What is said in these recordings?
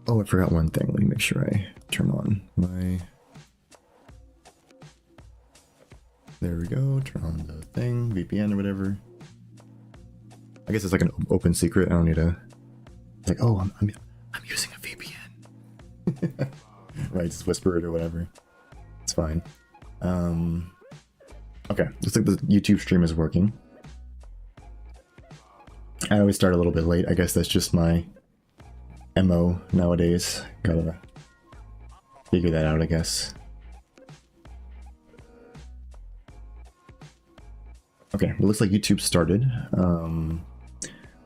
Oh, I forgot one thing. Let me make sure I turn on my... There we go. Turn on the thing, VPN or whatever. I guess it's like an open secret. I don't need to... Like, oh, I'm using a VPN. Right, just whisper it or whatever. It's fine. Okay, looks like the YouTube stream is working. I always start a little bit late. I guess that's just my MO nowadays. Gotta figure that out, I guess. Okay, it looks like YouTube started.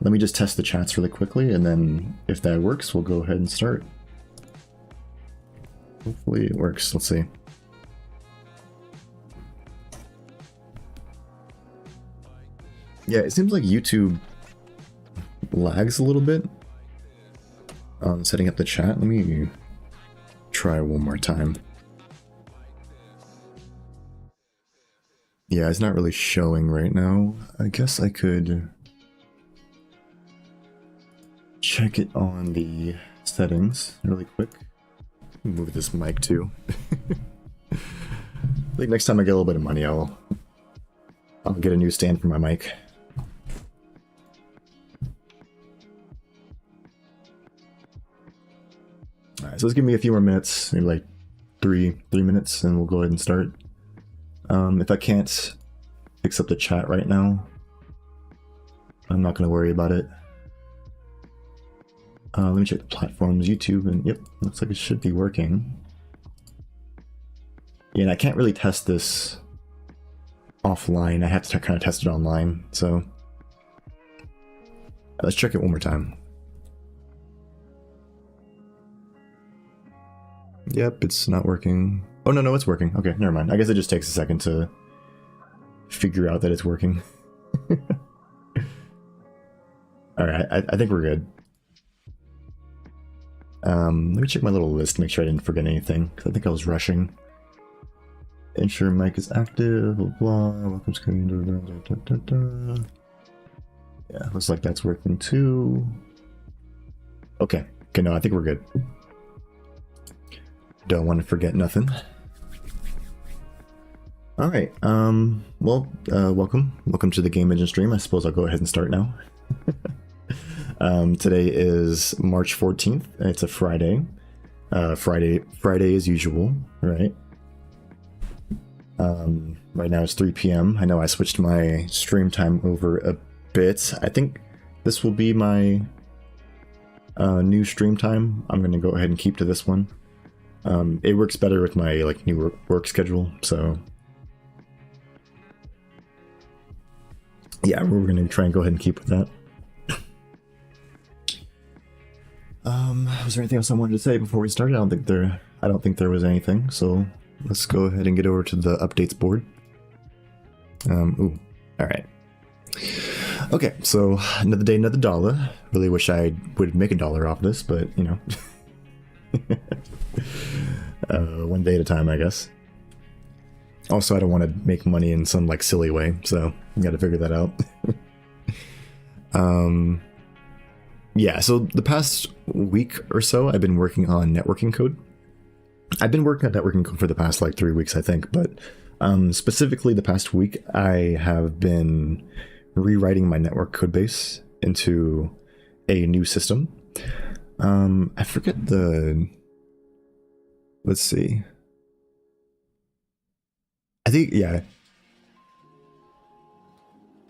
Let me just test the chats really quickly, and then if that works, we'll go ahead and start. Hopefully it works. Let's see. Yeah, it seems like YouTube lags a little bit on setting up the chat. Let me try one more time. Yeah, it's not really showing right now. I guess I could check it on the settings really quick. Move this mic too. I think next time I get a little bit of money, I'll get a new stand for my mic. Alright, so let's give me a few more minutes, maybe like three minutes, and we'll go ahead and start. If I can't fix up the chat right now, I'm not going to worry about it. Let me check the platforms, YouTube, and yep, looks like it should be working. Yeah, and I can't really test this offline. I have to kind of test it online, so let's check it one more time. Yep, it's not working. Oh, no, it's working. Okay, never mind. I guess it just takes a second to figure out that it's working. Alright, I think we're good. Let me check my little list, make sure I didn't forget anything, because I think I was rushing. Ensure mic is active, blah blah, welcome screen, Yeah, looks like that's working too. Okay, no, I think we're good. Don't want to forget nothing. Alright, welcome to the Game Engine stream. I suppose I'll go ahead and start now. Today is March 14th, and it's a Friday. Friday as usual, right? Right now it's 3 p.m. I know I switched my stream time over a bit. I think this will be my new stream time. I'm going to go ahead and keep to this one. It works better with my new work schedule, so yeah, we're going to try and go ahead and keep with that. Was there anything else I wanted to say before we started? I don't think there was anything, so let's go ahead and get over to the updates board. All right. Okay, so another day, another dollar. Really wish I would make $1 off this, but you know, one day at a time, I guess. Also, I don't want to make money in some silly way, so you got to figure that out. Yeah, so the past week or so, I've been working on networking code. I've been working on networking code for the past 3 weeks, I think, but specifically the past week, I have been rewriting my network code base into a new system. I forget let's see. I think, yeah.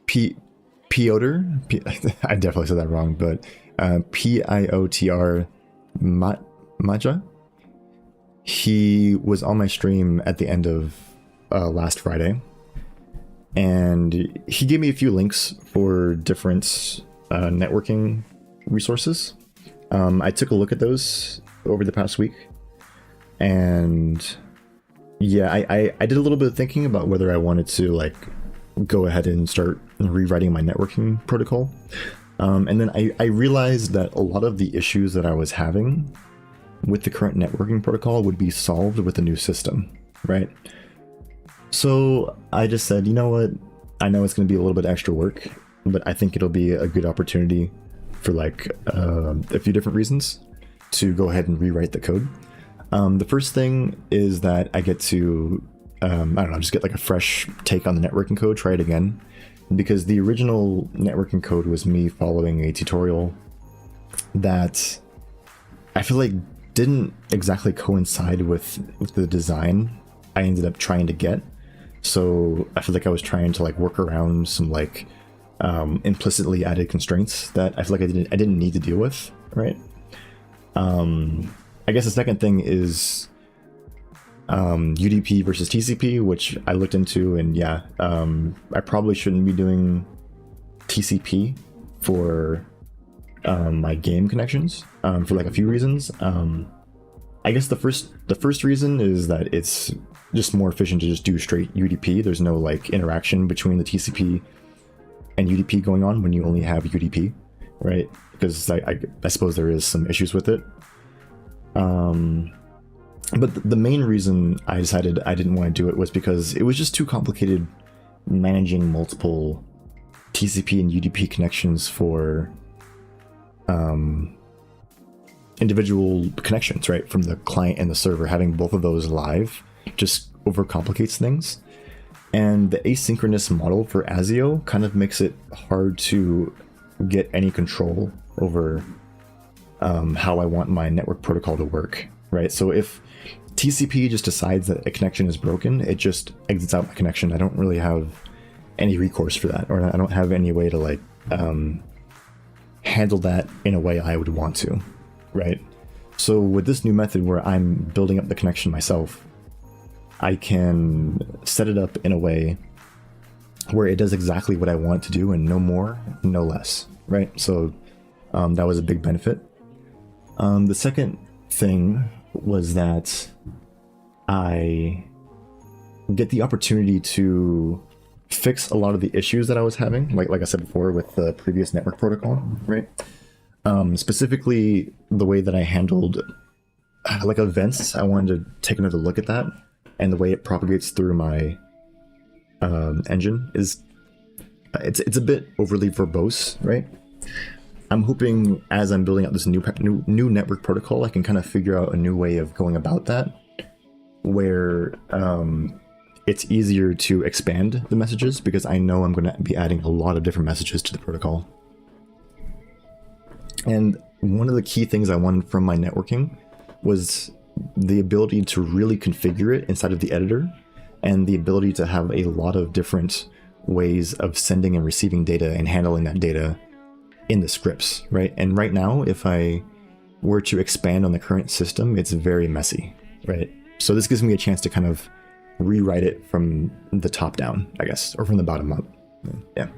Piotr? I definitely said that wrong, but Piotr Maja. He was on my stream at the end of last Friday, and he gave me a few links for different networking resources. I took a look at those over the past week, and yeah, I did a little bit of thinking about whether I wanted to go ahead and start rewriting my networking protocol. And then I realized that a lot of the issues that I was having with the current networking protocol would be solved with a new system, right? So I just said, you know what? I know it's going to be a little bit extra work, but I think it'll be a good opportunity for a few different reasons. to go ahead and rewrite the code. The first thing is that I get to, I don't know, just get like a fresh take on the networking code, try it again. Because the original networking code was me following a tutorial that I feel like didn't exactly coincide with the design I ended up trying to get. So I feel like I was trying to like work around some like implicitly added constraints that I feel like I didn't need to deal with, right? I guess the second thing is UDP versus TCP, which I looked into, and yeah, I probably shouldn't be doing TCP for my game connections for like a few reasons. I guess the first reason is that it's just more efficient to just do straight UDP. There's no like interaction between the TCP and UDP going on when you only have UDP, right? Because I suppose there is some issues with it. But the main reason I decided I didn't want to do it was because it was just too complicated managing multiple TCP and UDP connections for individual connections, right? From the client and the server, having both of those live just overcomplicates things. And the asynchronous model for ASIO kind of makes it hard to get any control over how I want my network protocol to work, right? So if TCP just decides that a connection is broken, it just exits out my connection. I don't really have any recourse for that, or I don't have any way to like handle that in a way I would want to, right? So with this new method where I'm building up the connection myself, I can set it up in a way where it does exactly what I want it to do and no more, no less, right? So that was a big benefit. The second thing was that I get the opportunity to fix a lot of the issues that I was having, like I said before with the previous network protocol, right? Specifically the way that I handled like events. I wanted to take another look at that, and the way it propagates through my engine is it's a bit overly verbose, right? I'm hoping as I'm building out this new network protocol, I can kind of figure out a new way of going about that, where it's easier to expand the messages, because I know I'm going to be adding a lot of different messages to the protocol. And one of the key things I wanted from my networking was the ability to really configure it inside of the editor, and the ability to have a lot of different ways of sending and receiving data and handling that data in the scripts, right? And right now, if I were to expand on the current system, it's very messy, right? So this gives me a chance to kind of rewrite it from the top down, I guess, or from the bottom up. Yeah.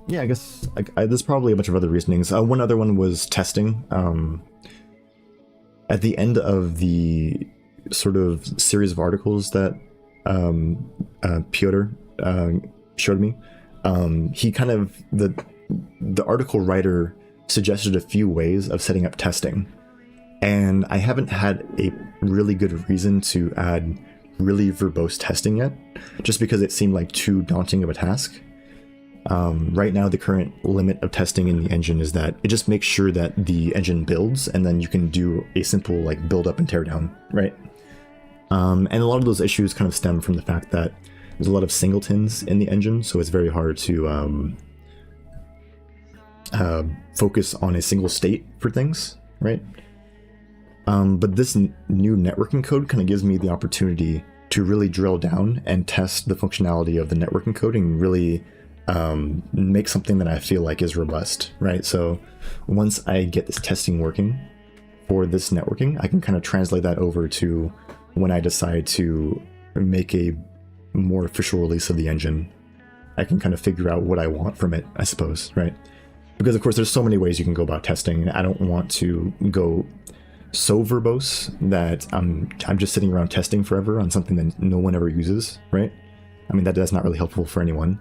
Yeah, I guess there's probably a bunch of other reasonings. One other one was testing. At the end of the sort of series of articles that Piotr showed me, he kind of, the article writer suggested a few ways of setting up testing, and I haven't had a really good reason to add really verbose testing yet, just because it seemed like too daunting of a task. Right now, the current limit of testing in the engine is that it just makes sure that the engine builds, and then you can do a simple like build up and tear down, right? And a lot of those issues kind of stem from the fact that there's a lot of singletons in the engine, so it's very hard to focus on a single state for things, right? But this new networking code kind of gives me the opportunity to really drill down and test the functionality of the networking code and really make something that I feel like is robust, right? So once I get this testing working for this networking, I can kind of translate that over to when I decide to make a more official release of the engine. I can kind of figure out what I want from it, I suppose, right? Because of course there's so many ways you can go about testing. I don't want to go so verbose that I'm just sitting around testing forever on something that no one ever uses, right? I mean, that's not really helpful for anyone.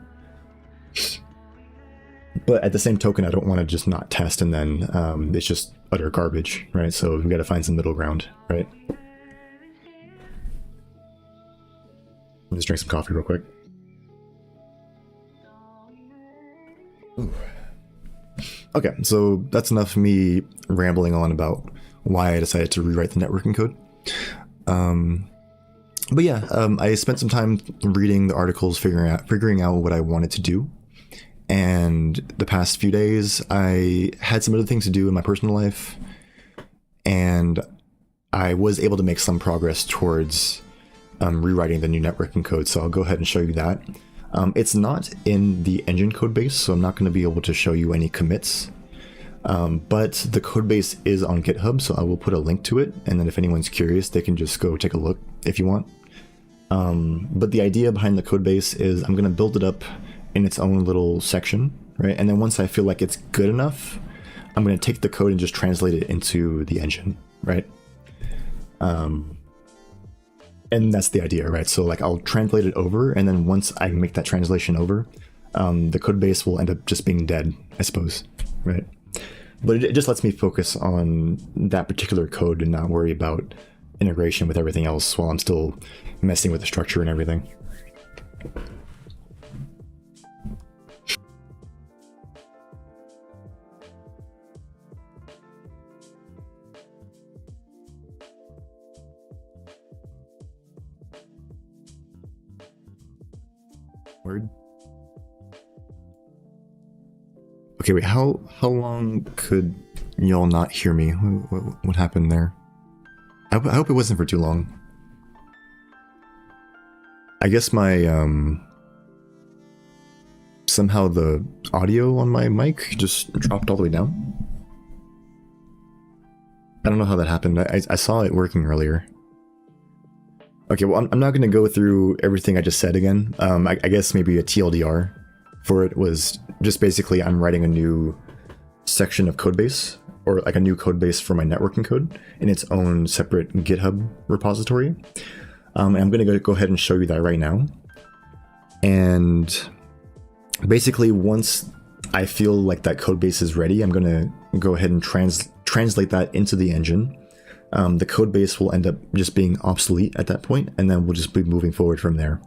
But at the same token, I don't want to just not test and then it's just utter garbage, right? So we got to find some middle ground, right? Let me just drink some coffee real quick. Ooh. Okay, so that's enough of me rambling on about why I decided to rewrite the networking code. But yeah, I spent some time reading the articles, figuring out what I wanted to do. And the past few days, I had some other things to do in my personal life, and I was able to make some progress towards rewriting the new networking code. So I'll go ahead and show you that. It's not in the engine code base, so I'm not going to be able to show you any commits. But the code base is on GitHub, so I will put a link to it. And then if anyone's curious, they can just go take a look if you want. But the idea behind the code base is I'm going to build it up in its own little section, right? And then once I feel like it's good enough, I'm going to take the code and just translate it into the engine, right? And that's the idea, right? So like I'll translate it over, and then once I make that translation over, the code base will end up just being dead, I suppose, right? But it just lets me focus on that particular code and not worry about integration with everything else while I'm still messing with the structure and everything. Word. Okay, wait, how long could y'all not hear me? What happened there? I hope it wasn't for too long. I guess my, somehow the audio on my mic just dropped all the way down. I don't know how that happened. I saw it working earlier. Okay, well, I'm not going to go through everything I just said again. I guess maybe a TLDR for it was just basically I'm writing a new section of codebase, or like a new codebase for my networking code in its own separate GitHub repository. And I'm going to go ahead and show you that right now. And basically, once I feel like that codebase is ready, I'm going to go ahead and translate that into the engine. The code base will end up just being obsolete at that point, and then we'll just be moving forward from there.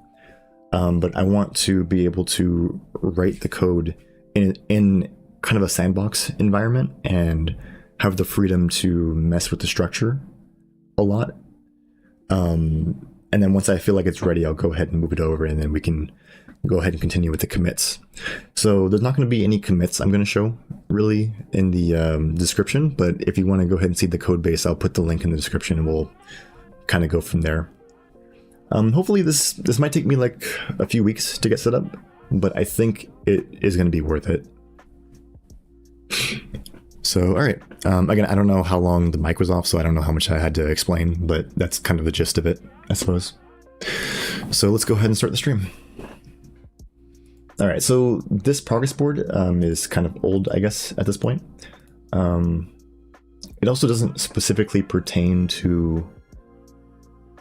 But I want to be able to write the code in kind of a sandbox environment and have the freedom to mess with the structure a lot. And then once I feel like it's ready, I'll go ahead and move it over, and then we can go ahead and continue with the commits. So there's not going to be any commits I'm going to show really in the description, but if you want to go ahead and see the code base, I'll put the link in the description and we'll kind of go from there. Hopefully this might take me like a few weeks to get set up, but I think it is going to be worth it. So, all right. Again, I don't know how long the mic was off, so I don't know how much I had to explain, but that's kind of the gist of it, I suppose. So let's go ahead and start the stream. All right, so this progress board is kind of old, I guess, at this point. It also doesn't specifically pertain to,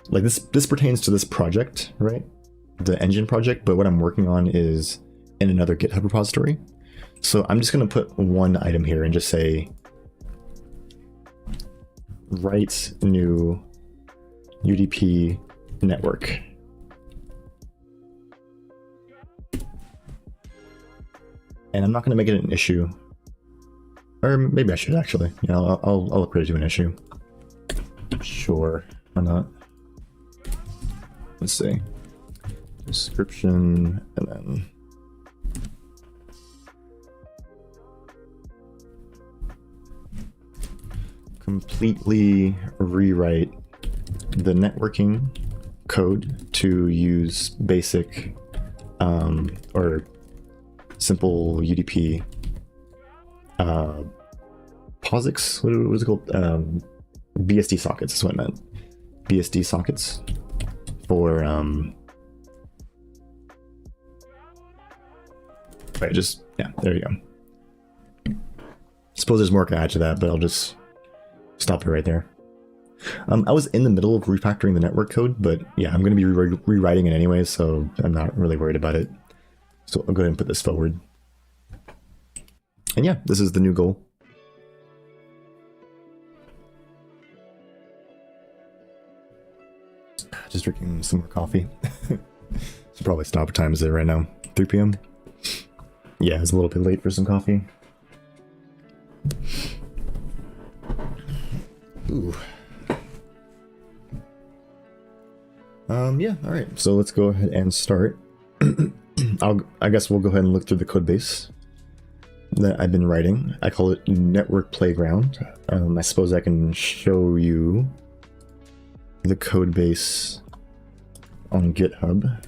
like this pertains to this project, right? The engine project, but what I'm working on is in another GitHub repository. So I'm just going to put one item here and just say, write new UDP network. And I'm not going to make it an issue. Or maybe I should actually. Yeah, I'll upgrade it to an issue. Sure, why not? Let's see. Description, and then completely rewrite the networking code to use basic or simple UDP POSIX. What was it called? BSD sockets is what I meant. BSD sockets for right, just yeah, there you go. Suppose there's more to add to that, but I'll just stop it right there. I was in the middle of refactoring the network code, but yeah, I'm going to be rewriting it anyway, so I'm not really worried about it. So I'll go ahead and put this forward. And yeah, this is the new goal. Just drinking some more coffee. Should probably stop. What time is it right now? 3 p.m. Yeah, it's a little bit late for some coffee. Ooh. Yeah, all right. So let's go ahead and start. I guess we'll go ahead and look through the code base that I've been writing. I call it Network Playground. I suppose I can show you the code base on GitHub.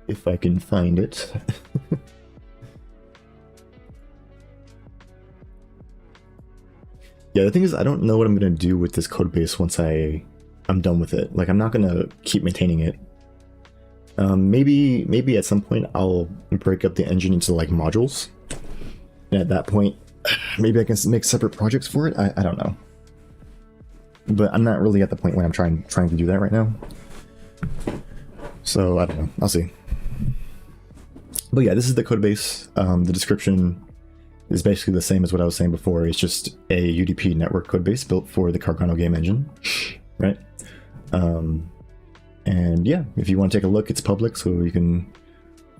If I can find it. Yeah, the thing is, I don't know what I'm going to do with this code base once I'm done with it. Like, I'm not going to keep maintaining it. Maybe at some point I'll break up the engine into like modules. And at that point, maybe I can make separate projects for it. I don't know. But I'm not really at the point where I'm trying to do that right now. So I don't know. I'll see. But yeah, this is the code base. The description is basically the same as what I was saying before. It's just a UDP network code base built for the Cargano game engine, right? And yeah, if you want to take a look, it's public, so you can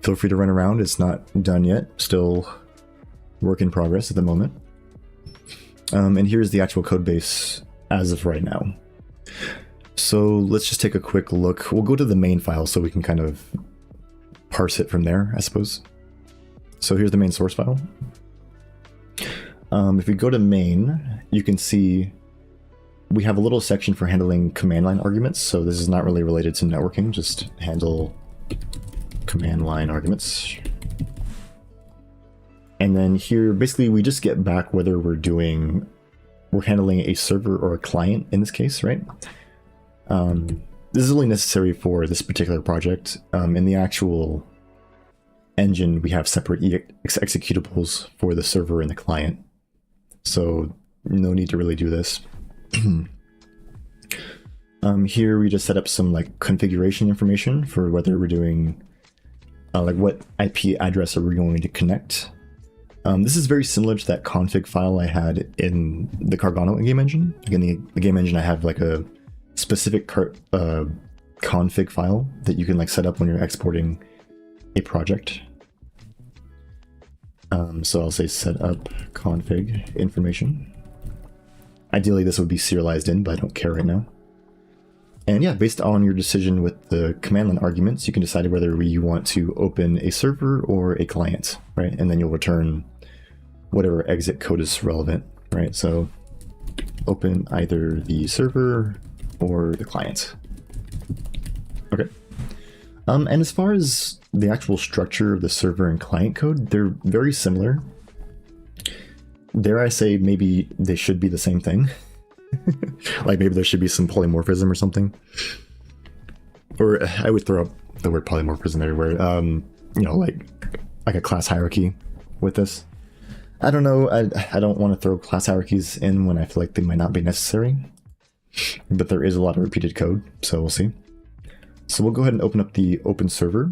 feel free to run around. It's not done yet, still work in progress at the moment. And here's the actual code base as of right now. So let's just take a quick look. We'll go to the main file so we can kind of parse it from there, I suppose. So here's the main source file. If we go to main, you can see we have a little section for handling command line arguments. So this is not really related to networking, just handle command line arguments. And then here, basically, we just get back whether we're handling a server or a client in this case, right? This is only necessary for this particular project. In the actual engine, we have separate executables for the server and the client. So no need to really do this. Here we just set up some like configuration information for whether we're doing like what IP address are we going to connect. This is very similar to that config file I had in the Cargano game engine. Like in the game engine, I have like a specific config file that you can like set up when you're exporting a project. So I'll say set up config information. Ideally, this would be serialized in, but I don't care right now. And yeah, based on your decision with the command line arguments, you can decide whether you want to open a server or a client, right? And then you'll return whatever exit code is relevant, right? So open either the server or the client. Okay. And as far as the actual structure of the server and client code, they're very similar. Dare I say, maybe they should be the same thing. Like maybe there should be some polymorphism or something. Or I would throw up the word polymorphism everywhere. You know, like a class hierarchy with this. I don't know. I don't want to throw class hierarchies in when I feel like they might not be necessary. But there is a lot of repeated code, so we'll see. So we'll go ahead and open up the open server.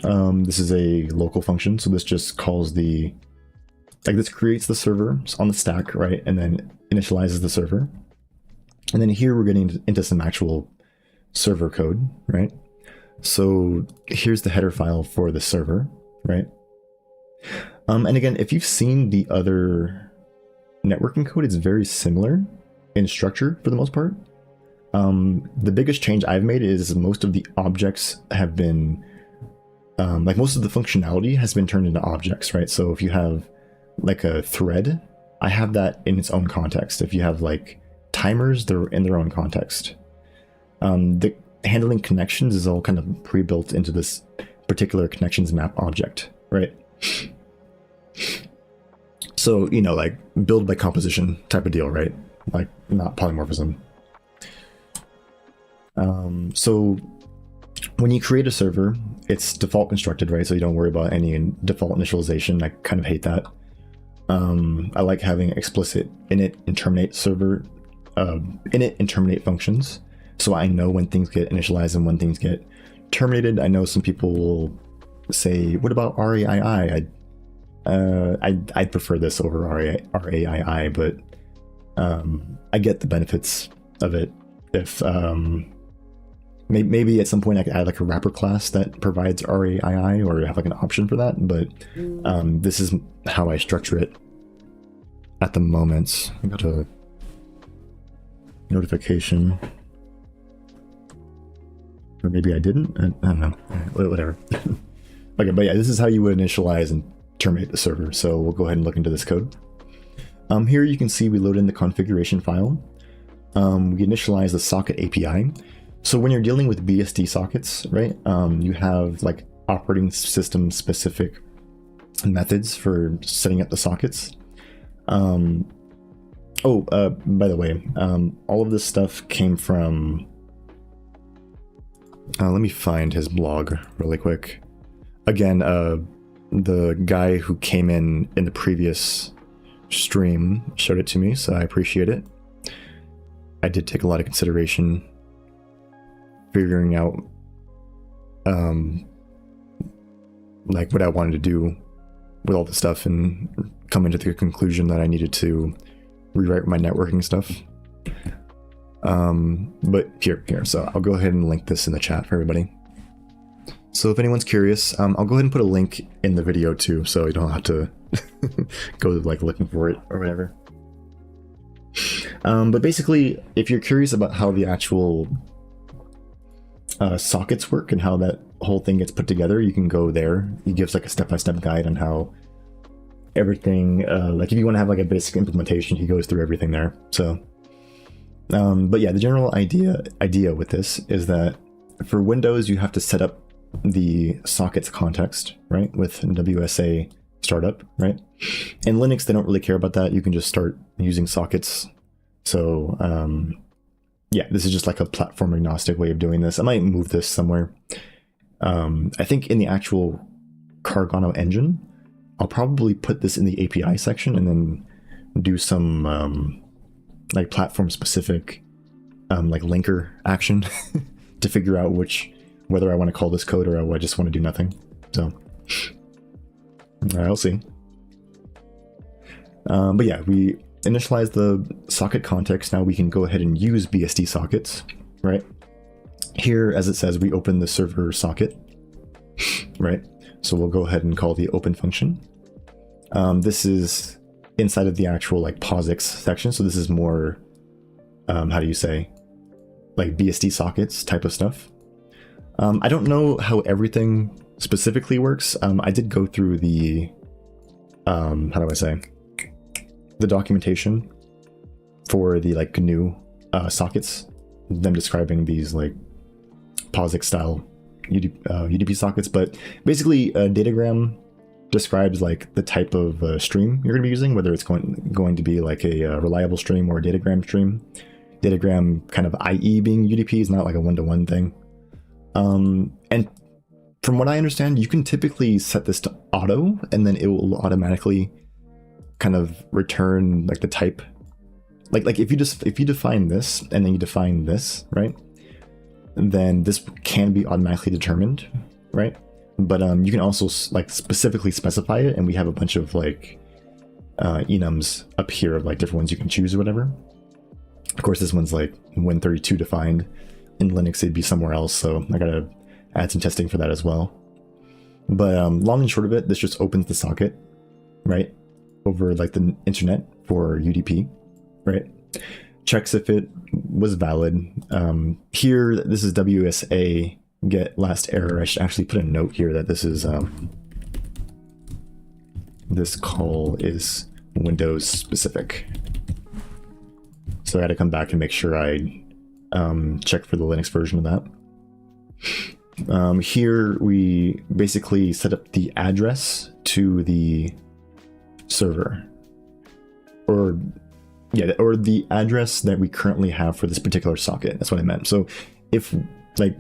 This is a local function, so this just calls this creates the server on the stack, right? And then initializes the server. And then here we're getting into some actual server code, right? So here's the header file for the server, right? And again, if you've seen the other networking code, it's very similar in structure for the most part. The biggest change I've made is most of the objects have been, like most of the functionality has been turned into objects, right? So if you have like a thread, I have that in its own context. If you have like timers, they're in their own context. The handling connections is all kind of pre-built into this particular connections map object, right? So, you know, like build by composition type of deal, right? Like not polymorphism. So when you create a server, it's default constructed, right? So you don't worry about any default initialization. I kind of hate that. I like having explicit init and terminate server, init and terminate functions. So I know when things get initialized and when things get terminated. I know some people will say, what about RAII? I'd prefer this over RAII, but I get the benefits of it if Maybe at some point I could add like a wrapper class that provides RAII or have like an option for that, but this is how I structure it at the moment. I got a notification. Or maybe I didn't. I don't know. Whatever. Okay, but yeah, this is how you would initialize and terminate the server. So we'll go ahead and look into this code. Here you can see we load in the configuration file. We initialize the socket API. So when you're dealing with BSD sockets, right, you have like operating system specific methods for setting up the sockets. By the way, all of this stuff came from, let me find his blog really quick. Again, the guy who came in the previous stream showed it to me, so I appreciate it. I did take a lot of consideration figuring out like what I wanted to do with all this stuff and coming to the conclusion that I needed to rewrite my networking stuff. But here, so I'll go ahead and link this in the chat for everybody. So if anyone's curious, I'll go ahead and put a link in the video too, so you don't have to go like looking for it or whatever. But basically, if you're curious about how the actual sockets work and how that whole thing gets put together, you can go there. He gives like a step-by-step guide on how everything, like if you want to have like a basic implementation, he goes through everything there. So, but yeah, the general idea with this is that for Windows, you have to set up the sockets context, right, with WSA startup, right? In Linux, they don't really care about that. You can just start using sockets. So, yeah, this is just like a platform agnostic way of doing this. I might move this somewhere. I think in the actual Cargano engine, I'll probably put this in the API section and then do some like platform specific like linker action to figure out whether I want to call this code or I just want to do nothing. So I'll see. But yeah, we initialize the socket context. Now we can go ahead and use BSD sockets, right? Here, as it says, we open the server socket, right? So we'll go ahead and call the open function. This is inside of the actual like POSIX section. So this is more, how do you say, like BSD sockets type of stuff. I don't know how everything specifically works. I did go through the, how do I say, the documentation for the like GNU sockets, them describing these like POSIX style UDP sockets. But basically, Datagram describes like the type of stream you're going to be using, whether it's going to be like a reliable stream or a Datagram stream. Datagram kind of IE being UDP is not like a one-to-one thing. And from what I understand, you can typically set this to auto, and then it will automatically kind of return like the type. Like if you define this and then you define this, right? Then this can be automatically determined, right? But you can also like specifically specify it, and we have a bunch of like enums up here of like different ones you can choose or whatever. Of course, this one's like Win32 defined. In Linux, it'd be somewhere else, so I gotta add some testing for that as well. But long and short of it, this just opens the socket, right, over like the internet for UDP, right? Checks if it was valid. Here, this is WSA get last error. I should actually put a note here that this is this call is Windows specific. So I had to come back and make sure I check for the Linux version of that. Here we basically set up the address to the server, or the address that we currently have for this particular socket. That's what I meant. So if I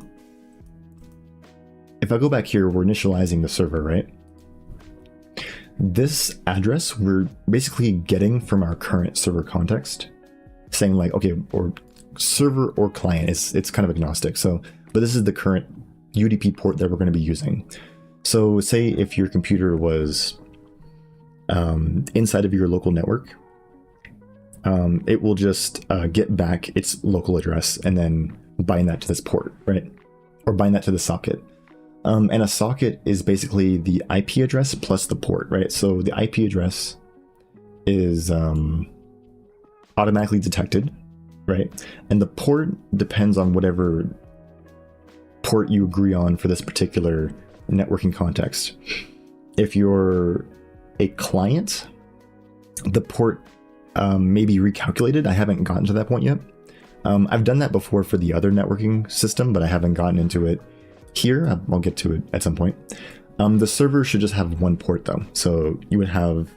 go back here, we're initializing the server, right? This address we're basically getting from our current server context, saying like, okay, or server or client, it's kind of agnostic. So, but this is the current UDP port that we're going to be using. So say if your computer was inside of your local network, it will just get back its local address and then bind that to this port, right? Or bind that to the socket. And a socket is basically the IP address plus the port, right? So the IP address is automatically detected, right? And the port depends on whatever port you agree on for this particular networking context. If you're a client, the port may be recalculated. I haven't gotten to that point yet. I've done that before for the other networking system, but I haven't gotten into it here. I'll get to it at some point. The server should just have one port though. So you would have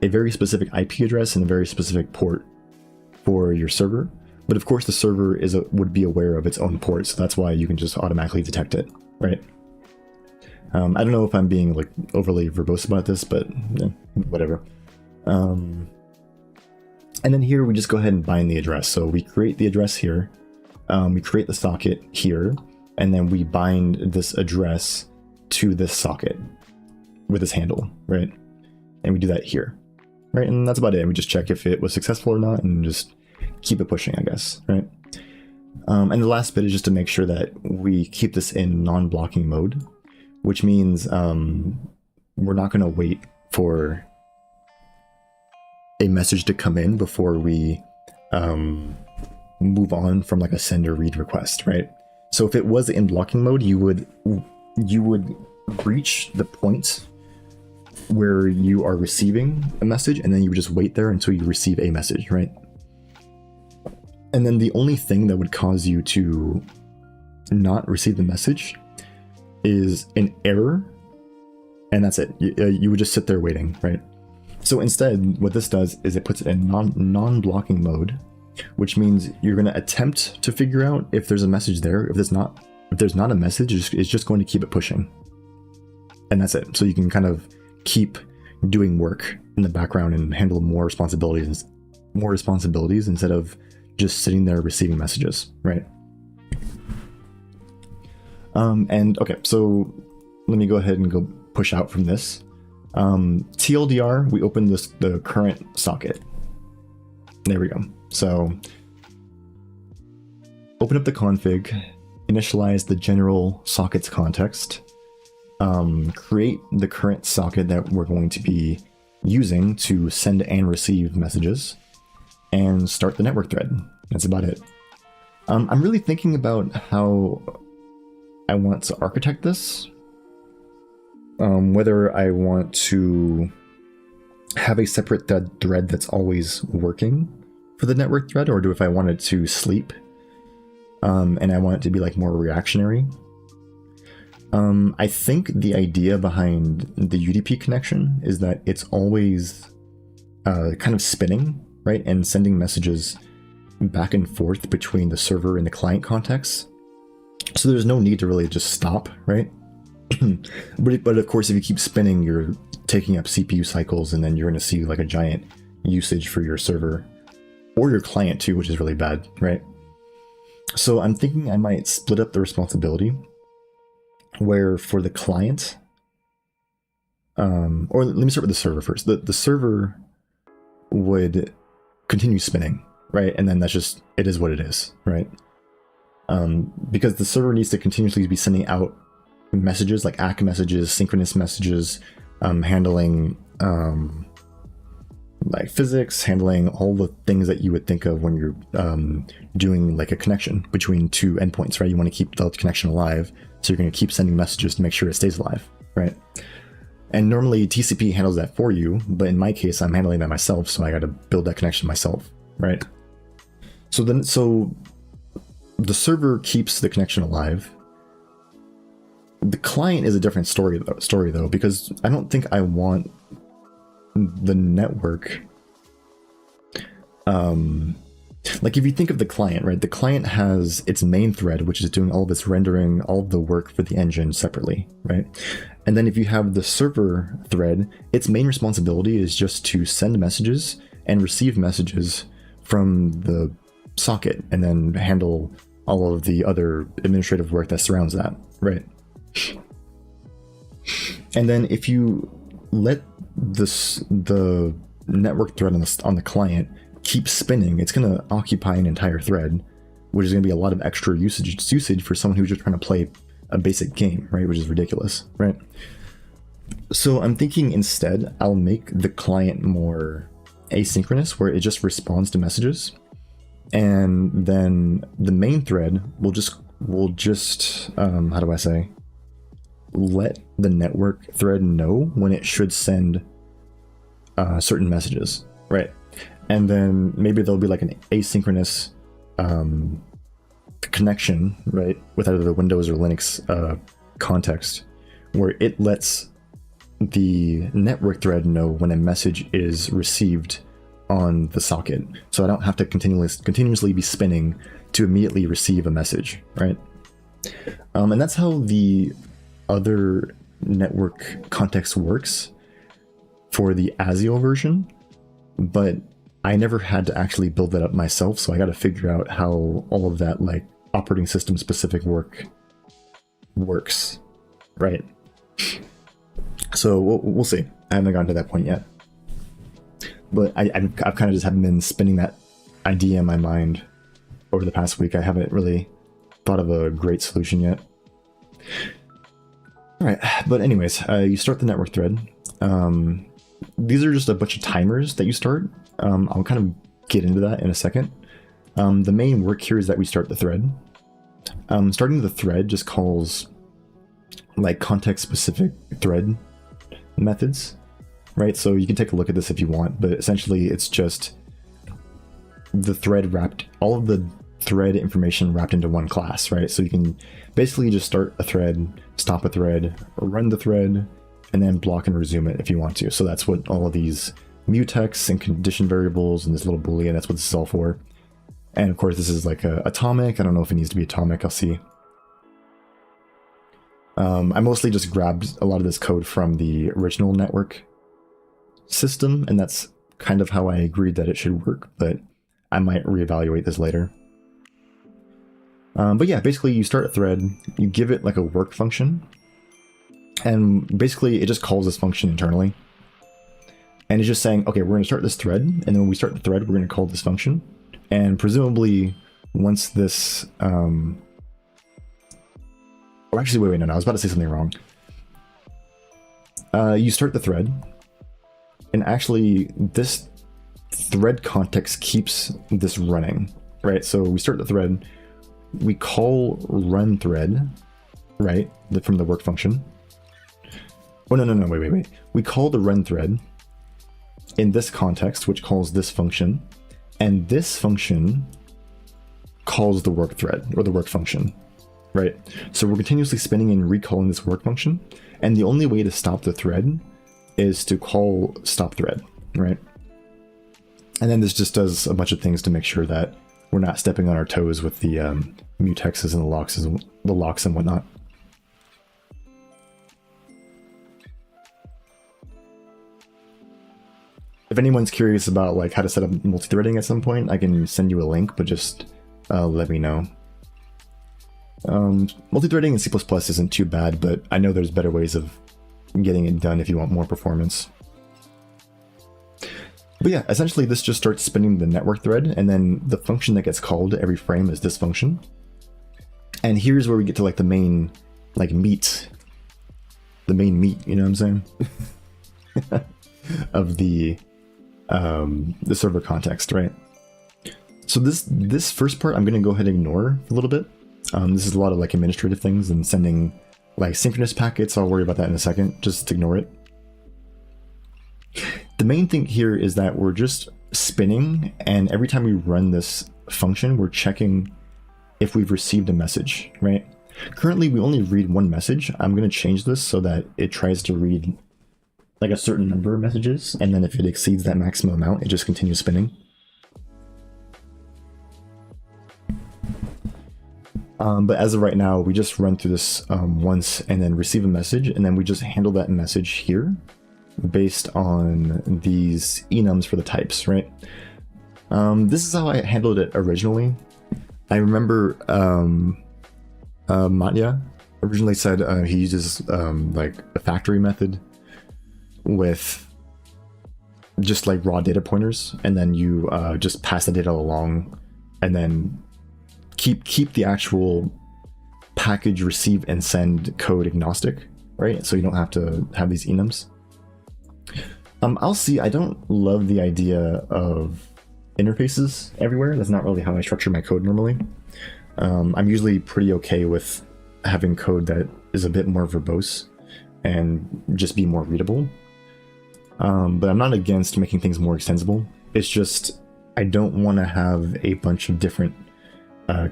a very specific IP address and a very specific port for your server. But of course the server would be aware of its own port. So that's why you can just automatically detect it, right? I don't know if I'm being like overly verbose about this, but whatever. And then here we just go ahead and bind the address. So we create the address here, we create the socket here, and then we bind this address to this socket with this handle, right? And we do that here, right? And that's about it. We just check if it was successful or not and just keep it pushing, I guess, right? And the last bit is just to make sure that we keep this in non-blocking mode, which means we're not going to wait for a message to come in before we move on from like a send or read request, right? So if it was in blocking mode, you would reach the point where you are receiving a message, and then you would just wait there until you receive a message, right? And then the only thing that would cause you to not receive the message is an error, and that's it. You would just sit there waiting, right? So instead, what this does is it puts it in non-blocking mode, which means you're going to attempt to figure out if there's a message there. If there's not a message, it's just going to keep it pushing, and that's it. So you can kind of keep doing work in the background and handle more responsibilities instead of just sitting there receiving messages, right? And okay, so let me go ahead and go push out from this. TLDR, we open the current socket. There we go. So open up the config, initialize the general sockets context, create the current socket that we're going to be using to send and receive messages, and start the network thread. That's about it. I'm really thinking about how I want to architect this. Whether I want to have a separate thread that's always working for the network thread, or if I want it to sleep, and I want it to be like more reactionary. I think the idea behind the UDP connection is that it's always kind of spinning, right, and sending messages back and forth between the server and the client contexts. So there's no need to really just stop, right? but of course, if you keep spinning, you're taking up CPU cycles, and then you're going to see like a giant usage for your server or your client too, which is really bad, right? So I'm thinking I might split up the responsibility, where for the client, or let me start with the server first. The server would continue spinning, right? And then it is what it is, right? Because the server needs to continuously be sending out messages like ACK messages, synchronous messages, handling like physics, handling all the things that you would think of when you're doing like a connection between two endpoints, right? You want to keep the connection alive, so you're going to keep sending messages to make sure it stays alive, right? And normally TCP handles that for you, but in my case, I'm handling that myself, so I got to build that connection myself, right? So the server keeps the connection alive. The client is a different story though, because I don't think I want the network. Like if you think of the client, right? The client has its main thread, which is doing all of its rendering, all of the work for the engine separately, right? And then if you have the server thread, its main responsibility is just to send messages and receive messages from the socket, and then handle all of the other administrative work that surrounds that, right? And then if you let the network thread on the client keep spinning, it's going to occupy an entire thread, which is going to be a lot of extra usage for someone who's just trying to play a basic game, right? Which is ridiculous, right? So I'm thinking instead I'll make the client more asynchronous, where it just responds to messages, and then the main thread will just how do I say, let the network thread know when it should send certain messages, right? And then maybe there'll be like an asynchronous connection, right, with either the Windows or Linux context, where it lets the network thread know when a message is received on the socket, so I don't have to continuously be spinning to immediately receive a message, right? And that's how the other network context works for the ASIO version, but I never had to actually build that up myself, so I got to figure out how all of that like operating system specific works, right? So we'll see. I haven't gotten to that point yet, but I've kind of just haven't been spinning that idea in my mind over the past week. I haven't really thought of a great solution yet. All right, but anyways, you start the network thread. These are just a bunch of timers that you start. I'll kind of get into that in a second. The main work here is that we start the thread. Starting the thread just calls like context-specific thread methods, right? So you can take a look at this if you want, but essentially it's just the thread wrapped, all of the thread information wrapped into one class, right? So you can basically just start a thread, stop a thread, run the thread, and then block and resume it if you want to. So that's what all of these mutex and condition variables and this little boolean, that's what this is all for. And of course this is like a atomic. I don't know if it needs to be atomic, I'll see. I mostly just grabbed a lot of this code from the original network system, and that's kind of how I agreed that it should work, but I might reevaluate this later. But yeah, basically you start a thread, you give it like a work function, and basically it just calls this function internally. And it's just saying, okay, we're going to start this thread, and then when we start the thread, we're going to call this function. And presumably once this, or actually, wait, no, I was about to say something wrong. You start the thread, and actually this thread context keeps this running, right? So we start the thread, we call run thread, right, from the work function. Oh, no, wait. We call the run thread in this context, which calls this function, and this function calls the work thread, or the work function, right? So we're continuously spinning and recalling this work function, and the only way to stop the thread is to call stop thread, right? And then this just does a bunch of things to make sure that we're not stepping on our toes with the mutexes and the locks and whatnot. If anyone's curious about like how to set up multi-threading at some point, I can send you a link, but just let me know. Multi-threading in C++ isn't too bad, but I know there's better ways of getting it done if you want more performance. But yeah, essentially this just starts spinning the network thread, and then the function that gets called every frame is this function. And here's where we get to like the main, like meat. The main meat, you know what I'm saying? Of the server context, right? So this first part I'm going to go ahead and ignore a little bit. This is a lot of like administrative things and sending like synchronous packets. I'll worry about that in a second. Just ignore it. The main thing here is that we're just spinning, and every time we run this function, we're checking if we've received a message, right? Currently, we only read one message. I'm going to change this so that it tries to read like a certain number of messages, and then if it exceeds that maximum amount, it just continues spinning. But as of right now, we just run through this once and then receive a message, and then we just handle that message here based on these enums for the types, right? This is how I handled it originally. I remember Matya originally said he uses like a factory method with just like raw data pointers, and then you just pass the data along and then keep the actual package receive and send code agnostic, right? So you don't have to have these enums. I'll see. I don't love the idea of interfaces everywhere. That's not really how I structure my code normally. I'm usually pretty okay with having code that is a bit more verbose and just be more readable. But I'm not against making things more extensible. It's just I don't want to have a bunch of different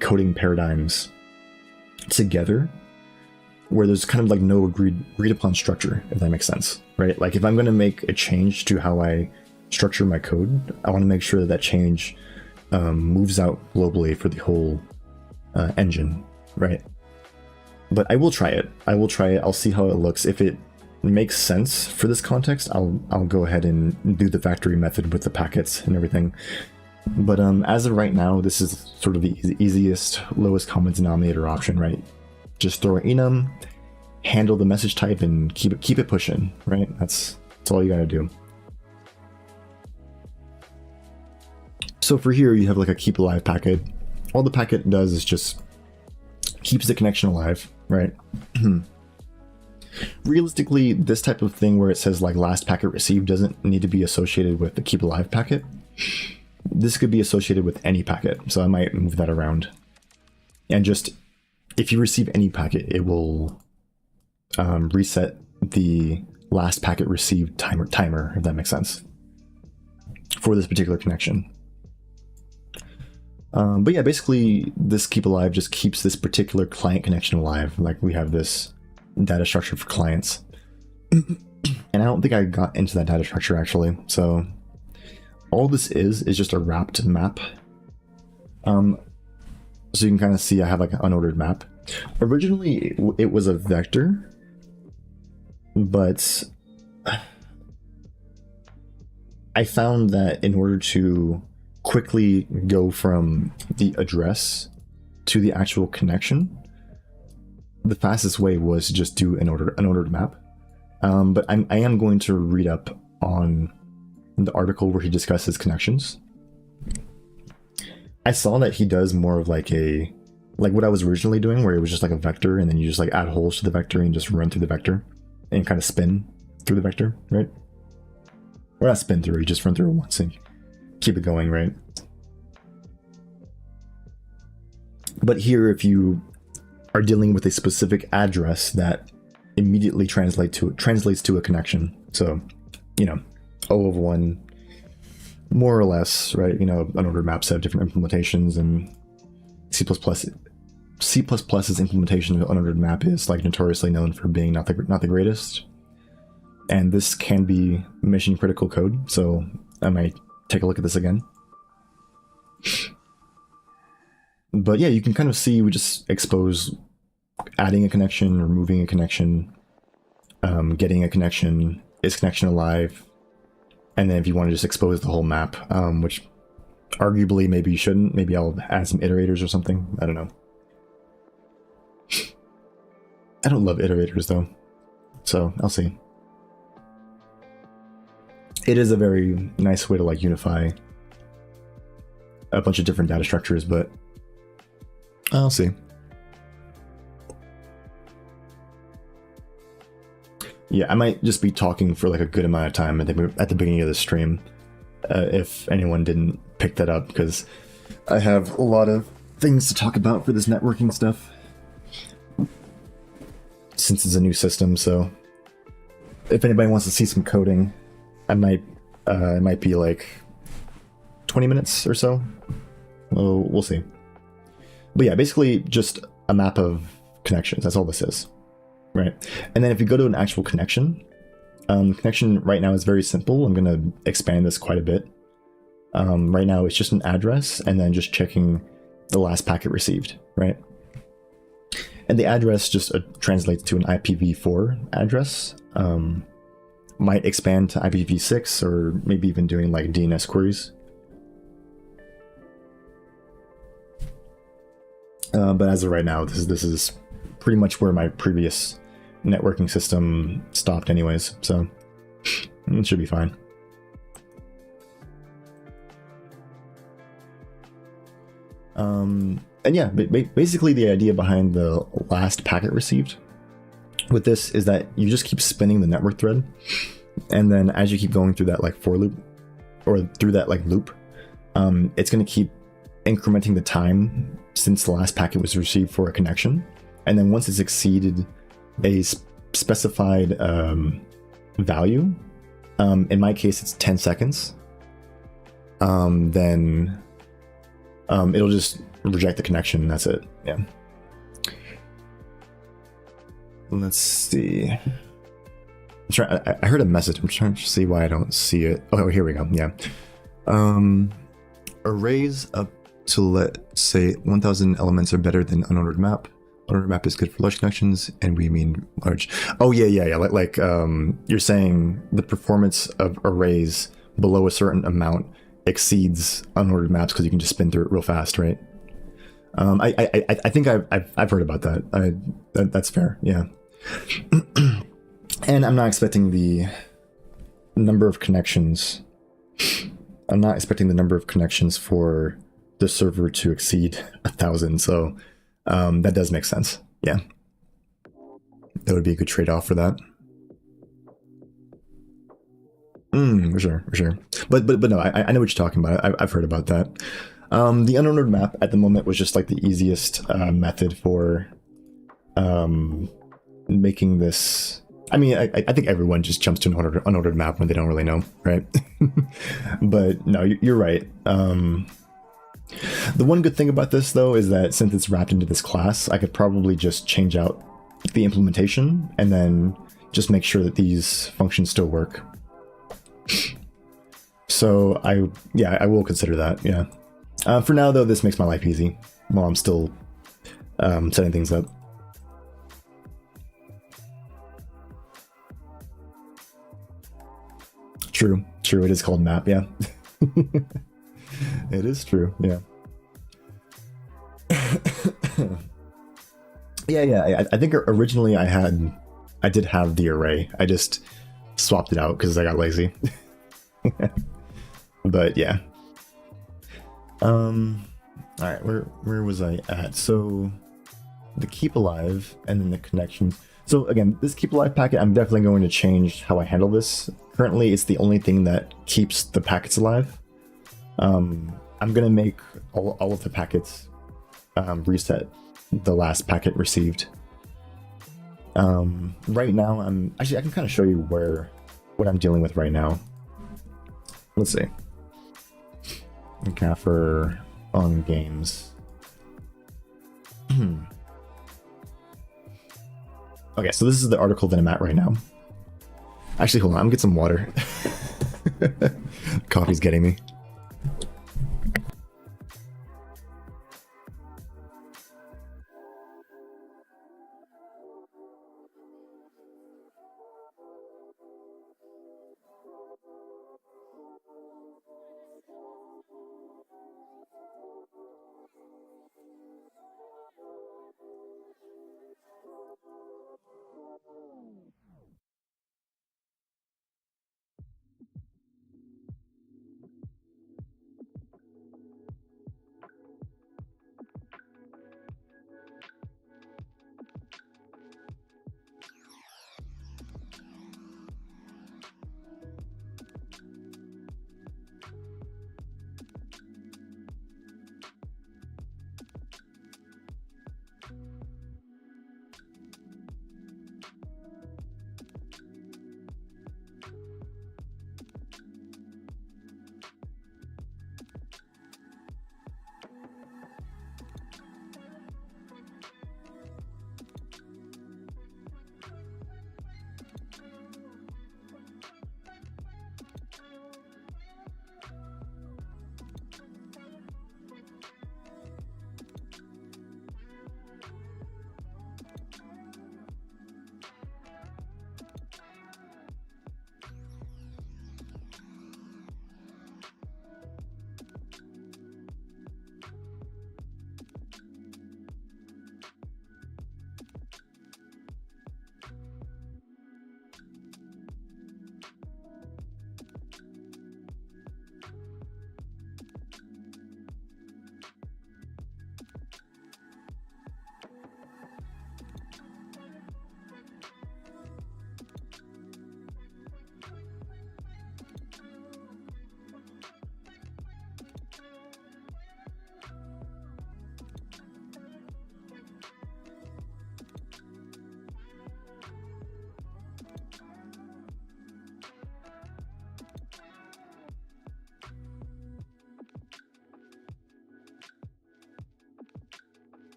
coding paradigms together where there's kind of like no agreed upon structure, if that makes sense, right? Like if I'm going to make a change to how I structure my code, I want to make sure that that change moves out globally for the whole engine, right? But I will try it. I'll see how it looks. If it makes sense for this context, I'll go ahead and do the factory method with the packets and everything. But as of right now, this is sort of the easiest, lowest common denominator option, right? Just throw an enum, handle the message type, and keep it pushing, right? That's all you gotta do. So for here, you have like a keep alive packet. All the packet does is just keeps the connection alive, right? Realistically, this type of thing where it says like last packet received doesn't need to be associated with the keep alive packet. This could be associated with any packet, so I might move that around. And just, if you receive any packet, it will reset the last packet received timer, if that makes sense, for this particular connection. But yeah, basically this keep alive just keeps this particular client connection alive. Like we have this data structure for clients. And I don't think I got into that data structure actually. So all this is just a wrapped map. So you can kind of see I have like an unordered map. Originally it was a vector, but I found that in order to quickly go from the address to the actual connection, the fastest way was to just do an ordered map. But I am going to read up on the article where he discusses connections. I saw that he does more of like what I was originally doing, where it was just like a vector and then you just like add holes to the vector and just run through the vector and kind of spin through the vector, right? Or not spin through, you just run through it once and keep it going, right? But here, if you are dealing with a specific address that immediately translates to a connection, so you know, O of 1, more or less, right? You know, unordered maps have different implementations, and C++'s implementation of unordered map is like notoriously known for being not the greatest. And this can be mission critical code, so I might take a look at this again. But yeah, you can kind of see we just expose adding a connection, removing a connection, getting a connection, is connection alive, and then if you want to just expose the whole map, which arguably maybe you shouldn't, maybe I'll add some iterators or something, I don't know. I don't love iterators though, so I'll see. It is a very nice way to like unify a bunch of different data structures, but I'll see. Yeah, I might just be talking for like a good amount of time at the beginning of the stream, if anyone didn't pick that up, because I have a lot of things to talk about for this networking stuff, since it's a new system. So if anybody wants to see some coding, it might be like 20 minutes or so. Well, we'll see. But yeah, basically just a map of connections. That's all this is, right? And then if you go to an actual connection, connection right now is very simple. I'm going to expand this quite a bit. Right now it's just an address and then just checking the last packet received, right? And the address just translates to an IPv4 address. Might expand to IPv6 or maybe even doing like DNS queries. But as of right now, this is pretty much where my previous networking system stopped anyways, so it should be fine. And yeah, basically the idea behind the last packet received with this is that you just keep spinning the network thread, and then as you keep going through that like for loop or through that like loop, it's going to keep incrementing the time since the last packet was received for a connection, and then once it's exceeded a specified value, in my case it's 10 seconds, then it'll just reject the connection and that's it. Yeah. Let's see. I heard a message. I'm trying to see why I don't see it. Oh, here we go. Yeah. Arrays up to, let's say, 1000 elements are better than unordered map. Unordered map is good for large connections, and we mean large. Oh, yeah. Like you're saying the performance of arrays below a certain amount exceeds unordered maps because you can just spin through it real fast, right? I think I've heard about that. That's fair. Yeah. And I'm not expecting the number of connections. I'm not expecting the number of connections for the server to exceed 1,000. So that does make sense. Yeah. That would be a good trade-off for that. For sure. But no, I know what you're talking about. I've heard about that. The unordered map at the moment was just like the easiest method for making this. I mean, I think everyone just jumps to an unordered map when they don't really know, right? But no, you're right. The one good thing about this, though, is that since it's wrapped into this class, I could probably just change out the implementation and then just make sure that these functions still work. So I will consider that, yeah. For now, though, this makes my life easy while I'm still setting things up. True, it is called map, yeah. It is true, yeah. Yeah, I think originally I did have the array. I just swapped it out because I got lazy. But yeah. Alright, where was I at? So the keep alive and then the connections. So again, this keep alive packet, I'm definitely going to change how I handle this. Currently, it's the only thing that keeps the packets alive. I'm gonna make all of the packets reset the last packet received. Right now, I can kind of show you what I'm dealing with right now. Let's see. Gaffer on games. Okay, so this is the article that I'm at right now. Actually, hold on, I'm gonna get some water. Coffee's getting me.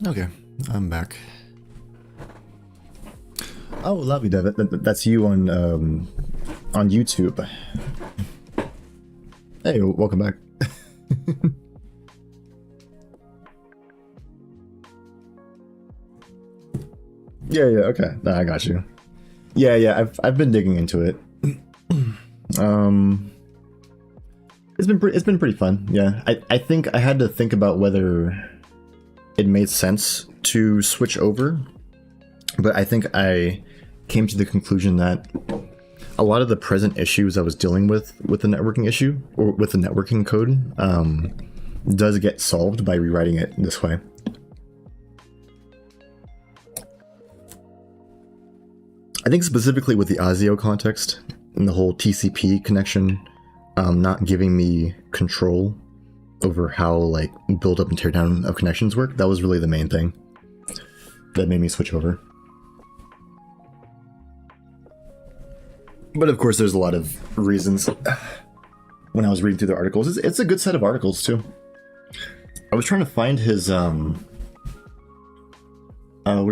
Okay, I'm back. Oh, lovely, Dev. That's you on YouTube. Hey, welcome back. Yeah, okay. No, I got you. Yeah. I've been digging into it. It's been pretty fun. Yeah, I think I had to think about whether it made sense to switch over, but I think I came to the conclusion that a lot of the present issues I was dealing with the networking issue or with the networking code does get solved by rewriting it this way. I think specifically with the ASIO context and the whole TCP connection not giving me control over how like build up and tear down of connections work, that was really the main thing that made me switch over. But of course there's a lot of reasons. When I was reading through the articles, it's a good set of articles too. I was trying to find his what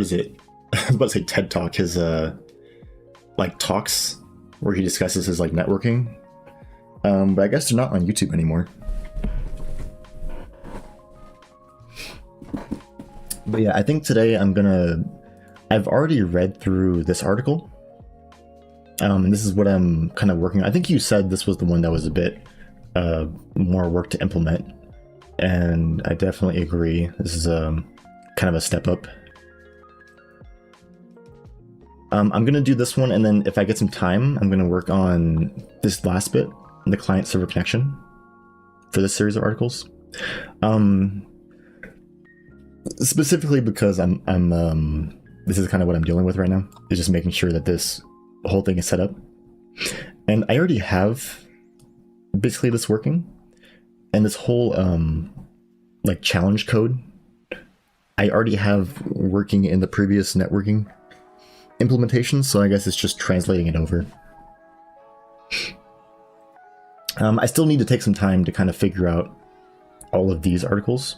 is it? I was about to say TED Talk, his like talks where he discusses his like networking. But I guess they're not on YouTube anymore. But yeah, I think today I've already read through this article. And this is what I'm kind of working on. I think you said this was the one that was a bit more work to implement. And I definitely agree. This is kind of a step up. I'm going to do this one, and then if I get some time, I'm going to work on this last bit, the client-server connection, for this series of articles. Specifically because this is kind of what I'm dealing with right now, is just making sure that this whole thing is set up. And I already have basically this working, and this whole like challenge code I already have working in the previous networking implementation, so I guess it's just translating it over. I still need to take some time to kind of figure out all of these articles.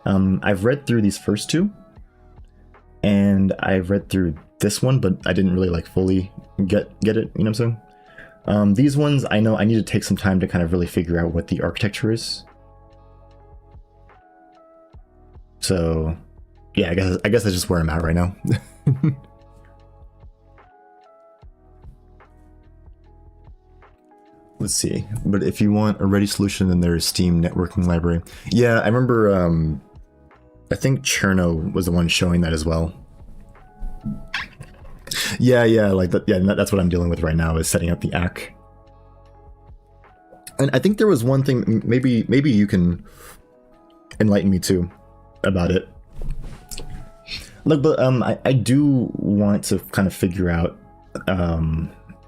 I've read through these first two, and I've read through this one, but I didn't really like fully get it, you know what I'm saying? These ones, I know I need to take some time to kind of really figure out what the architecture is. So yeah, I guess that's just where I'm at right now. Let's see, but if you want a ready solution, then there's Steam networking library. Yeah, I remember, I think Cherno was the one showing that as well. Yeah, like that. Yeah, that's what I'm dealing with right now, is setting up the ACK. And I think there was one thing, maybe you can enlighten me too about it. Look, but I do want to kind of figure out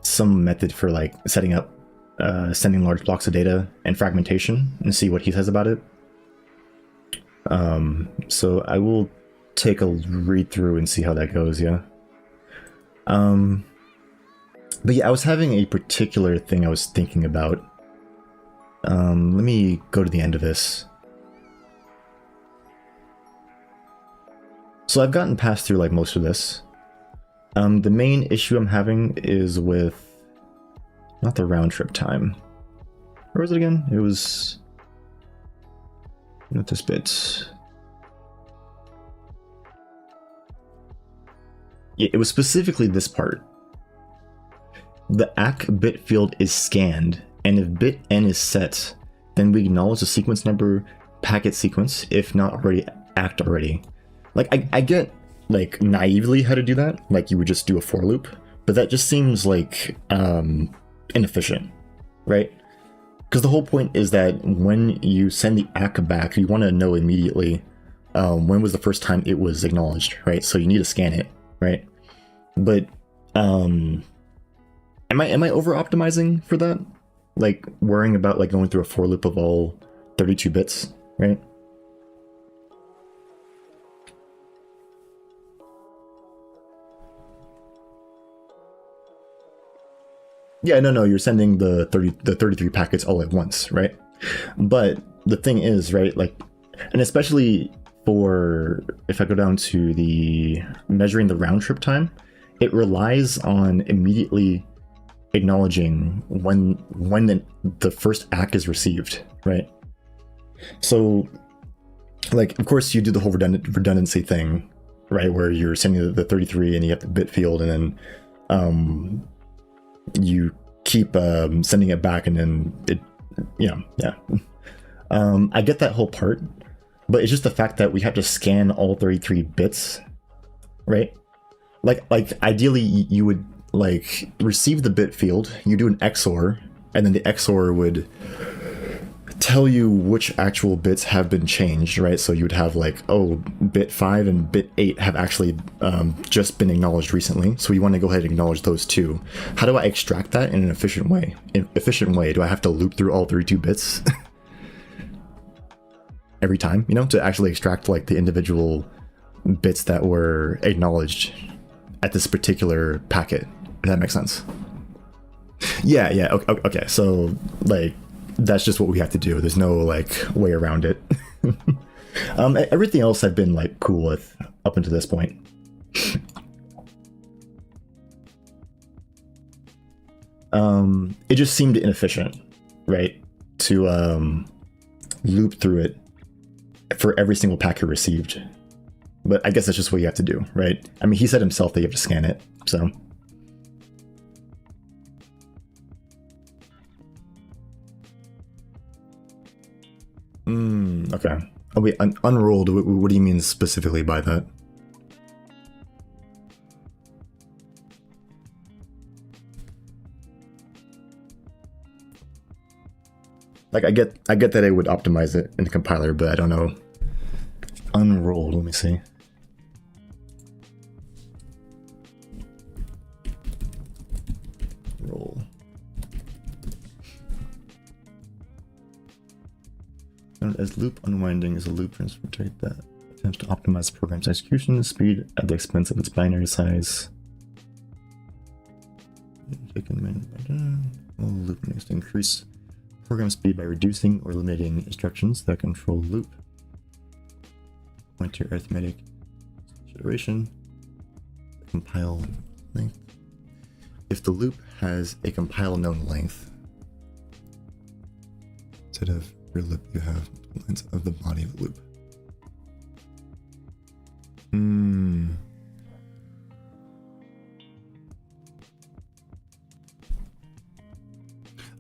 some method for like setting up sending large blocks of data and fragmentation, and see what he says about it. So I will take a read through and see how that goes. Yeah. But yeah, I was having a particular thing I was thinking about. Let me go to the end of this. So I've gotten past through like most of this. The main issue I'm having is with not the round trip time. Where was it again? It was not this bit. Yeah, it was specifically this part. The ACK bit field is scanned, and if bit n is set, then we acknowledge the sequence number packet sequence, if not already ACKed already. Like, I get, like, naively how to do that, like you would just do a for loop, but that just seems like inefficient, right? Because the whole point is that when you send the ACK back, you want to know immediately when was the first time it was acknowledged, right? So you need to scan it, right? But am I over optimizing for that? Like worrying about like going through a for loop of all 32 bits, right? Yeah, no, you're sending the 33 packets all at once, right? But the thing is, right, like, and especially for, if I go down to the measuring the round trip time, it relies on immediately acknowledging when the first ACK is received, right? So, like, of course, you do the whole redundancy thing, right, where you're sending the 33 and you have the bit field, and then you keep sending it back, and then it, I get that whole part, but it's just the fact that we have to scan all 33 bits, right? Like ideally you would like receive the bit field, you do an XOR, and then the XOR would tell you which actual bits have been changed, right? So you would have like, oh, bit 5 and bit 8 have actually just been acknowledged recently, so you want to go ahead and acknowledge those two. How do I extract that in an efficient way? Do I have to loop through all 32 bits every time, to actually extract like the individual bits that were acknowledged at this particular packet? If that makes sense. Yeah, okay, so like that's just what we have to do. There's no like way around it. Everything else I've been like cool with up until this point. It just seemed inefficient, right, to loop through it for every single packet received. But I guess that's just what you have to do, right? I mean, he said himself that you have to scan it, so. Okay. Oh wait, unrolled, what do you mean specifically by that? Like, I get that it would optimize it in the compiler, but I don't know. Unrolled, let me see. Roll. Known as loop unwinding is a loop transfer trait that attempts to optimize the program's execution speed at the expense of its binary size. Loop needs to increase program speed by reducing or eliminating instructions that control loop. Point to your arithmetic iteration. Compile length. If the loop has a compile known length, instead of your loop, you have length of the body of the loop.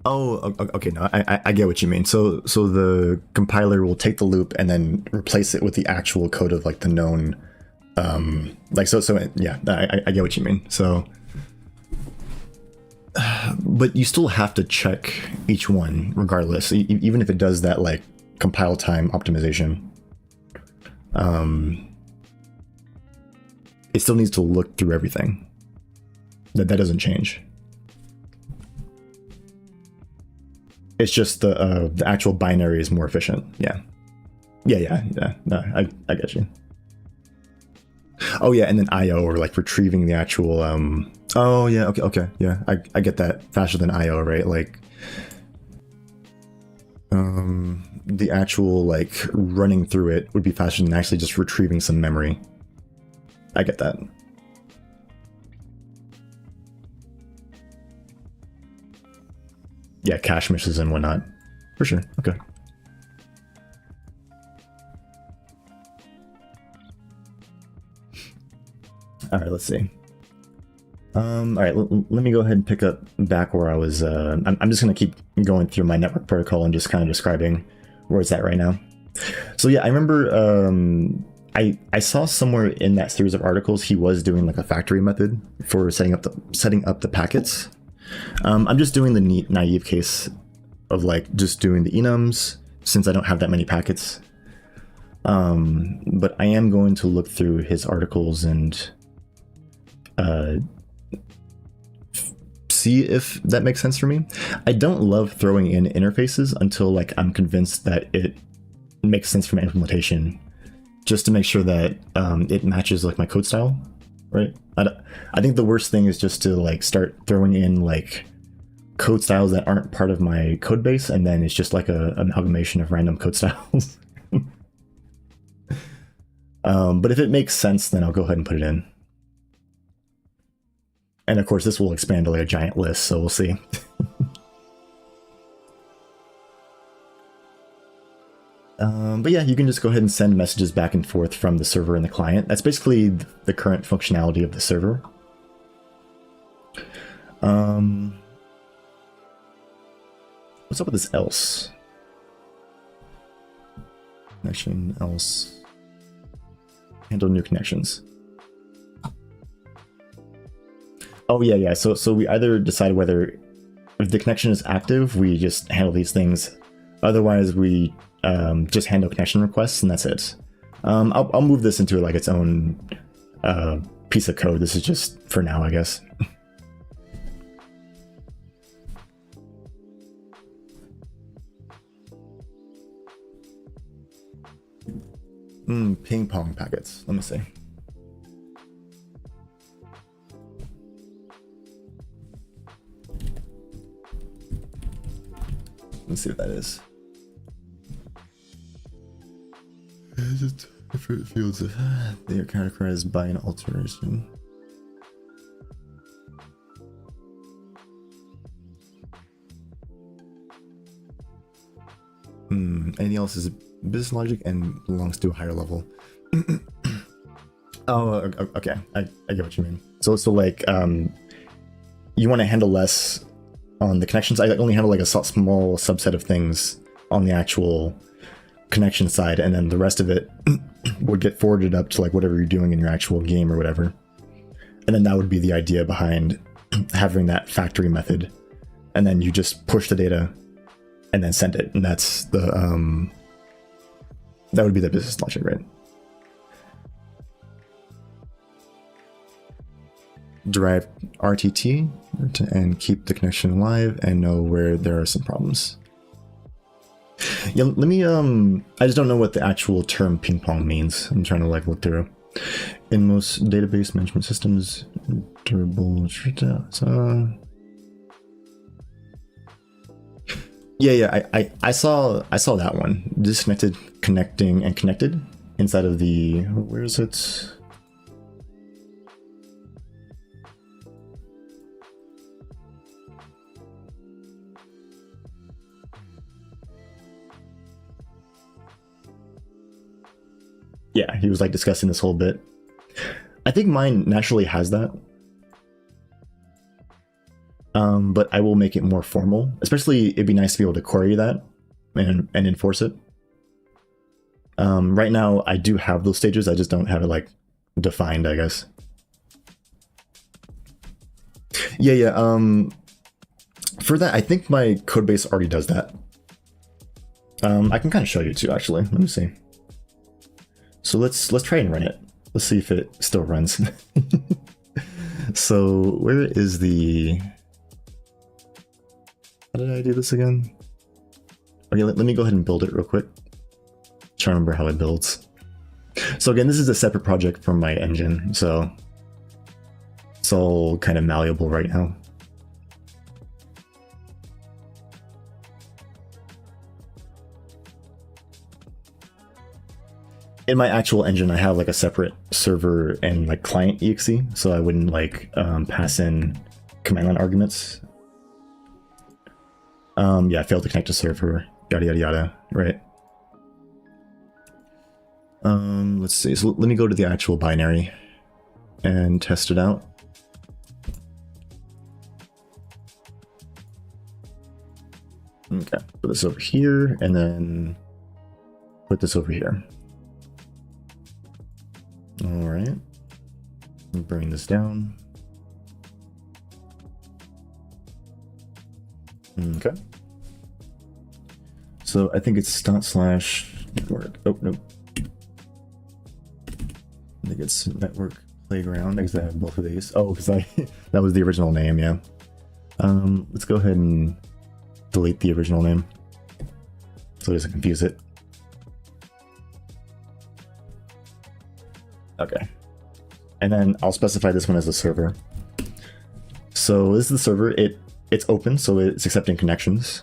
Oh, okay. No, I get what you mean. So the compiler will take the loop and then replace it with the actual code of like the known, yeah. I get what you mean. So, but you still have to check each one regardless, even if it does that like compile time optimization. It still needs to look through everything. That doesn't change. It's just the actual binary is more efficient. Yeah. No, I get you. Oh yeah, and then IO, or like retrieving the actual. Oh yeah. Okay. Yeah, I get that. Faster than IO, right? Like, the actual like running through it would be faster than actually just retrieving some memory. I get that. Yeah, cache misses and whatnot. For sure. Okay. Alright, let's see. Alright, let me go ahead and pick up back where I was. I'm just going to keep going through my network protocol and just kind of describing where it's at right now. So yeah, I remember I saw somewhere in that series of articles he was doing like a factory method for setting up the packets. I'm just doing the naive case of like just doing the enums since I don't have that many packets. But I am going to look through his articles and see if that makes sense for me. I don't love throwing in interfaces until like I'm convinced that it makes sense for my implementation, just to make sure that it matches like my code style, right? I think the worst thing is just to like start throwing in like code styles that aren't part of my code base, and then it's just like an amalgamation of random code styles. But if it makes sense, then I'll go ahead and put it in. And of course, this will expand to like a giant list, so we'll see. But yeah, you can just go ahead and send messages back and forth from the server and the client. That's basically the current functionality of the server. What's up with this else? Connection else. Handle new connections. Oh yeah. So we either decide whether if the connection is active, we just handle these things. Otherwise, we just handle connection requests, and that's it. I'll move this into like its own piece of code. This is just for now, I guess. Ping pong packets. Let me see. Let's see what that is. Different fields of they are characterized by an alteration. Anything else is business logic and belongs to a higher level. Oh, okay. I get what you mean. So like you want to handle less on the connections. I only handle like a small subset of things on the actual connection side, and then the rest of it would get forwarded up to like whatever you're doing in your actual game or whatever. And then that would be the idea behind having that factory method. And then you just push the data and then send it. And that's the that would be the business logic, right? Derive RTT and keep the connection alive and know where there are some problems. Yeah, let me I just don't know what the actual term ping pong means. I'm trying to like look through. In most database management systems, durable yeah, I saw that one. Disconnected, connecting, and connected inside of the, where is it? Yeah, he was like discussing this whole bit. I think mine naturally has that. But I will make it more formal. Especially, it'd be nice to be able to query that and enforce it. Right now, I do have those stages. I just don't have it like defined, I guess. Yeah. For that, I think my codebase already does that. I can kind of show you too, actually. Let me see. So let's try and run it. Let's see if it still runs. So where is the... How did I do this again? Okay, let me go ahead and build it real quick. Try to remember how it builds. So again, this is a separate project from my engine, so it's all kind of malleable right now. In my actual engine, I have like a separate server and like client exe, so I wouldn't like pass in command line arguments. Yeah, failed to connect to server, yada yada yada, right? Let's see. So let me go to the actual binary and test it out. Okay, put this over here and then put this over here. All right, bring this down. Okay. So I think it's ./network. Oh, no. I think it's network playground because I have both of these. Oh, because that was the original name, yeah. Let's go ahead and delete the original name so it doesn't confuse it. Okay. And then I'll specify this one as a server. So this is the server. It's open, so it's accepting connections.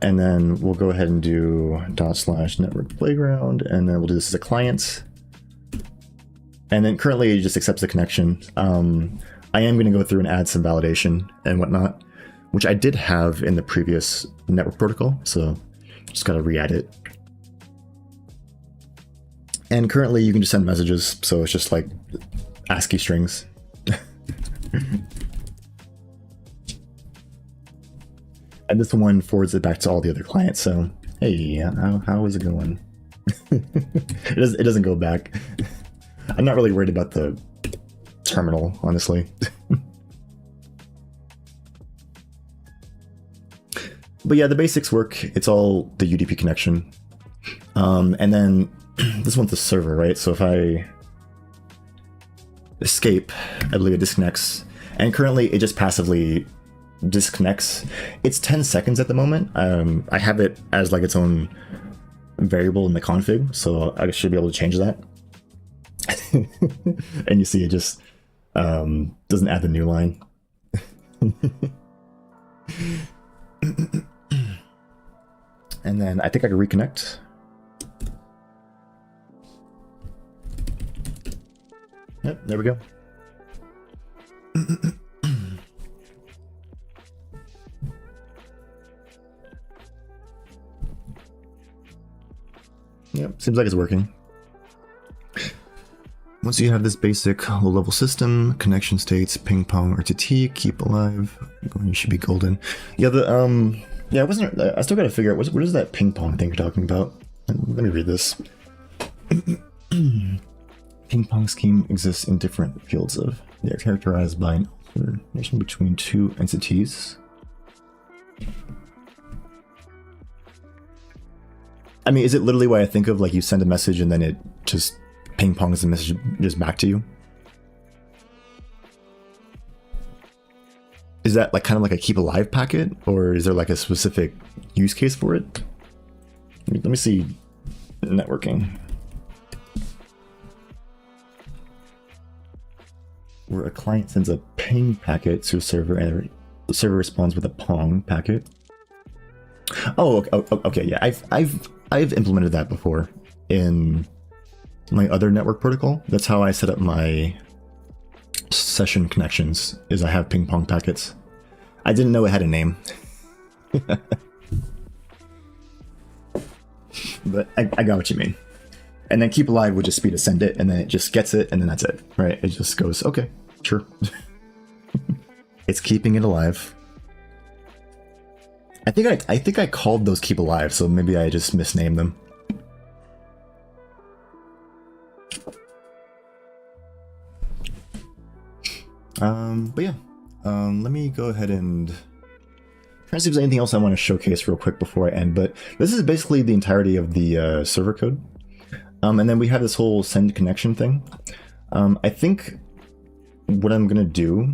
And then we'll go ahead and do ./network playground, and then we'll do this as a client. And then currently it just accepts the connection. I am going to go through and add some validation and whatnot, which I did have in the previous network protocol, so just got to re-add it. And currently you can just send messages, so it's just like ASCII strings. And this one forwards it back to all the other clients, so hey, how is it going? It doesn't go back. I'm not really worried about the terminal, honestly. But yeah, the basics work. It's all the UDP connection. And then this one's the server, right? So if I escape, I believe it disconnects. And currently it just passively disconnects. It's 10 seconds at the moment. I have it as like its own variable in the config, so I should be able to change that. And you see it just doesn't add the new line. And then I think I can reconnect. Yep, there we go. Yep, seems like it's working. Once you have this basic low-level system, connection states, ping pong, RTT, keep alive, you should be golden. Yeah, yeah, I still gotta figure out, what is that ping pong thing you're talking about? Let me read this. Ping pong scheme exists in different fields of, they are characterized by an alternation between two entities. I mean, is it literally what I think of, like you send a message and then it just ping pongs the message just back to you? Is that like kind of like a keep alive packet, or is there like a specific use case for it? Let me see networking. Where a client sends a ping packet to a server and the server responds with a pong packet. Oh, okay, yeah, I've implemented that before in my other network protocol. That's how I set up my session connections, is I have ping pong packets. I didn't know it had a name. But I got what you mean. And then keep alive would just be to send it, and then it just gets it, and then that's it, right? It just goes, okay, sure. It's keeping it alive. I think I called those keep alive, so maybe I just misnamed them. But yeah, let me go ahead and try to see if there's anything else I want to showcase real quick before I end. But this is basically the entirety of the server code. And then we have this whole send connection thing. I think what I'm gonna do,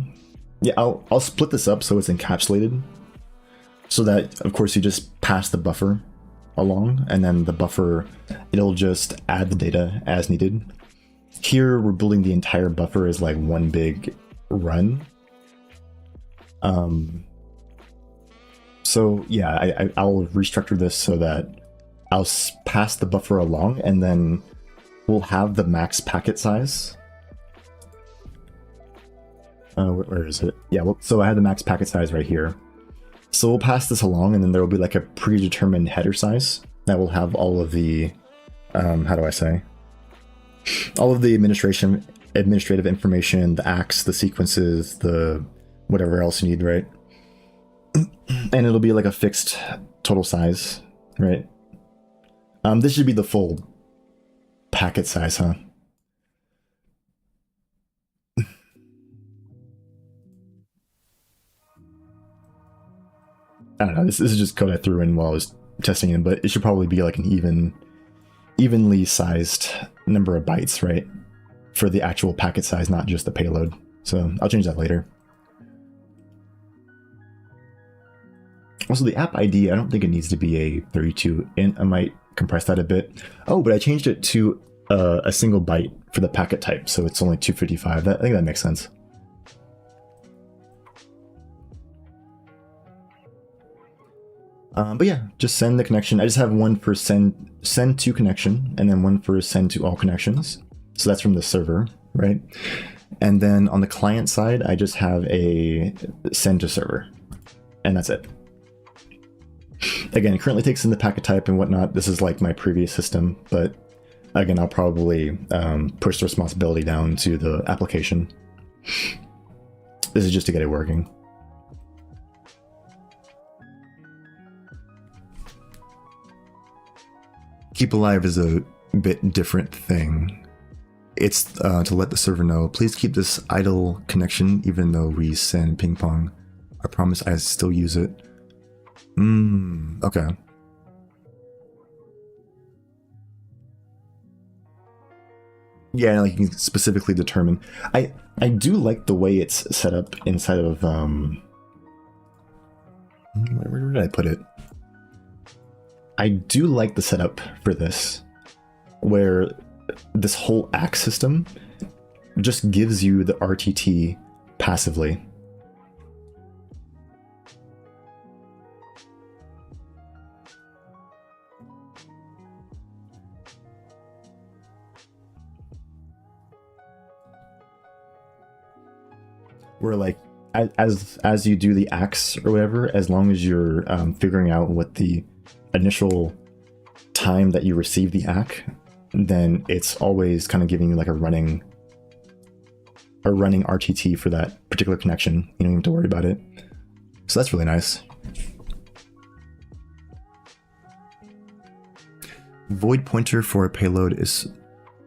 yeah, I'll split this up so it's encapsulated, so that of course you just pass the buffer along, and then the buffer, it'll just add the data as needed. Here we're building the entire buffer as like one big run. So yeah, I'll restructure this so that I'll pass the buffer along, and then we'll have the max packet size. Where is it? Yeah, well, so I have the max packet size right here. So we'll pass this along, and then there will be like a predetermined header size that will have all of the, how do I say? All of the administrative information, the ACKs, the sequences, the whatever else you need, right? And it'll be like a fixed total size, right? This should be the full packet size, huh? I don't know, this is just code I threw in while I was testing it, but it should probably be like an evenly sized number of bytes, right? For the actual packet size, not just the payload. So I'll change that later. Also, the app ID, I don't think it needs to be a 32 int. I might compress that a bit. Oh, but I changed it to a single byte for the packet type, so it's only 255. I think that makes sense. But yeah, just send the connection. I just have one for send to connection, and then one for send to all connections. So that's from the server, right? And then on the client side, I just have a send to server, and that's it. Again, it currently takes in the packet type and whatnot. This is like my previous system, but again, I'll probably push the responsibility down to the application. This is just to get it working. Keep alive is a bit different thing. It's to let the server know, please keep this idle connection even though we send ping pong. I promise I still use it. Okay. Yeah, like you can specifically determine. I do like the way it's set up inside of where did I put it? I do like the setup for this, where this whole ACK system just gives you the RTT passively. Where like as you do the acts or whatever, as long as you're figuring out what the initial time that you receive the ACK, then it's always kind of giving you like a running RTT for that particular connection. You don't even have to worry about it. So that's really nice. Void pointer for a payload is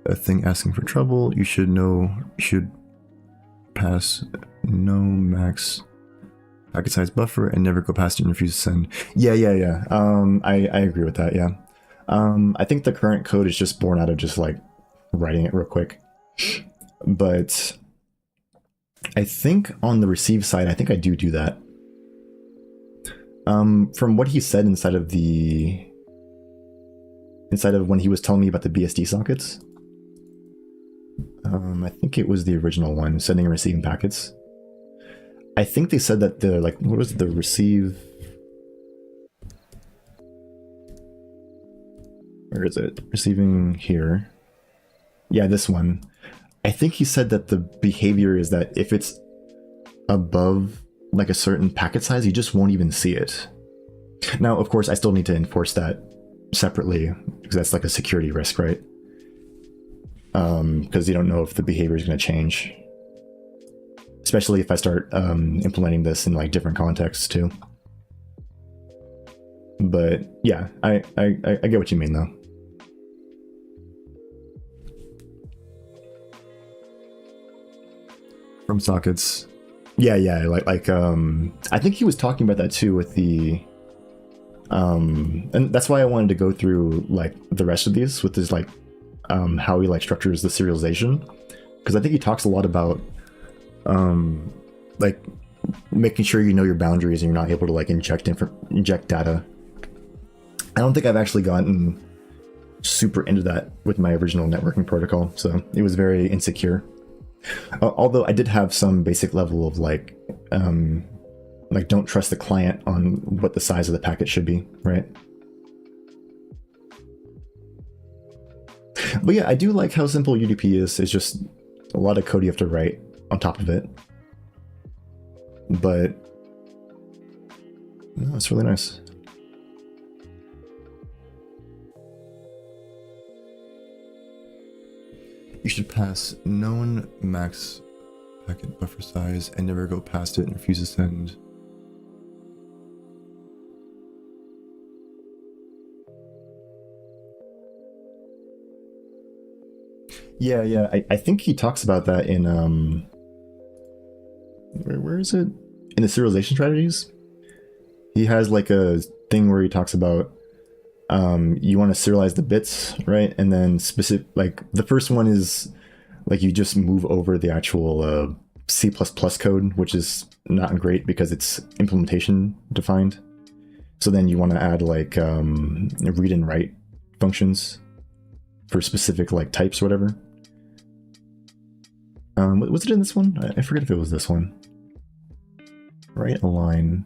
a thing asking for trouble. You should pass no max packet size buffer and never go past it and refuse to send. Yeah. I agree with that. Yeah. I think the current code is just born out of just like writing it real quick. But I think on the receive side, I think I do that. From what he said inside of when he was telling me about the BSD sockets, I think it was the original one, sending and receiving packets. I think they said that the, like, what was the receive? Where is it? Receiving here. Yeah, this one. I think he said that the behavior is that if it's above like a certain packet size, you just won't even see it. Now, of course, I still need to enforce that separately because that's like a security risk, right? Because you don't know if the behavior is going to change, especially if I start implementing this in like different contexts too. But yeah, I get what you mean though. From sockets. Yeah, like I think he was talking about that too with the and that's why I wanted to go through like the rest of these with his like how he like structures the serialization, because I think he talks a lot about like making sure you know your boundaries and you're not able to like inject data. I don't think I've actually gotten super into that with my original networking protocol, so it was very insecure. Although I did have some basic level of like don't trust the client on what the size of the packet should be, right? But yeah, I do like how simple UDP is. It's just a lot of code you have to write on top of it. But no, it's really nice. You should pass known max packet buffer size and never go past it and refuse to send. Yeah. I think he talks about that in where is it? In the serialization strategies. He has like a thing where he talks about you want to serialize the bits, right? And then specific, like the first one is like you just move over the actual C++ code, which is not great because it's implementation defined. So then you want to add like read and write functions for specific like types or whatever. Was it in this one? I forget if it was this one. Right align.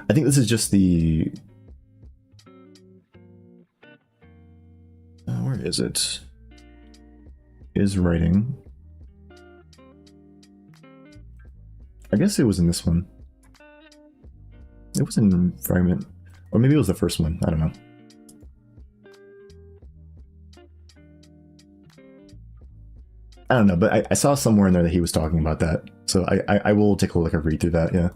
I think this is just the. Where is it? Is writing. I guess it was in this one. It was in Fragment. Or maybe it was the first one. I don't know. I don't know, but I saw somewhere in there that he was talking about that. So I will take a look and read through that, yeah.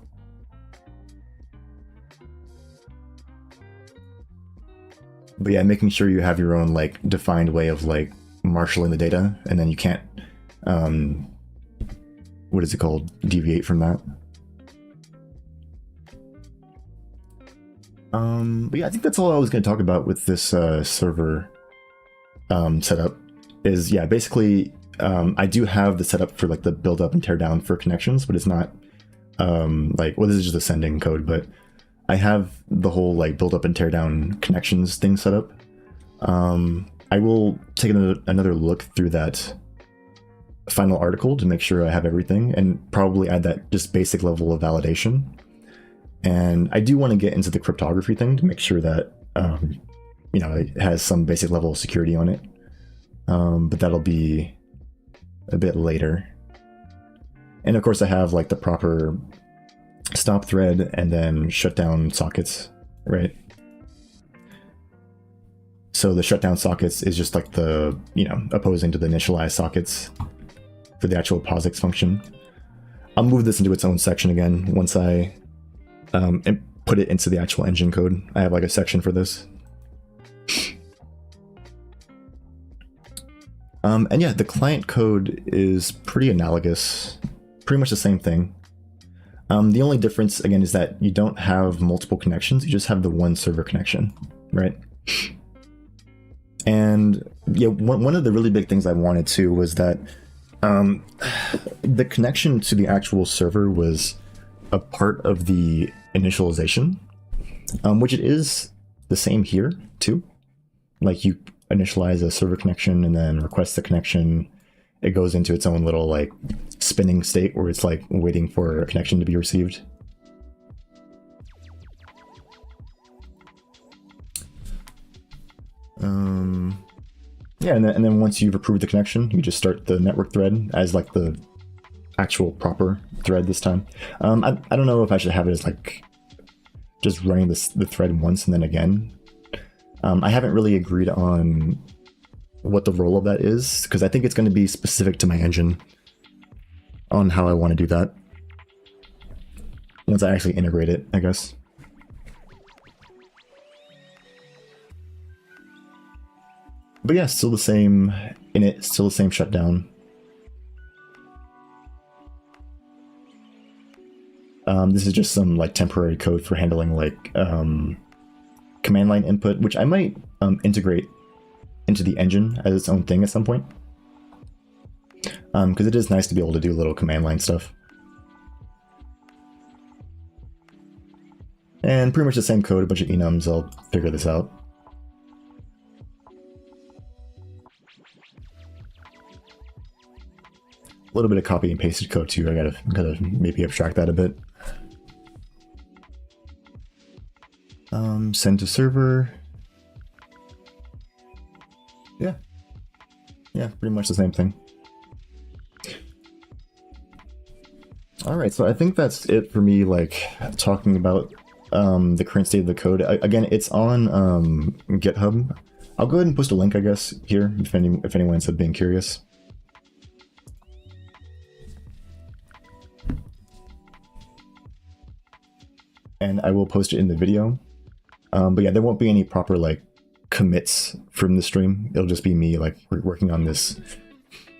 But yeah, making sure you have your own like defined way of like marshalling the data, and then you can't, what is it called? Deviate from that. But yeah, I think that's all I was going to talk about with this server setup. Is yeah, basically I do have the setup for like the build up and tear down for connections, but it's not like, well, this is just a sending code, but I have the whole like build up and tear down connections thing set up. I will take another look through that final article to make sure I have everything, and probably add that just basic level of validation. And I do want to get into the cryptography thing to make sure that you know, it has some basic level of security on it. But that'll be a bit later. And of course I have like the proper stop thread and then shutdown sockets, right? So the shutdown sockets is just like the, you know, opposing to the initialize sockets for the actual POSIX function. I'll move this into its own section again once I put it into the actual engine code. I have like a section for this. And yeah, the client code is pretty analogous, pretty much the same thing. The only difference, again, is that you don't have multiple connections, you just have the one server connection, right? And yeah, one of the really big things I wanted to was that the connection to the actual server was a part of the initialization, which it is the same here too. Like you initialize a server connection and then request the connection. It goes into its own little like spinning state where it's like waiting for a connection to be received. Yeah, and then once you've approved the connection, you just start the network thread as like the actual proper thread this time. I don't know if I should have it as like just running the thread once and then again. I haven't really agreed on what the role of that is, because I think it's going to be specific to my engine on how I want to do that once I actually integrate it, I guess. But yeah, still the same init, still the same shutdown. This is just some like temporary code for handling like command line input, which I might integrate into the engine as its own thing at some point. Because it is nice to be able to do little command line stuff. And pretty much the same code, a bunch of enums, I'll figure this out. A little bit of copy and pasted code too, I gotta maybe abstract that a bit. Send to server. Yeah, pretty much the same thing. Alright, so I think that's it for me, like, talking about the current state of the code. Again, it's on GitHub. I'll go ahead and post a link, I guess, here, if anyone ends up being curious. And I will post it in the video. But yeah, there won't be any proper, like, commits from the stream. It'll just be me, like, working on this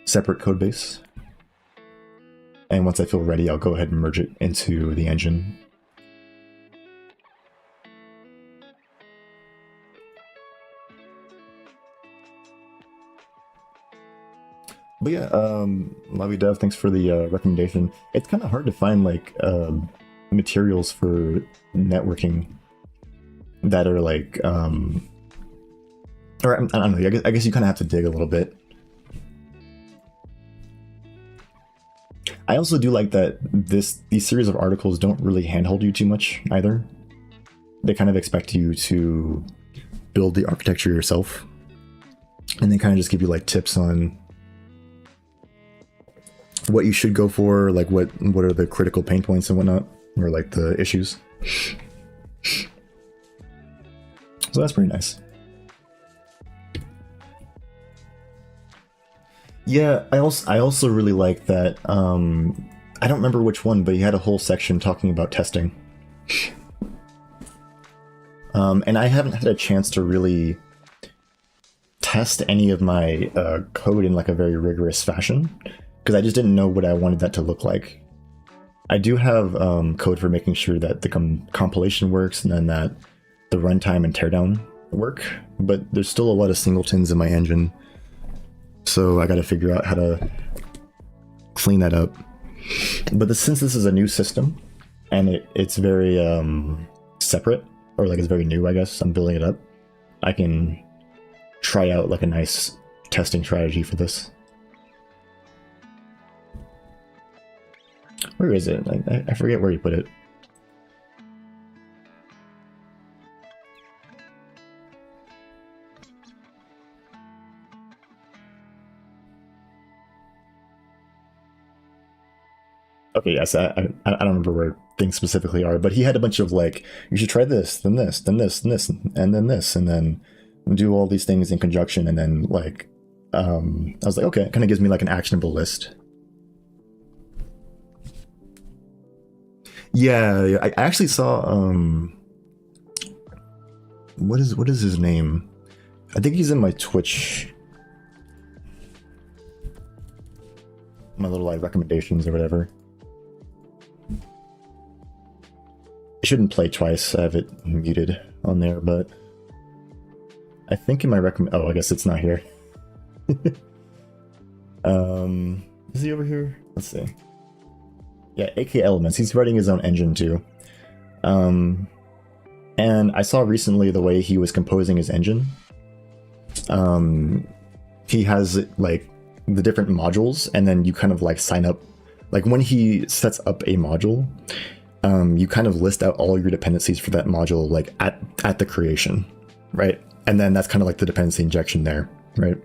separate code base. And once I feel ready, I'll go ahead and merge it into the engine. But yeah, Lavi Dev, thanks for the recommendation. It's kind of hard to find, like, materials for networking that are, like, or I don't know, I guess you kind of have to dig a little bit. I also do like that these series of articles don't really handhold you too much either. They kind of expect you to build the architecture yourself, and they kind of just give you like tips on what you should go for, like what are the critical pain points and whatnot, or like the issues. So that's pretty nice. Yeah, I also really like that. I don't remember which one, but he had a whole section talking about testing. And I haven't had a chance to really test any of my code in like a very rigorous fashion, because I just didn't know what I wanted that to look like. I do have code for making sure that the compilation works and then that the runtime and teardown work, but there's still a lot of singletons in my engine, so I got to figure out how to clean that up. But since this is a new system and it's very separate, or like it's very new, I guess, I'm building it up, I can try out like a nice testing strategy for this. Where is it? I forget where you put it. Okay, yes, I don't remember where things specifically are, but he had a bunch of like, you should try this, then this, then this, and this, and then this, and then do all these things in conjunction, and then like, I was like, okay, it kind of gives me like an actionable list. Yeah, I actually saw, what is his name? I think he's in my Twitch, my little like recommendations or whatever. I shouldn't play twice, I have it muted on there, but I think in my oh, I guess it's not here. Is he over here? Let's see. Yeah, AK Elements, he's writing his own engine too. And I saw recently the way he was composing his engine. He has like the different modules, and then you kind of like sign up, like when he sets up a module, you kind of list out all your dependencies for that module like at the creation, right? And then that's kind of like the dependency injection there, right?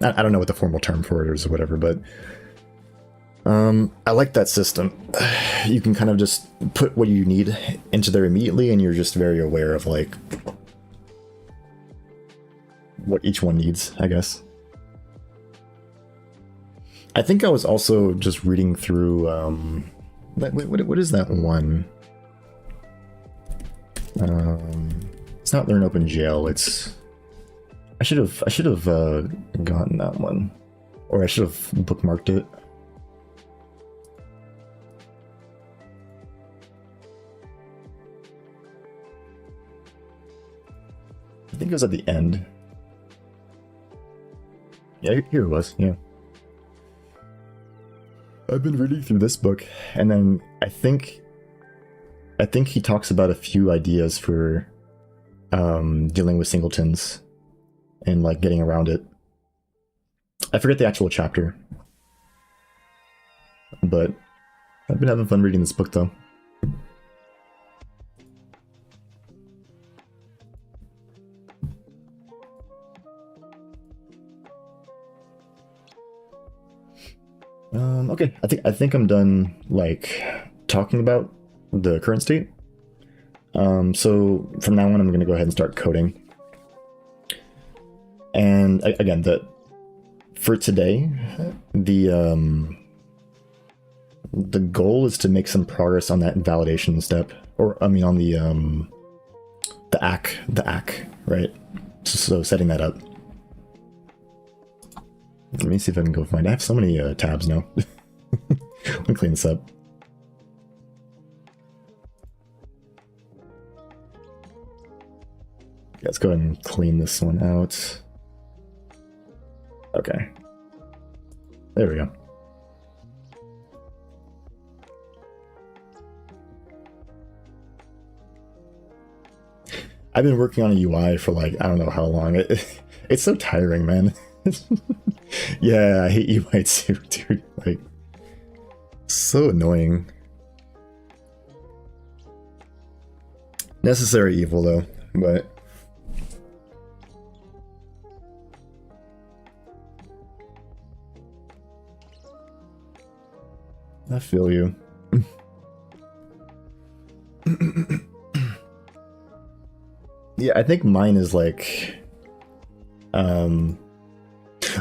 I don't know what the formal term for it is or whatever, but I like that system. You can kind of just put what you need into there immediately, and you're just very aware of like what each one needs, I guess. I think I was also just reading through what is that one? It's not Learn OpenGL. It's I should have gotten that one, or I should have bookmarked it. I think it was at the end. Yeah, here it was. Yeah. I've been reading through this book, and then I think he talks about a few ideas for dealing with singletons and like getting around it. I forget the actual chapter, but I've been having fun reading this book though. Okay, I think I'm done like talking about the current state. So from now on, I'm going to go ahead and start coding. And again, for today, the goal is to make some progress on that validation step, or I mean on the ACK, right? So setting that up. Let me see if I can go find. I have so many tabs now. Let me clean this up. Let's go ahead and clean this one out. Okay. There we go. I've been working on a UI for like, I don't know how long. It's so tiring, man. Yeah, I hate UI too, dude. Like, so annoying. Necessary evil though, but I feel you. Yeah, I think mine is like,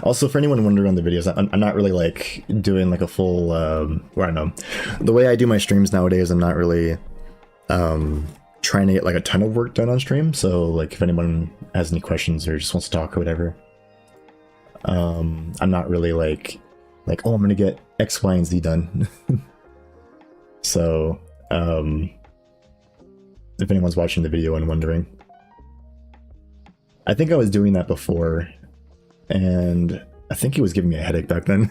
also for anyone wondering on the videos, I'm not really like doing like a full, or I don't know, the way I do my streams nowadays, I'm not really, trying to get like a ton of work done on stream. So like if anyone has any questions or just wants to talk or whatever, I'm not really like, oh, I'm gonna get X, Y, and Z done. So, if anyone's watching the video and wondering, I think I was doing that before, and I think it was giving me a headache back then.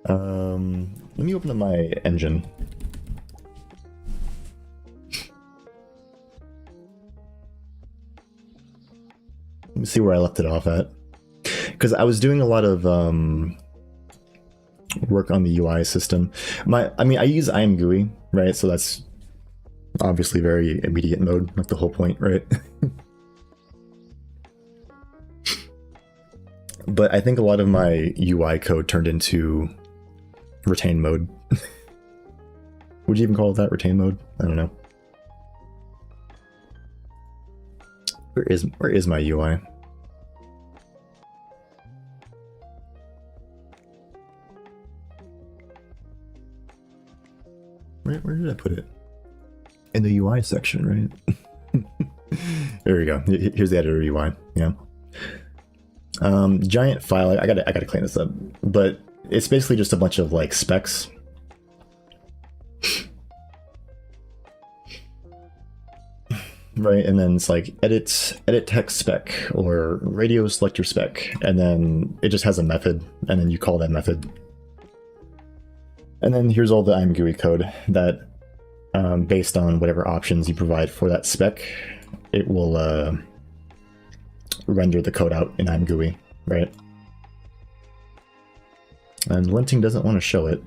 Let me open up my engine. Let me see where I left it off at. Because I was doing a lot of work on the UI system. I mean, I use IMGUI, right? So that's obviously very immediate mode, like the whole point, right? But I think a lot of my UI code turned into retain mode. Would you even call it that, retain mode? I don't know. Where is my UI? Where did I put it? In the UI section, right? There we go. Here's the editor UI. Yeah. Giant file. I gotta clean this up, but it's basically just a bunch of like specs. Right, and then it's like edit text spec or radio selector spec, and then it just has a method, and then you call that method. And then here's all the IMGUI code that, based on whatever options you provide for that spec, it will render the code out in IMGUI, right? And linting doesn't want to show it.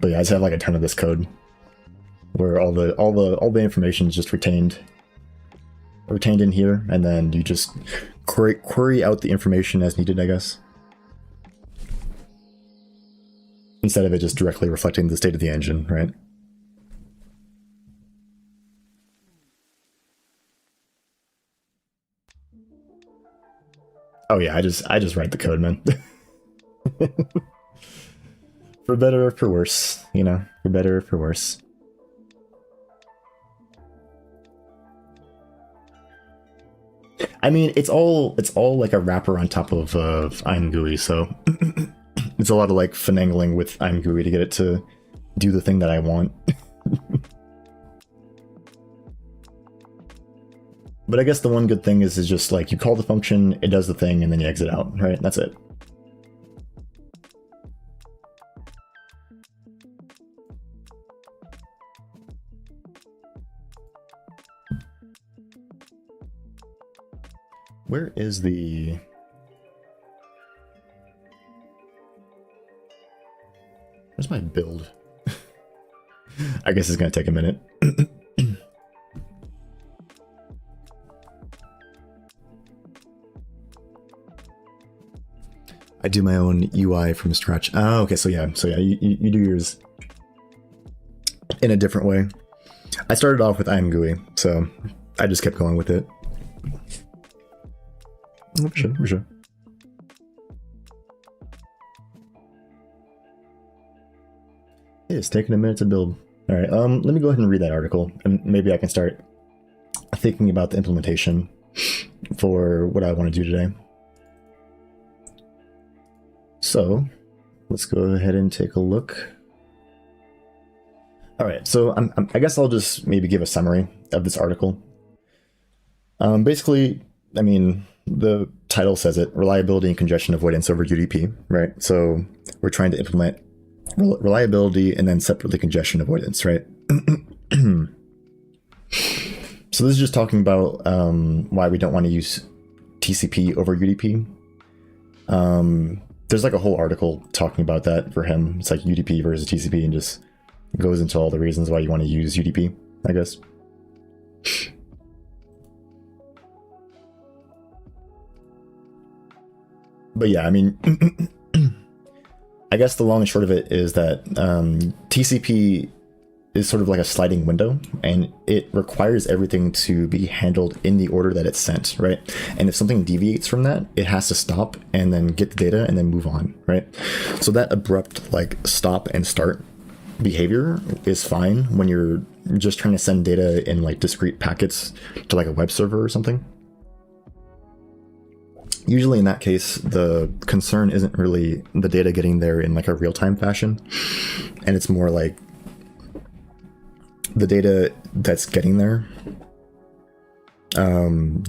But yeah, I just have like a ton of this code where all the information is just retained in here, and then you just query out the information as needed, I guess, instead of it just directly reflecting the state of the engine, right? Oh yeah, I just write the code, man. For better or for worse, you know, for better or for worse. I mean, it's all like a wrapper on top of IMGUI, so it's a lot of like finagling with IMGUI to get it to do the thing that I want. But I guess the one good thing is just like you call the function, it does the thing, and then you exit out, right? That's it. Where is the... Where's my build? I guess it's gonna take a minute. I do my own UI from scratch. Oh, okay, so yeah, you do yours in a different way. I started off with IMGUI, so I just kept going with it. Oh, for sure, for sure. It's taking a minute to build. All right, let me go ahead and read that article, and maybe I can start thinking about the implementation for what I want to do today. So let's go ahead and take a look. All right, so I guess I'll just maybe give a summary of this article. Basically, I mean, the title says it, reliability and congestion avoidance over UDP, right? So we're trying to implement reliability and then separately congestion avoidance, right? So this is just talking about why we don't want to use TCP over UDP. There's like a whole article talking about that for him. It's like UDP versus TCP, and just goes into all the reasons why you want to use UDP, I guess. But yeah, I mean, I guess the long and short of it is that TCP is sort of like a sliding window, and it requires everything to be handled in the order that it's sent, right? And if something deviates from that, it has to stop and then get the data and then move on, right? So that abrupt like stop and start behavior is fine when you're just trying to send data in like discrete packets to like a web server or something. Usually in that case, the concern isn't really the data getting there in like a real-time fashion, and it's more like the data that's getting there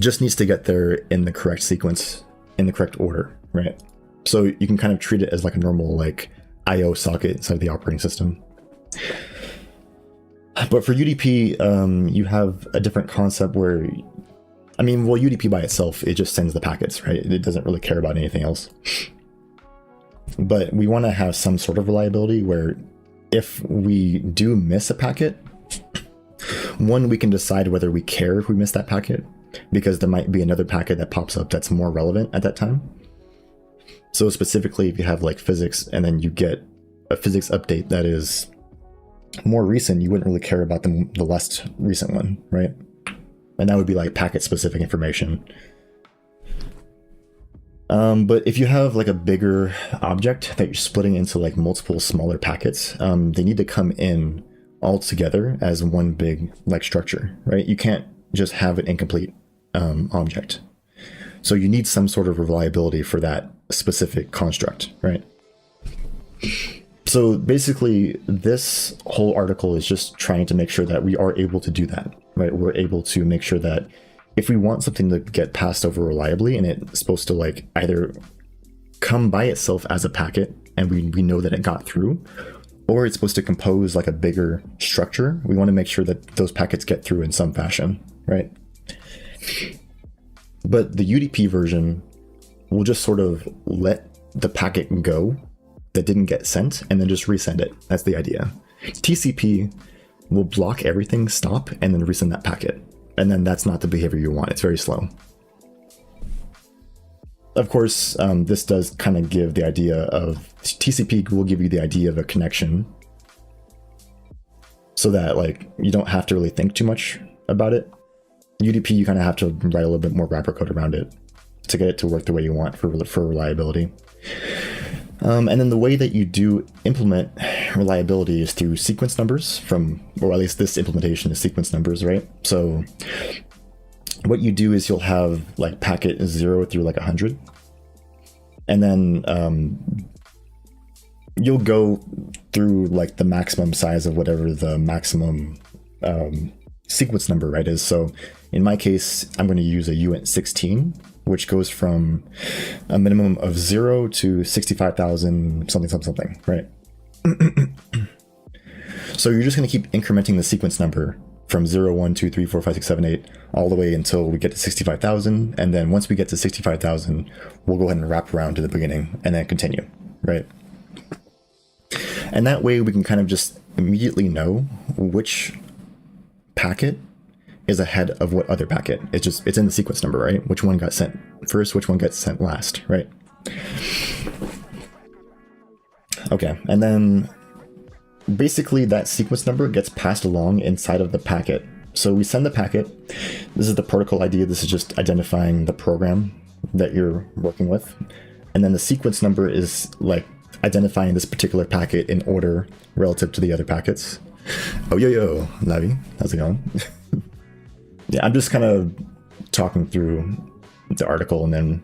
just needs to get there in the correct sequence, in the correct order, right? So you can kind of treat it as like a normal like IO socket inside of the operating system. But for UDP, you have a different concept where, I mean, well, UDP by itself, it just sends the packets, right? It doesn't really care about anything else. But we want to have some sort of reliability where if we do miss a packet, one, we can decide whether we care if we miss that packet, because there might be another packet that pops up that's more relevant at that time. So specifically, if you have like physics and then you get a physics update that is more recent, you wouldn't really care about the less recent one, right? And that would be like packet specific information. But if you have like a bigger object that you're splitting into like multiple smaller packets, they need to come in all together as one big like structure, right? You can't just have an incomplete object. So you need some sort of reliability for that specific construct, right? So basically this whole article is just trying to make sure that we are able to do that, right? We're able to make sure that if we want something to get passed over reliably and it's supposed to like either come by itself as a packet and we know that it got through, or it's supposed to compose like a bigger structure, we want to make sure that those packets get through in some fashion, right? But the UDP version will just sort of let the packet go that didn't get sent and then just resend it. That's the idea. TCP will block everything, stop, and then resend that packet. And then that's not the behavior you want. It's very slow. Of course, this does kind of give the idea of TCP will give you the idea of a connection so that like you don't have to really think too much about it. UDP, you kind of have to write a little bit more wrapper code around it to get it to work the way you want for reliability. And then the way that you do implement reliability is through sequence numbers or at least this implementation is sequence numbers, right? So what you do is you'll have like packet 0 through like 100. And then you'll go through like the maximum size of whatever the maximum sequence number, right, is. So in my case, I'm going to use a uint 16, which goes from a minimum of 0 to 65,000 something, right? So you're just going to keep incrementing the sequence number from 0, 1, 2, 3, 4, 5, 6, 7, 8, all the way until we get to 65,000. And then once we get to 65,000, we'll go ahead and wrap around to the beginning and then continue, right? And that way we can kind of just immediately know which packet is ahead of what other packet. It's in the sequence number, right? Which one got sent first, which one gets sent last, right? Okay, and then basically that sequence number gets passed along inside of the packet. So we send the packet. This is the protocol idea. This is just identifying the program that you're working with. And then the sequence number is like identifying this particular packet in order relative to the other packets. Oh, yo, Lavi, how's it going? Yeah, I'm just kind of talking through the article and then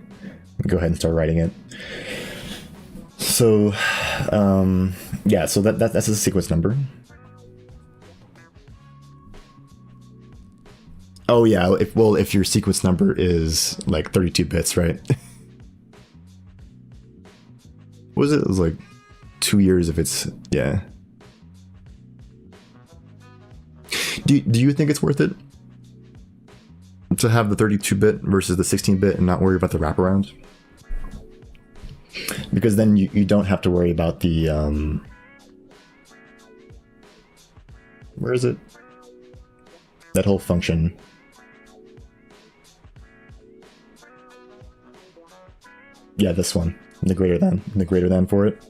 go ahead and start writing it. So, yeah, so that's a sequence number. Oh yeah, if your sequence number is like 32 bits, right? What was it? It was like 2 years if it's, yeah. Do you think it's worth it to have the 32-bit versus the 16-bit and not worry about the wraparound? Because then you don't have to worry about the where is it? That whole function. Yeah, this one, the greater than for it.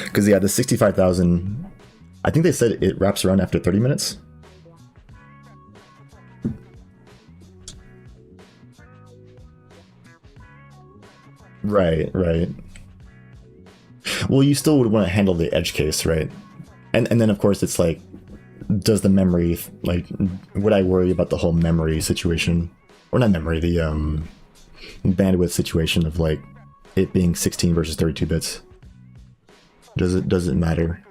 Because yeah, the 65,000, I think they said it wraps around after 30 minutes. Right, right. Well, you still would want to handle the edge case, right? And then of course it's like, does the memory, like, would I worry about the whole memory situation, or not memory, the bandwidth situation of like it being 16 versus 32 bits? Does it matter?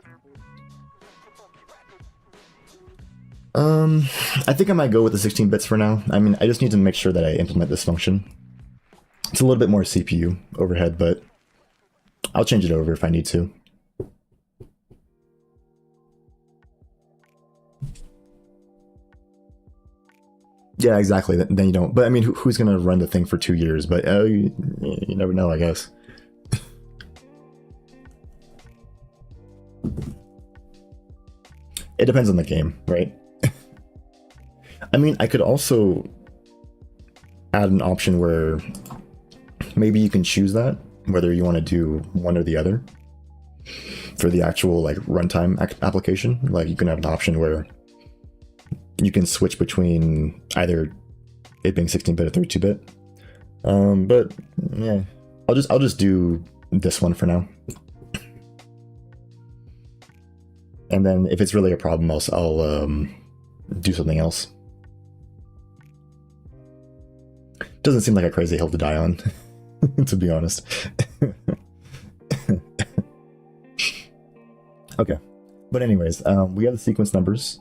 I think I might go with the 16 bits for now. I mean, I just need to make sure that I implement this function. It's a little bit more CPU overhead, but I'll change it over if I need to. Yeah, exactly. Then you don't. But I mean, who's going to run the thing for 2 years? But you never know, I guess. It depends on the game, right? I mean, I could also add an option where maybe you can choose that, whether you want to do one or the other for the actual like runtime application. Like you can have an option where you can switch between either it being 16-bit or 32-bit. But yeah, I'll just do this one for now. And then if it's really a problem, I'll do something else. Doesn't seem like a crazy hill to die on, to be honest. Okay, but anyways, we have the sequence numbers,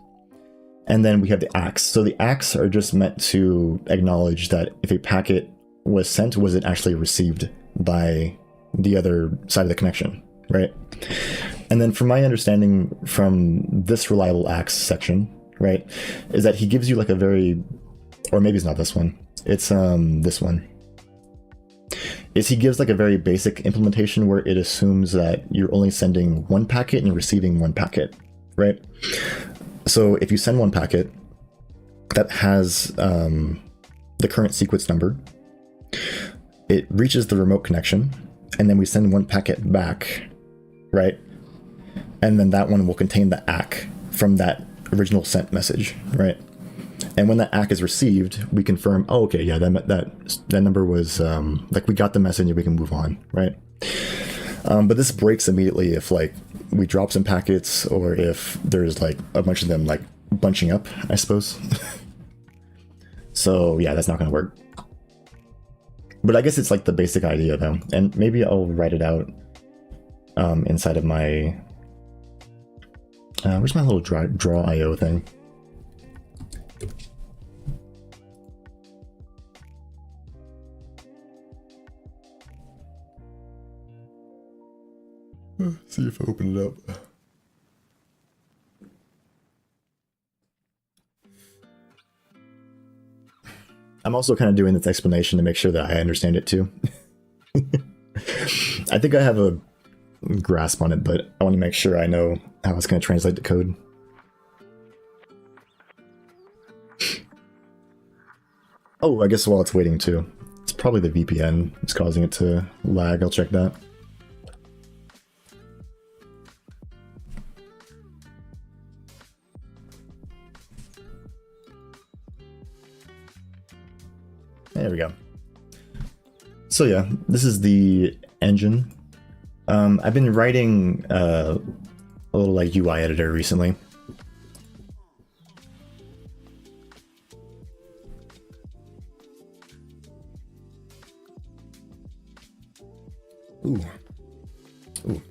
and then we have the ACKs. So the ACKs are just meant to acknowledge that if a packet was sent, was it actually received by the other side of the connection, right? And then from my understanding from this reliable ACKs section, right, is that he gives you like a very, or maybe it's not this one, it's this one, is he gives like a very basic implementation where it assumes that you're only sending one packet and receiving one packet, right? So if you send one packet that has the current sequence number, it reaches the remote connection, and then we send one packet back, right? And then that one will contain the ACK from that original sent message, right? And when that ACK is received, we confirm, oh, okay, yeah, that number was, like, we got the message and we can move on, right? But this breaks immediately if, like, we drop some packets or if there's, like, a bunch of them, like, bunching up, I suppose. So, yeah, that's not going to work. But I guess it's, like, the basic idea, though. And maybe I'll write it out inside of my... where's my little draw IO thing? See if I open it up. I'm also kind of doing this explanation to make sure that I understand it too. I think I have a grasp on it, but I want to make sure I know how it's going to translate the code. Oh, I guess while it's waiting too. It's probably the VPN that's causing it to lag. I'll check that. There we go. So yeah, this is the engine. I've been writing a little like UI editor recently. Ooh. Ooh.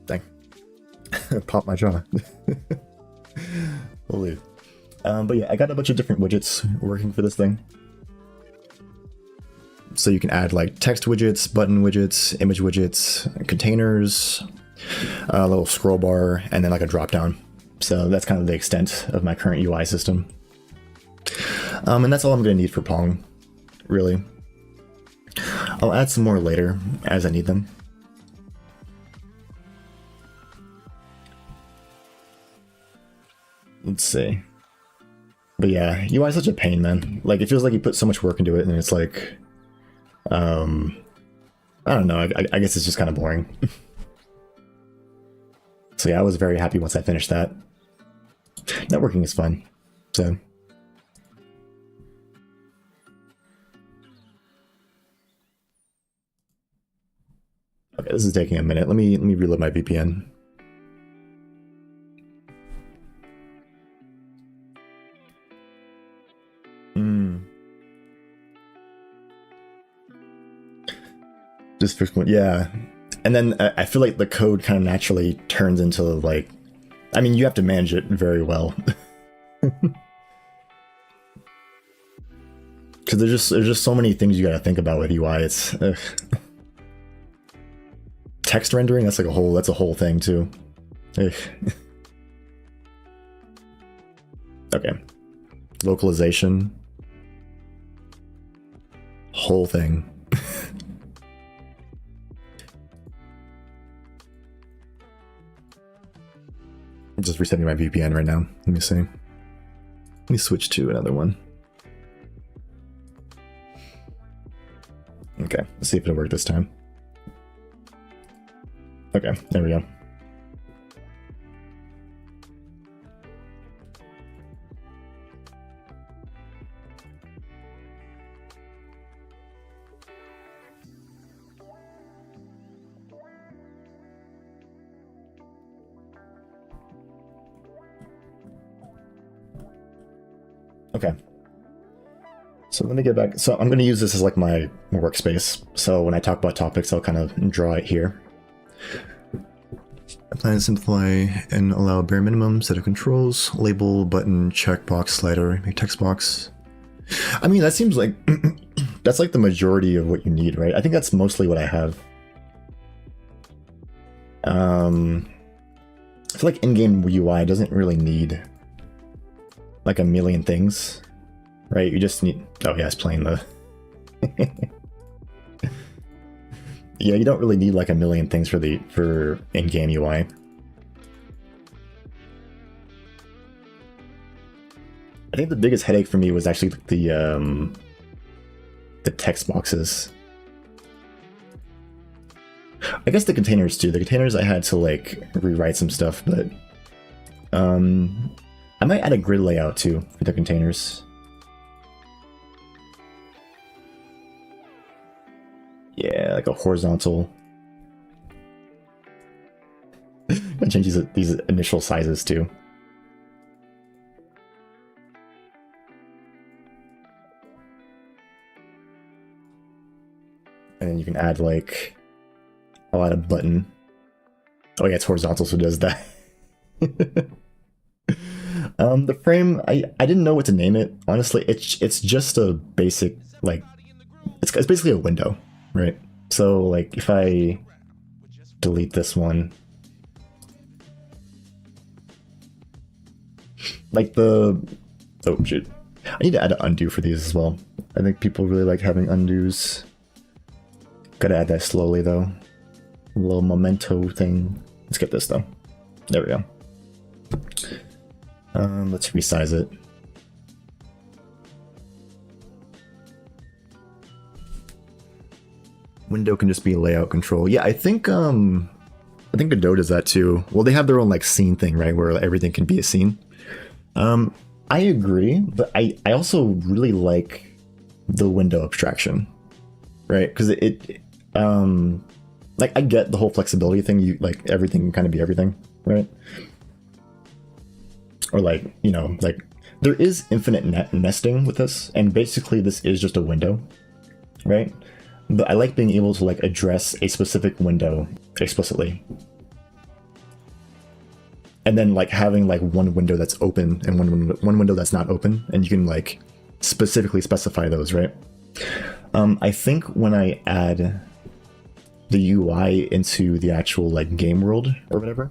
Dang. Pop my jaw. Holy. But yeah, I got a bunch of different widgets working for this thing. So you can add like text widgets, button widgets, image widgets, containers, a little scroll bar, and then like a drop down. So that's kind of the extent of my current UI system. And that's all I'm going to need for Pong, really. I'll add some more later as I need them. Let's see. But yeah, UI is such a pain, man. Like, it feels like you put so much work into it, and it's like, I don't know. I guess it's just kind of boring. So yeah, I was very happy once I finished that. Networking is fun. So. Okay, this is taking a minute. Let me reload my VPN. Just first one, yeah. And then I feel like the code kind of naturally turns into like, I mean, you have to manage it very well. Because there's just so many things you got to think about with UI. It's text rendering. That's like a whole thing too. Okay, localization, whole thing. I'm just resetting my VPN right now. Let me see. Let me switch to another one. Okay, let's see if it'll work this time. Okay, there we go. Okay. So let me get back. So I'm going to use this as like my workspace. So when I talk about topics, I'll kind of draw it here. I plan to simplify and allow a bare minimum set of controls, label, button, checkbox, slider, make text box. I mean, that seems like that's like the majority of what you need, right? I think that's mostly what I have. I feel like in-game UI doesn't really need like a million things, right? You just need, oh yeah, it's playing the yeah, you don't really need like a million things for in-game UI. I think the biggest headache for me was actually the text boxes. I guess the containers too. The containers I had to like rewrite some stuff, but I might add a grid layout too for the containers. Yeah, like a horizontal. I change these initial sizes too. And then you can add like a lot of button. Oh yeah, it's horizontal, so it does that. The frame, I didn't know what to name it. Honestly, it's just a basic, like, it's basically a window, right? So like if I delete this one, like oh shoot, I need to add an undo for these as well. I think people really like having undos. Gotta add that slowly though. A little memento thing. Let's get this though. There we go. Let's resize it. Window can just be layout control. Yeah, I think Godot does that too. Well, they have their own like scene thing, right, where everything can be a scene. I agree, but I also really like the window abstraction, right? Because it like I get the whole flexibility thing. You like everything can kind of be everything, right? Or like, you know, like there is infinite nesting with this, and basically this is just a window, right? But I like being able to like address a specific window explicitly. And then like having like one window that's open and one window that's not open, and you can like specifically specify those, right? I think when I add the UI into the actual like game world or whatever,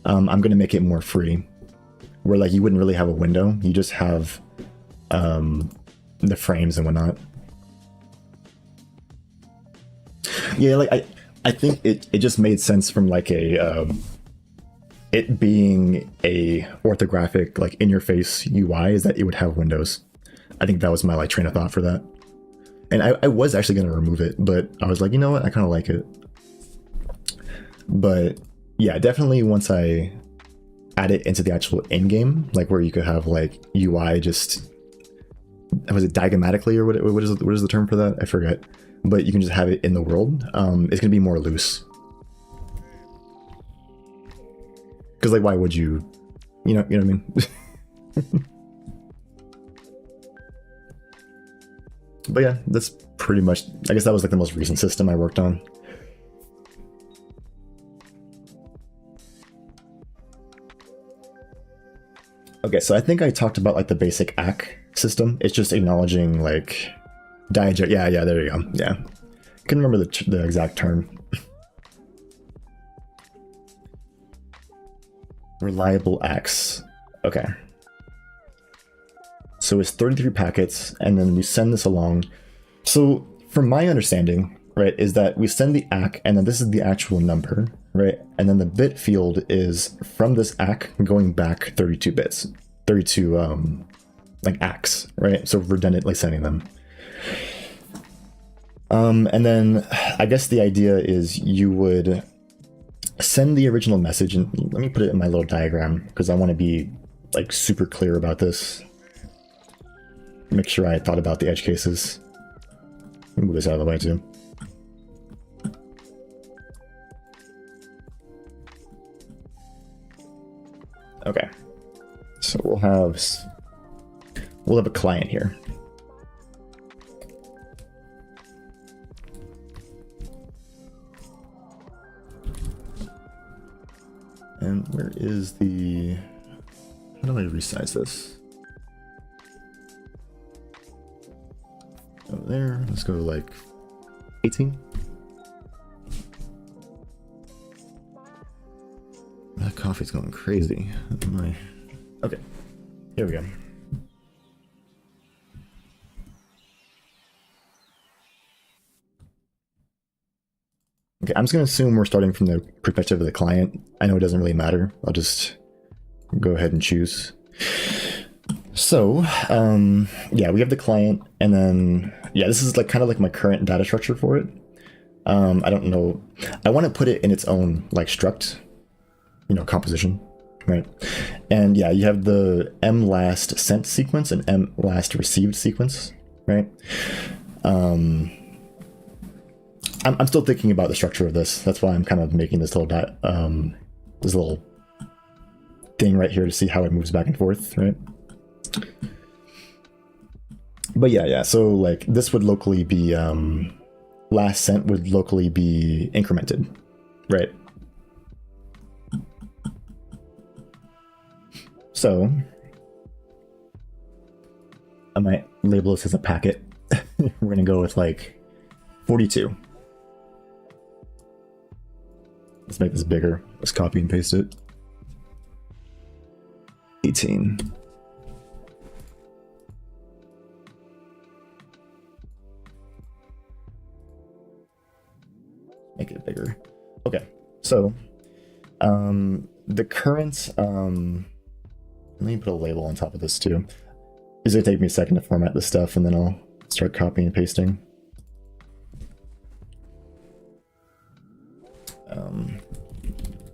I'm gonna make it more free, where like you wouldn't really have a window, you just have the frames and whatnot. Yeah, like I think it just made sense from like a it being a orthographic like in your face UI is that it would have windows. I think that was my like train of thought for that. And I was actually going to remove it, but I was like, you know what? I kind of like it. But yeah, definitely once I add it into the actual in-game, like where you could have like UI just, was it diagrammatically or what is the term for that? I forget. But you can just have it in the world. It's going to be more loose. Because like, why would you, you know what I mean? But yeah, that's pretty much, I guess that was like the most recent system I worked on. Okay, so I think I talked about like the basic ACK system. It's just acknowledging like digest. Yeah, there you go. Yeah, couldn't remember the exact term. Reliable ACKs. Okay. So it's 33 packets, and then we send this along. So from my understanding, right, is that we send the ACK, and then this is the actual number, right? And then the bit field is from this ACK going back 32 bits, 32 like ACKs, right? So redundantly sending them. And then I guess the idea is you would send the original message, and let me put it in my little diagram because I want to be like super clear about this. Make sure I thought about the edge cases. Move this out of the way too. Okay, so we'll have a client here. And where is the, how do I resize this? Over there, let's go to like 18. That coffee's going crazy. Okay, here we go. Okay, I'm just gonna assume we're starting from the perspective of the client. I know it doesn't really matter. I'll just go ahead and choose. So, yeah, we have the client, and then, yeah, this is like kind of like my current data structure for it. I don't know. I want to put it in its own like struct, you know, composition, right? And yeah, you have the m last sent sequence and m last received sequence, right? I'm still thinking about the structure of this. That's why I'm kind of making this little thing right here to see how it moves back and forth, right? But yeah, so like this would locally be last sent would locally be incremented, right? So I might label this as a packet. We're gonna go with like 42. Let's make this bigger. Let's copy and paste it. 18. Make it bigger. Okay, so the current let me put a label on top of this too. It's gonna take me a second to format this stuff, and then I'll start copying and pasting.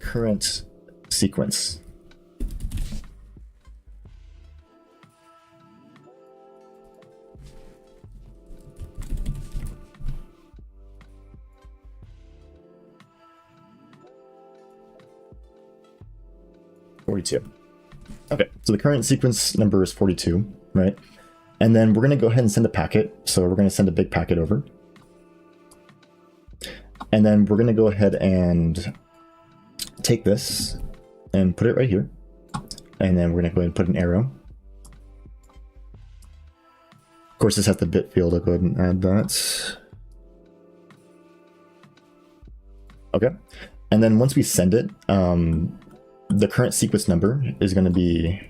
Current sequence. .42. Okay, so the current sequence number is 42, right? And then we're going to go ahead and send a packet. So we're going to send a big packet over. And then we're going to go ahead and take this and put it right here. And then we're going to go ahead and put an arrow. Of course, this has the bit field. I'll go ahead and add that. Okay. And then once we send it, the current sequence number is going to be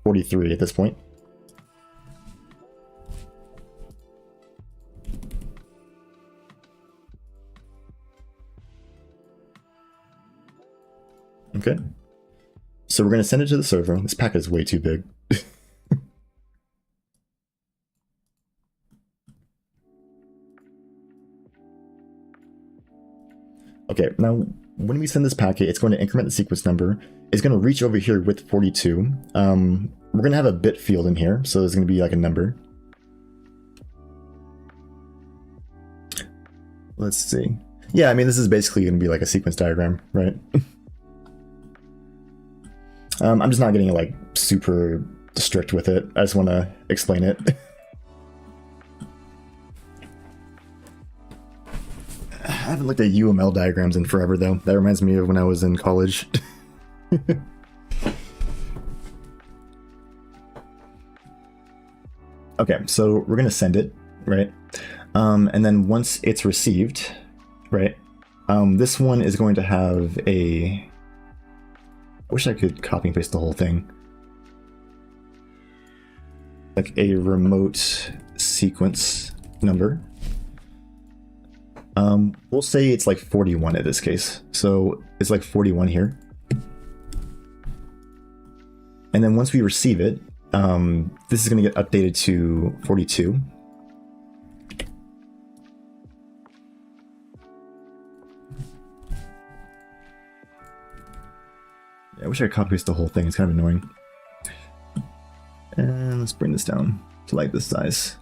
43 at this point. Okay. So we're going to send it to the server. This packet is way too big. Okay, now when we send this packet, it's going to increment the sequence number. It's going to reach over here with 42. We're going to have a bit field in here, so there's going to be like a number. Let's see. Yeah, I mean, this is basically going to be like a sequence diagram, right? I'm just not getting like super strict with it. I just want to explain it. I haven't looked at UML diagrams in forever, though. That reminds me of when I was in college. Okay, so we're going to send it, right? And then once it's received, right, this one is going to have a... I wish I could copy and paste the whole thing. Like a remote sequence number. We'll say it's like 41 in this case. So it's like 41 here. And then once we receive it, this is going to get updated to 42. I wish I could copy paste the whole thing. It's kind of annoying. And let's bring this down to like this size.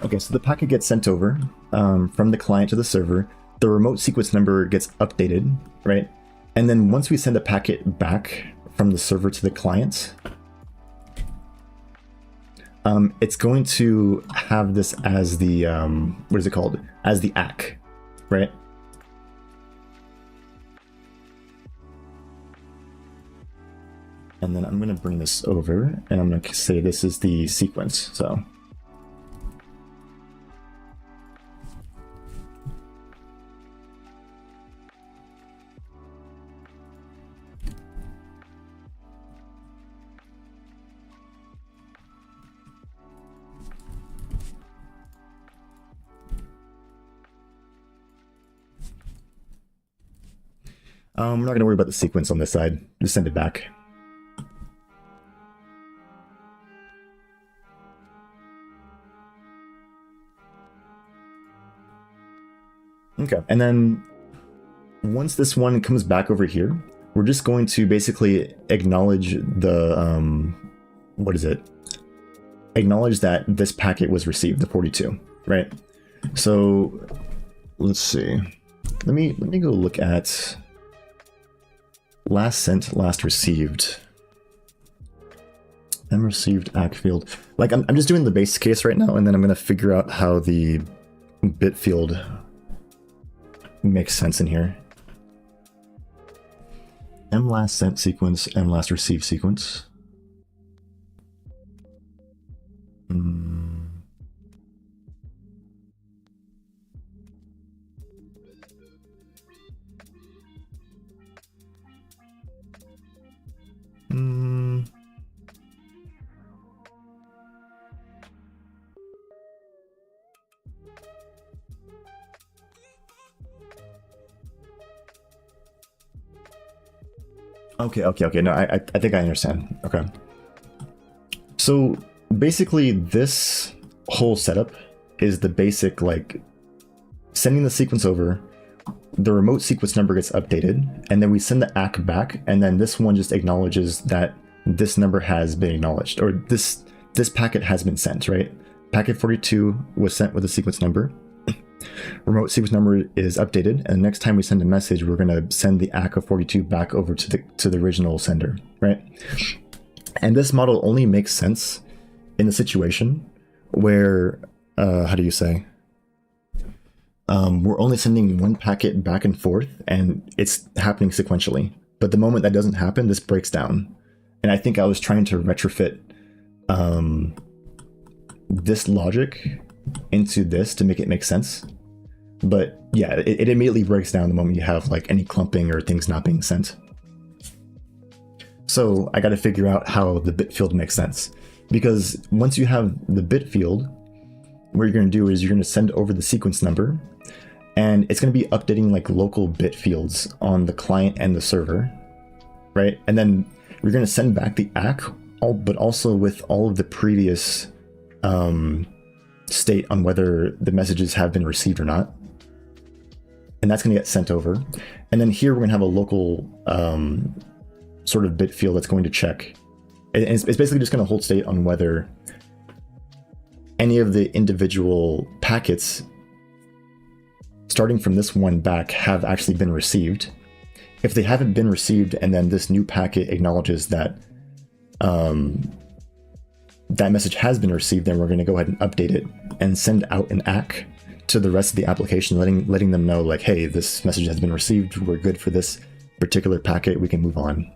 Okay, so the packet gets sent over from the client to the server. The remote sequence number gets updated, right? And then once we send a packet back from the server to the client, it's going to have this as the, what is it called? As the ACK, right? And then I'm going to bring this over and I'm going to say this is the sequence. So we're not going to worry about the sequence on this side. Just send it back. Okay, and then once this one comes back over here, we're just going to basically acknowledge the, what is it? Acknowledge that this packet was received, the 42, right? So let's see. Let me go look at last sent, last received. And received ACK field. Like I'm just doing the base case right now, and then I'm going to figure out how the bit field makes sense in here. M last sent sequence, M last received sequence. Okay. No, I think I understand. Okay. So basically this whole setup is the basic, like, sending the sequence over, the remote sequence number gets updated, and then we send the ACK back, and then this one just acknowledges that this number has been acknowledged, or this packet has been sent, right? Packet 42 was sent with a sequence number. Remote sequence number is updated, and the next time we send a message, we're going to send the ACK of 42 back over to the original sender, right? And this model only makes sense in the situation where, how do you say? We're only sending one packet back and forth, and it's happening sequentially. But the moment that doesn't happen, this breaks down. And I think I was trying to retrofit this logic into this to make it make sense. But yeah, it immediately breaks down the moment you have like any clumping or things not being sent. So I got to figure out how the bit field makes sense, because once you have the bit field, what you're going to do is you're going to send over the sequence number, and it's going to be updating like local bit fields on the client and the server, right? And then you're going to send back the ACK, but also with all of the previous state on whether the messages have been received or not. and that's going to get sent over. And then here we're going to have a local sort of bit field that's going to check. And it's basically just going to hold state on whether any of the individual packets starting from this one back have actually been received. If they haven't been received, and then this new packet acknowledges that that message has been received, then we're going to go ahead and update it and send out an ACK to the rest of the application, letting them know, like, hey, this message has been received, we're good for this particular packet, we can move on.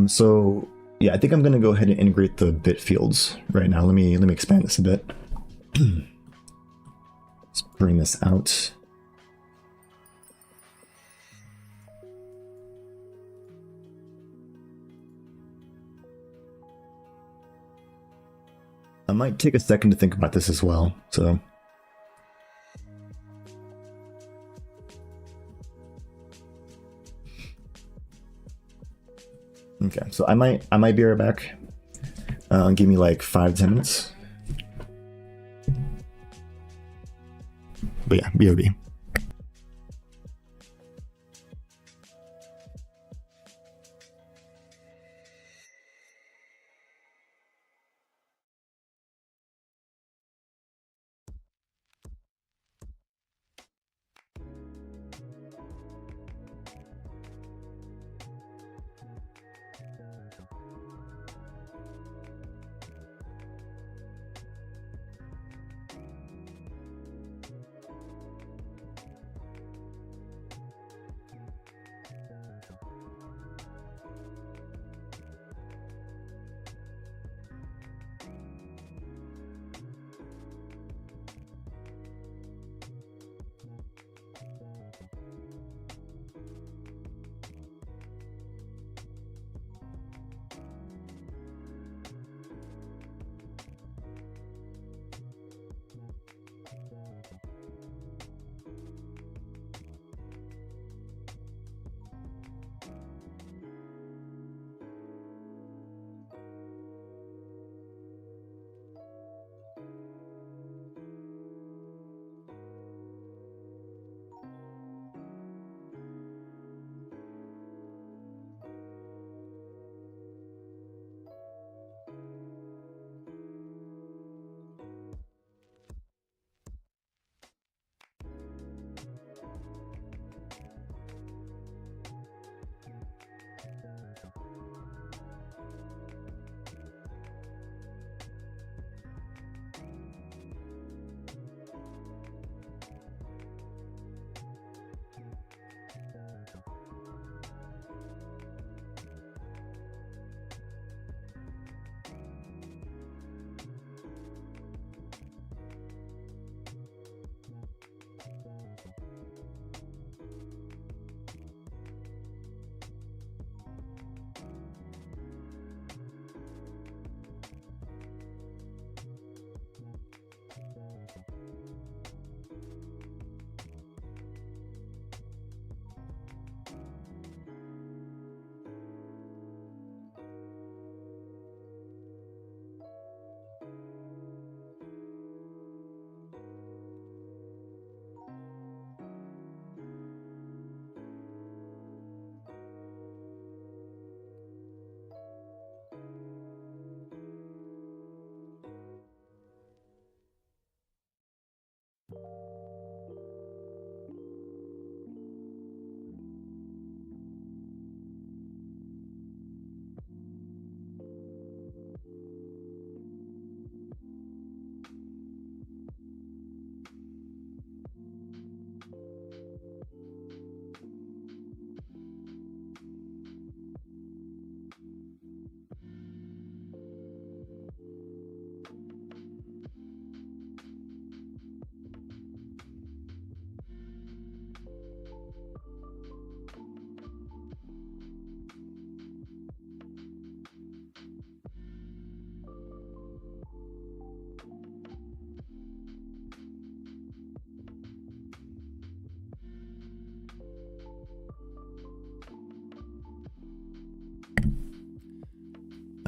So yeah, I think I'm going to go ahead and integrate the bit fields right now. Let me expand this a bit. Let's bring this out. I might take a second to think about this as well, so. Okay, so I might be right back. Give me like 5-10 minutes. But yeah, BRB.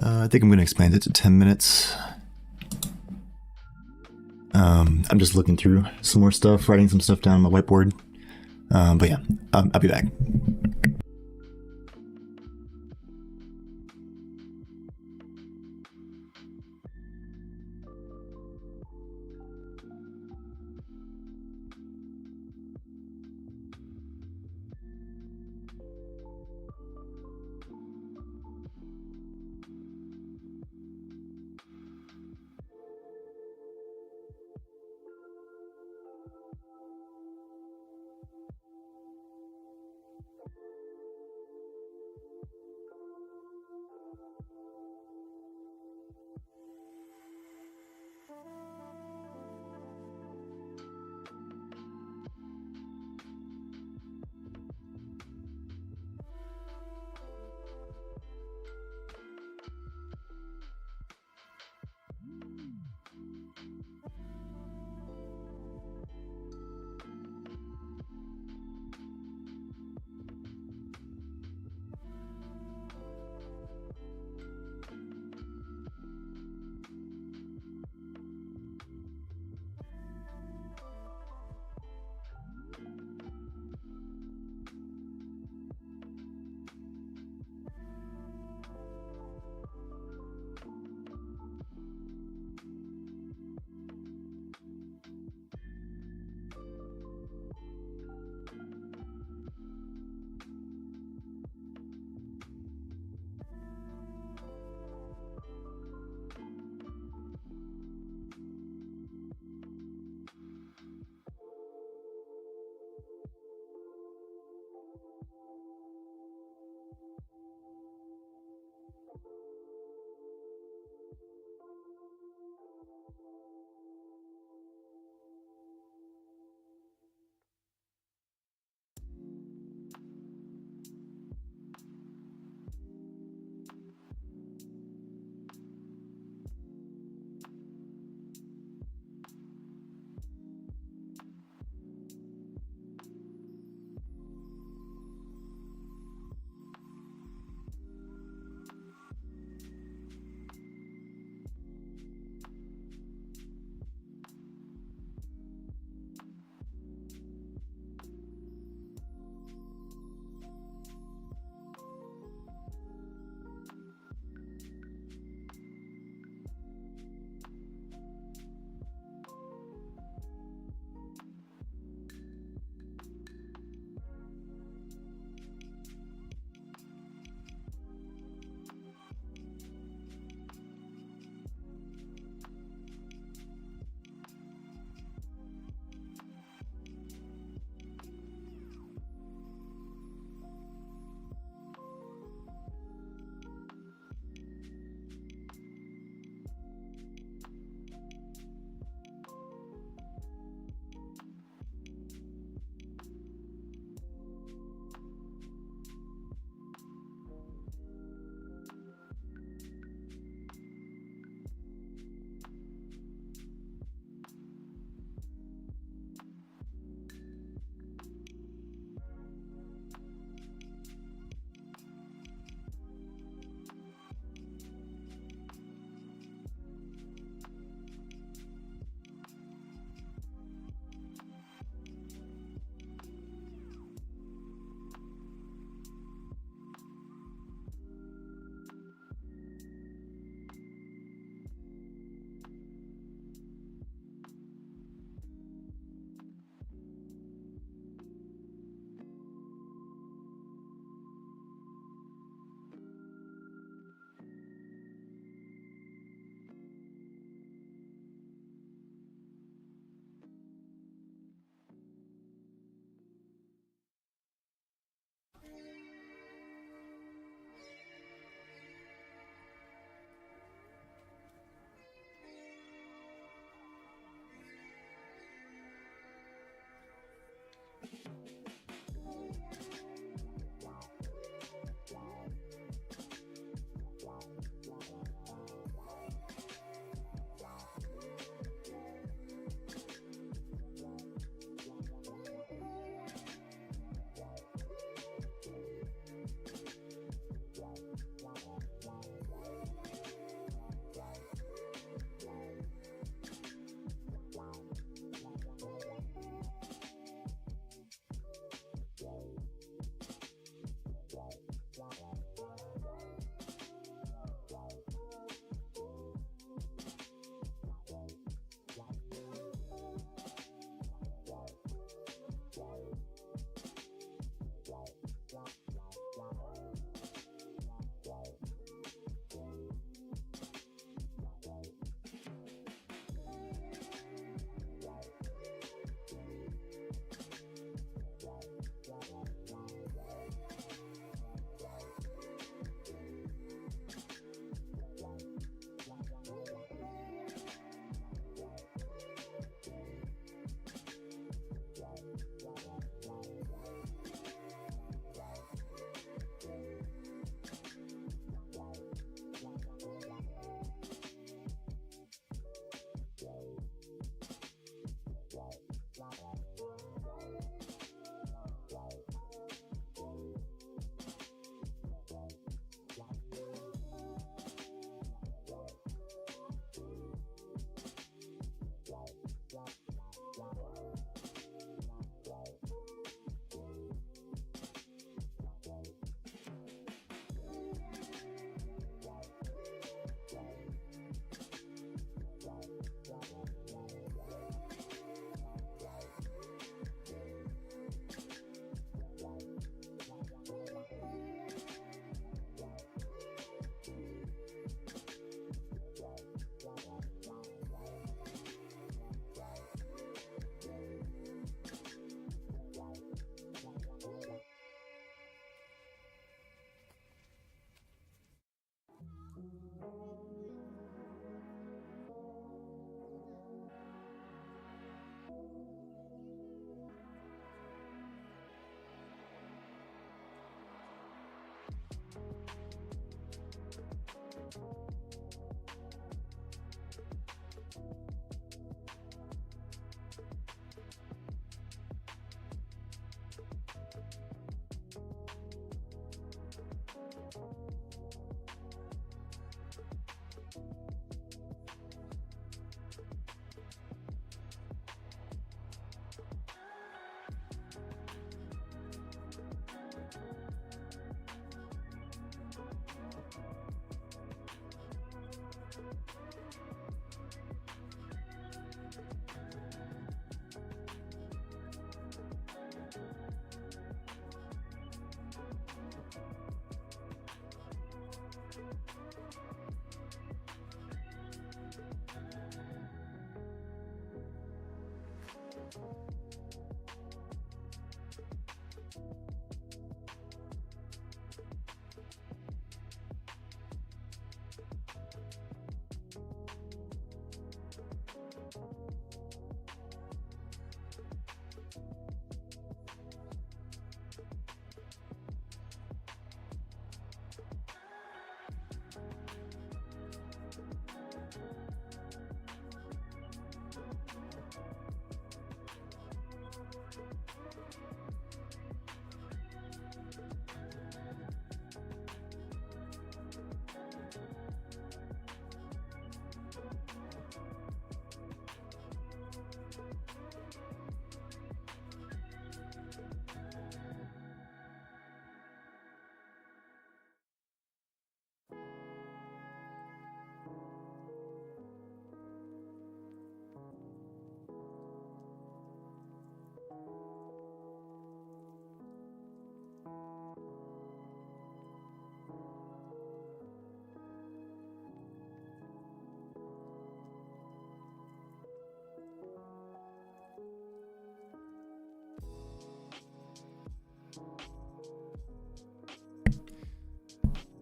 I think I'm going to expand it to 10 minutes. I'm just looking through some more stuff, writing some stuff down on my whiteboard. But yeah, I'll be back.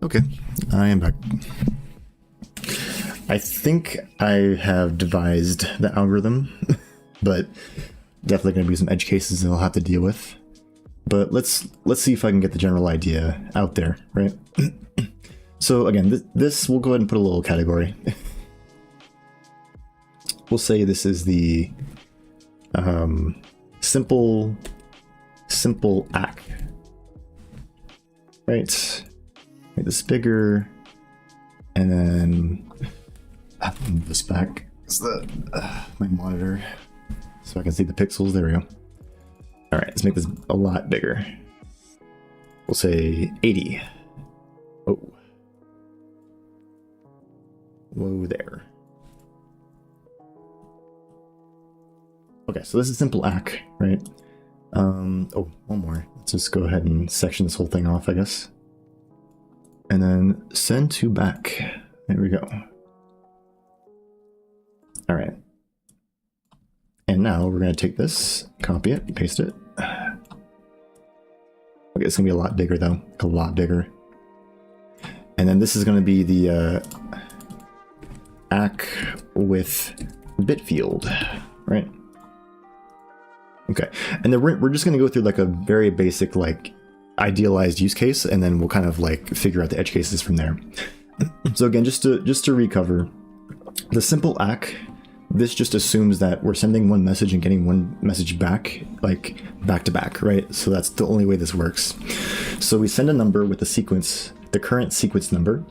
Okay, I am back. I think I have devised the algorithm, but definitely going to be some edge cases that I'll have to deal with. But let's see if I can get the general idea out there, right? So again, this we'll go ahead and put a little category. We'll say this is the simple ACK, right? Make this bigger, and then I have to move this back. It's my monitor, so I can see the pixels. There we go. All right, let's make this a lot bigger. We'll say 80. Oh, whoa there. Okay, so this is simple ACK, right? Oh, one more. Let's just go ahead and section this whole thing off, I guess. And then send to back. There we go. All right. And now we're going to take this, copy it, paste it. Okay, it's going to be a lot bigger though, a lot bigger. And then this is going to be the ACK with Bitfield, right? Okay, and then we're just going to go through like a very basic, like idealized use case, and then we'll kind of like figure out the edge cases from there. So again, just to recover, the simple ACK, this just assumes that we're sending one message and getting one message back, like back to back, right? So that's the only way this works. So we send a number with the sequence, the current sequence number.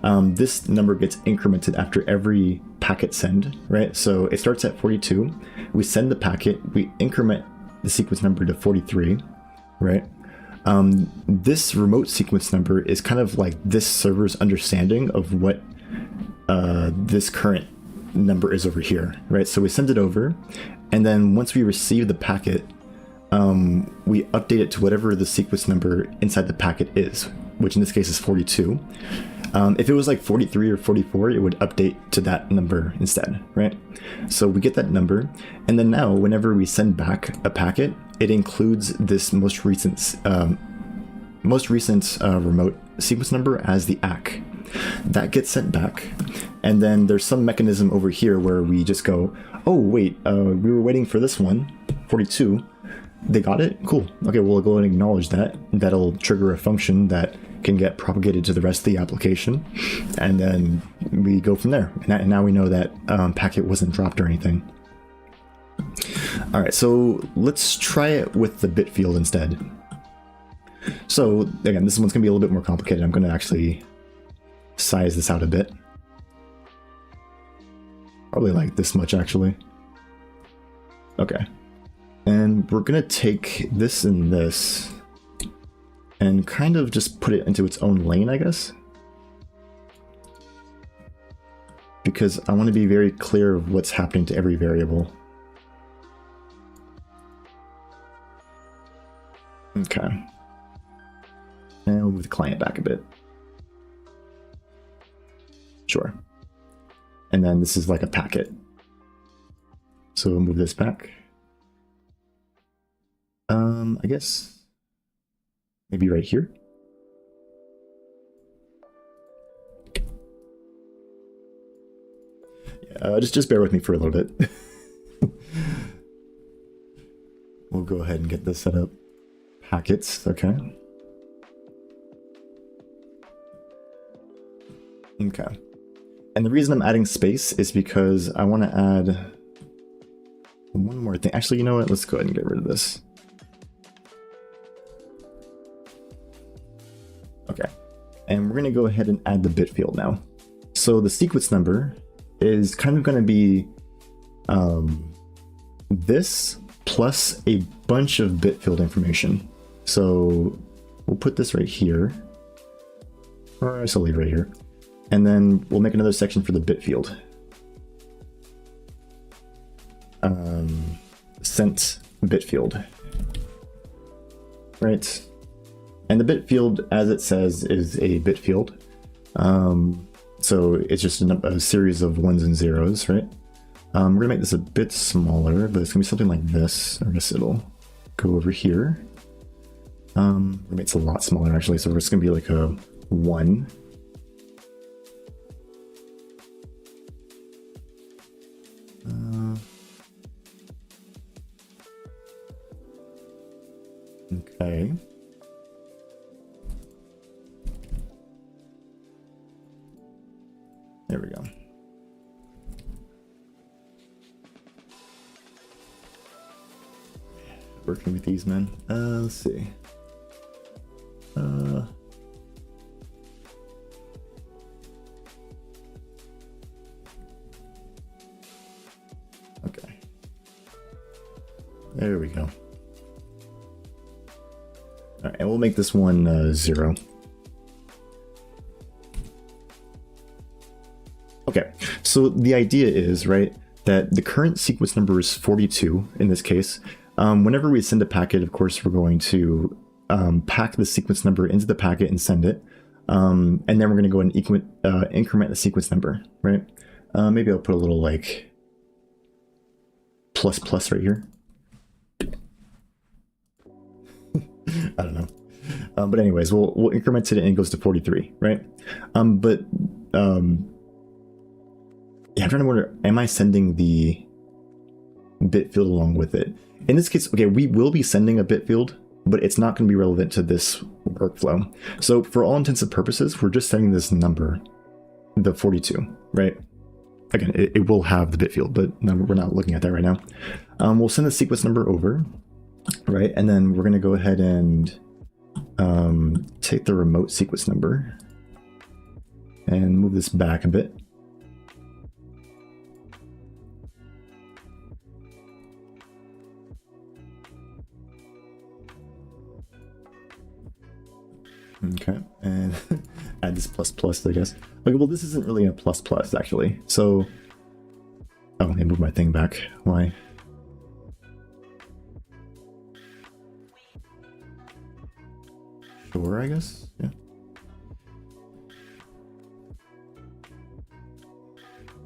This number gets incremented after every packet send, right? So it starts at 42. We send the packet, we increment the sequence number to 43, right? This remote sequence number is kind of like this server's understanding of what this current number is over here, right? So we send it over, and then once we receive the packet, we update it to whatever the sequence number inside the packet is, which in this case is 42. If it was like 43 or 44, it would update to that number instead, right? So we get that number, and then now whenever we send back a packet, it includes this most recent remote sequence number as the ACK. That gets sent back, and then there's some mechanism over here where we just go, oh wait, we were waiting for this one, 42. They got it? Cool. Okay, we'll go and acknowledge that. That'll trigger a function that can get propagated to the rest of the application, and then we go from there. And now we know that packet wasn't dropped or anything. All right, so let's try it with the Bitfield instead. So again, this one's gonna be a little bit more complicated. I'm gonna actually size this out a bit. Probably like this much actually. Okay. And we're gonna take this and this and kind of just put it into its own lane, I guess. Because I want to be very clear of what's happening to every variable. Okay. And we'll move the client back a bit. Sure. And then this is like a packet. So we'll move this back. I guess maybe right here. Yeah, just bear with me for a little bit. We'll go ahead and get this set up. Packets, okay. Okay. And the reason I'm adding space is because I want to add one more thing. Actually, you know what? Let's go ahead and get rid of this. Okay. And we're going to go ahead and add the bit field now. So the sequence number is kind of going to be this plus a bunch of bit field information. So we'll put this right here, or I'll leave it right here. And then we'll make another section for the bit field. Sent bit field. Right. And the bit field, as it says, is a bit field. So it's just a series of ones and zeros, right? We're gonna make this a bit smaller, but it's gonna be something like this. I guess it'll go over here. It's a lot smaller actually, so it's gonna be like a 1. Okay. There we go. Working with these, men. Let's see. Okay. There we go. All right, and we'll make this one 0. Okay, so the idea is, right, that the current sequence number is 42 in this case. Whenever we send a packet, of course, we're going to pack the sequence number into the packet and send it. And then we're going to go and increment the sequence number, right? Maybe I'll put a little like plus right here. I don't know. But anyways, we'll increment it and it goes to 43, right? Yeah, I'm trying to wonder, am I sending the bit field along with it? In this case, okay, we will be sending a bit field, but it's not going to be relevant to this workflow. So for all intents and purposes, we're just sending this number, the 42, right? Again, it will have the bit field, but no, we're not looking at that right now. We'll send the sequence number over, right? And then we're going to go ahead and take the remote sequence number and move this back a bit. Okay, and add this plus, I guess. Okay, well, this isn't really a plus actually. So, oh, I moved my thing back. Why? Sure, I guess. Yeah.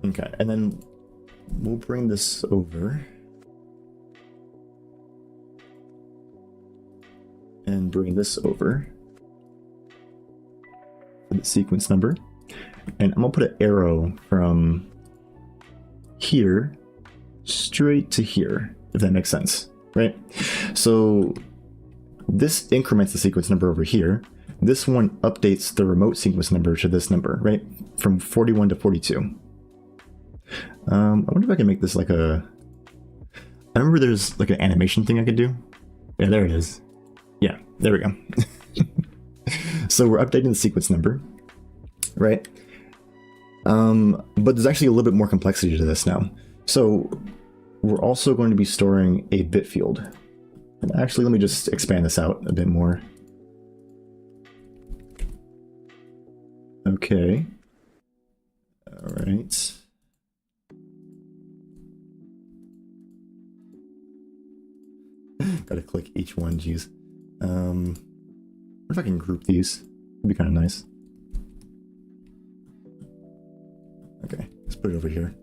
Okay, and then we'll bring this over. And bring this over. The sequence number, and I'm gonna put an arrow from here straight to here, if that makes sense, right? So this increments the sequence number over here. This one updates the remote sequence number to this number, right? From 41 to 42. I wonder if I can make this like a... I remember there's like an animation thing I could do. Yeah, there it is. Yeah, there we go. So we're updating the sequence number, right? But there's actually a little bit more complexity to this now. So we're also going to be storing a bit field. And actually, let me just expand this out a bit more. Okay. All right. Gotta click each one, geez. What if I can group these? It'd be kind of nice. Okay, let's put it over here.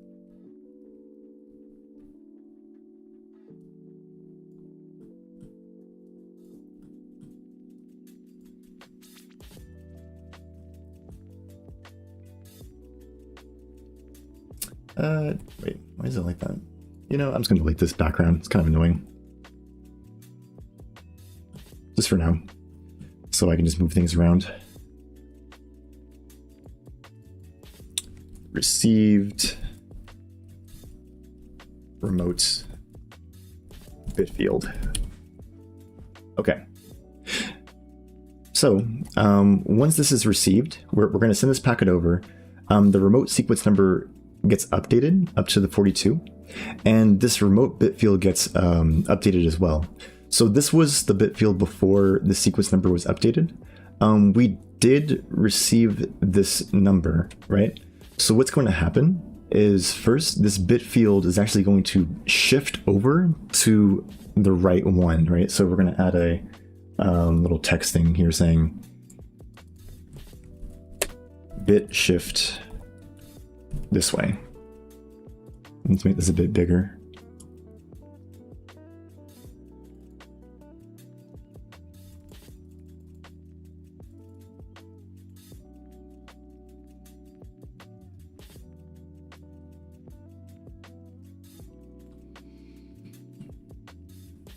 Wait, why is it like that? You know, I'm just gonna delete this background. It's kind of annoying. Just for now. So I can just move things around. Received remote bit field. Okay. So once this is received, we're going to send this packet over. The remote sequence number gets updated up to the 42, and this remote bit field gets updated as well. So this was the bit field before the sequence number was updated. We did receive this number, right? So what's going to happen is first, this bit field is actually going to shift over to the right one, right? So we're going to add a little text thing here saying bit shift this way. Let's make this a bit bigger.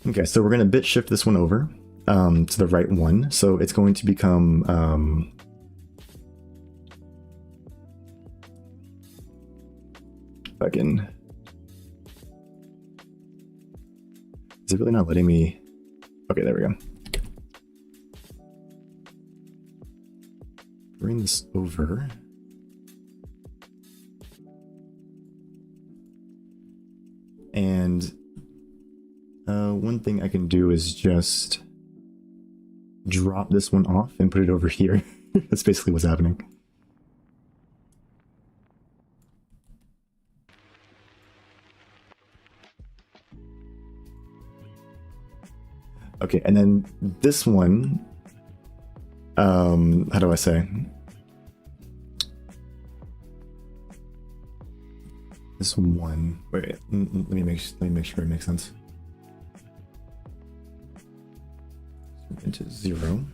Okay, so we're going to bit shift this one over to the right one. So it's going to become fucking. Is it really not letting me? Okay, there we go. Bring this over. And one thing I can do is just drop this one off and put it over here. That's basically what's happening. Okay, and then this one, how do I say? This one, wait, let me make sure it makes sense. Into 0.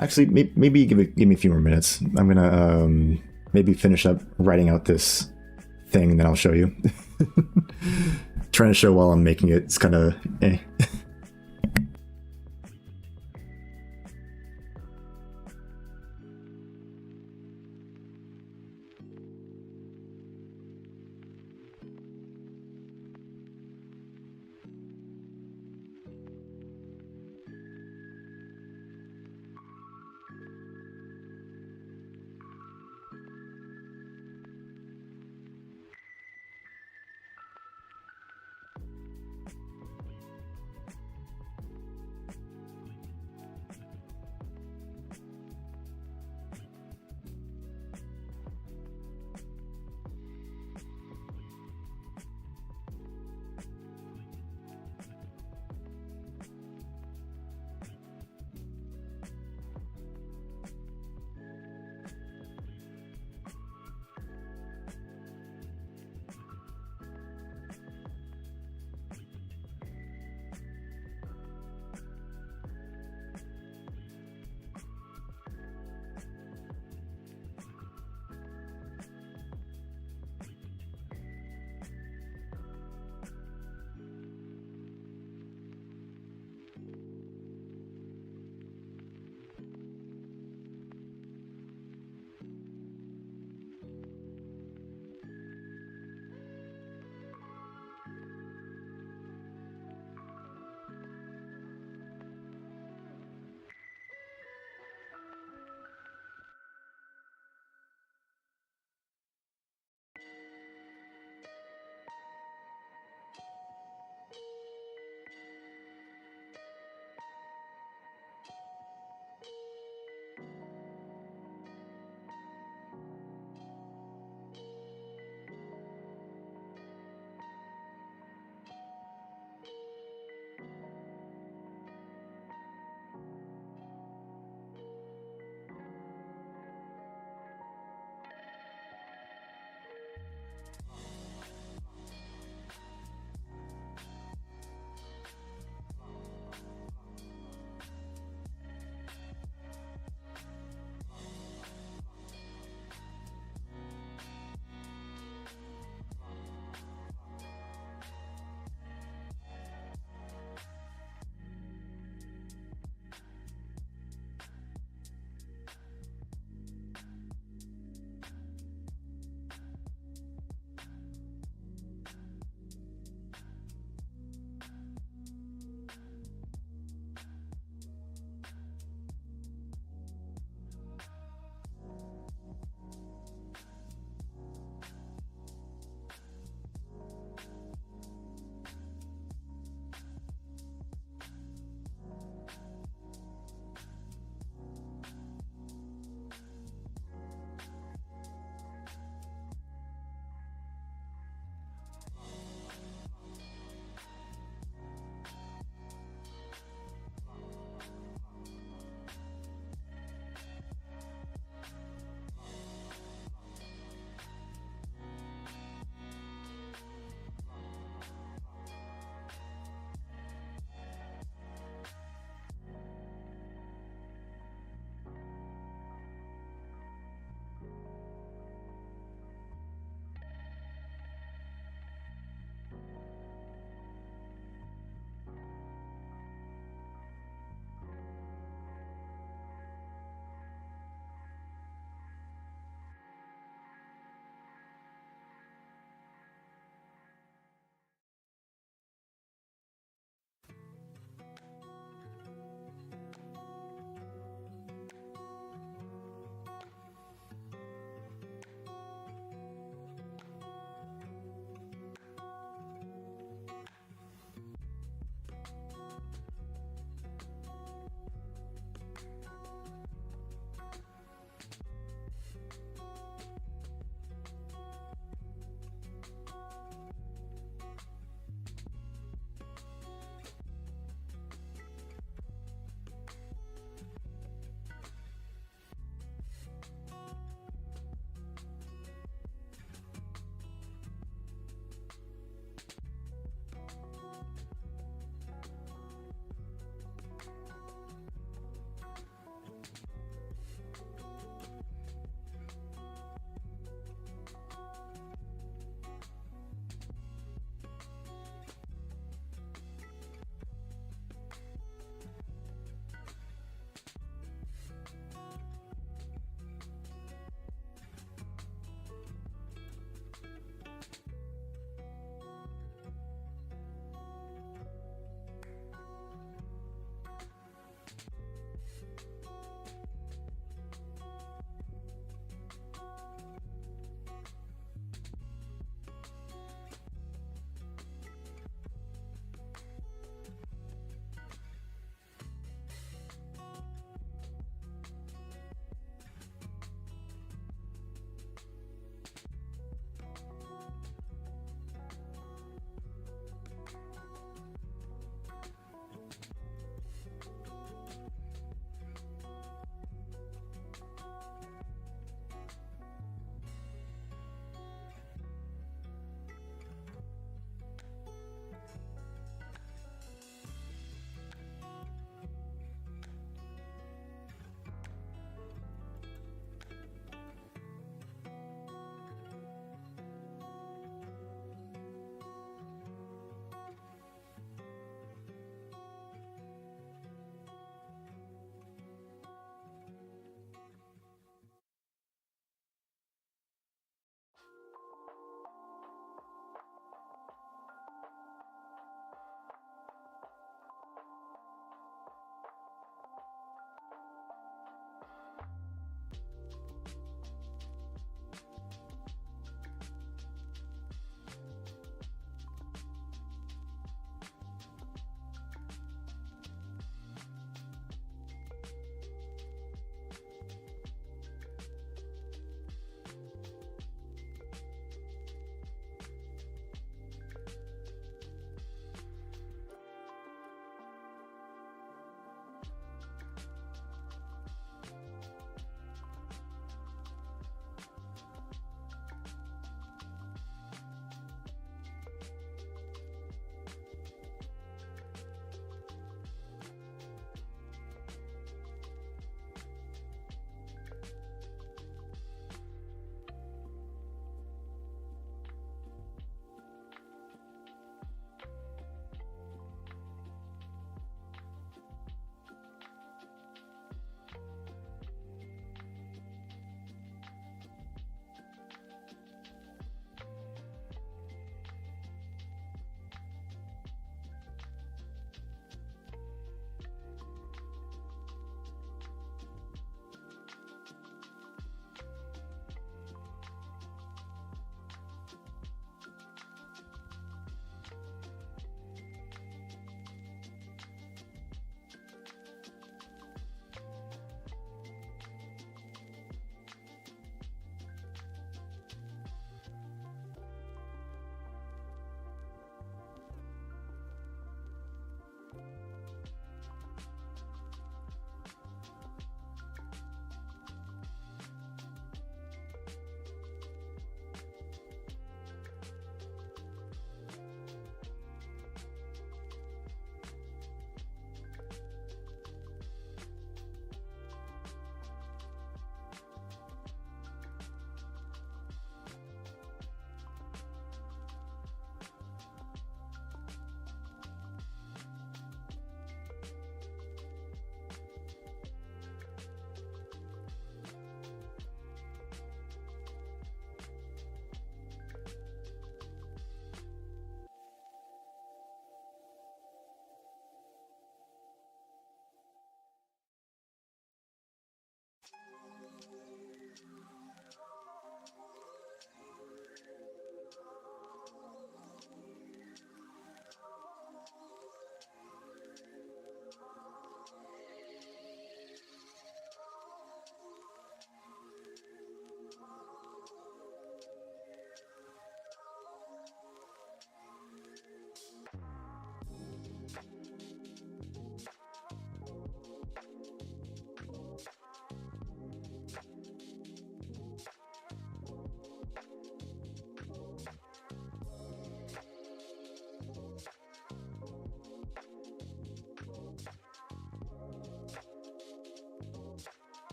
Actually, maybe give me a few more minutes. I'm gonna maybe finish up writing out this thing, and then I'll show you. Trying to show while I'm making it, it's kind of eh.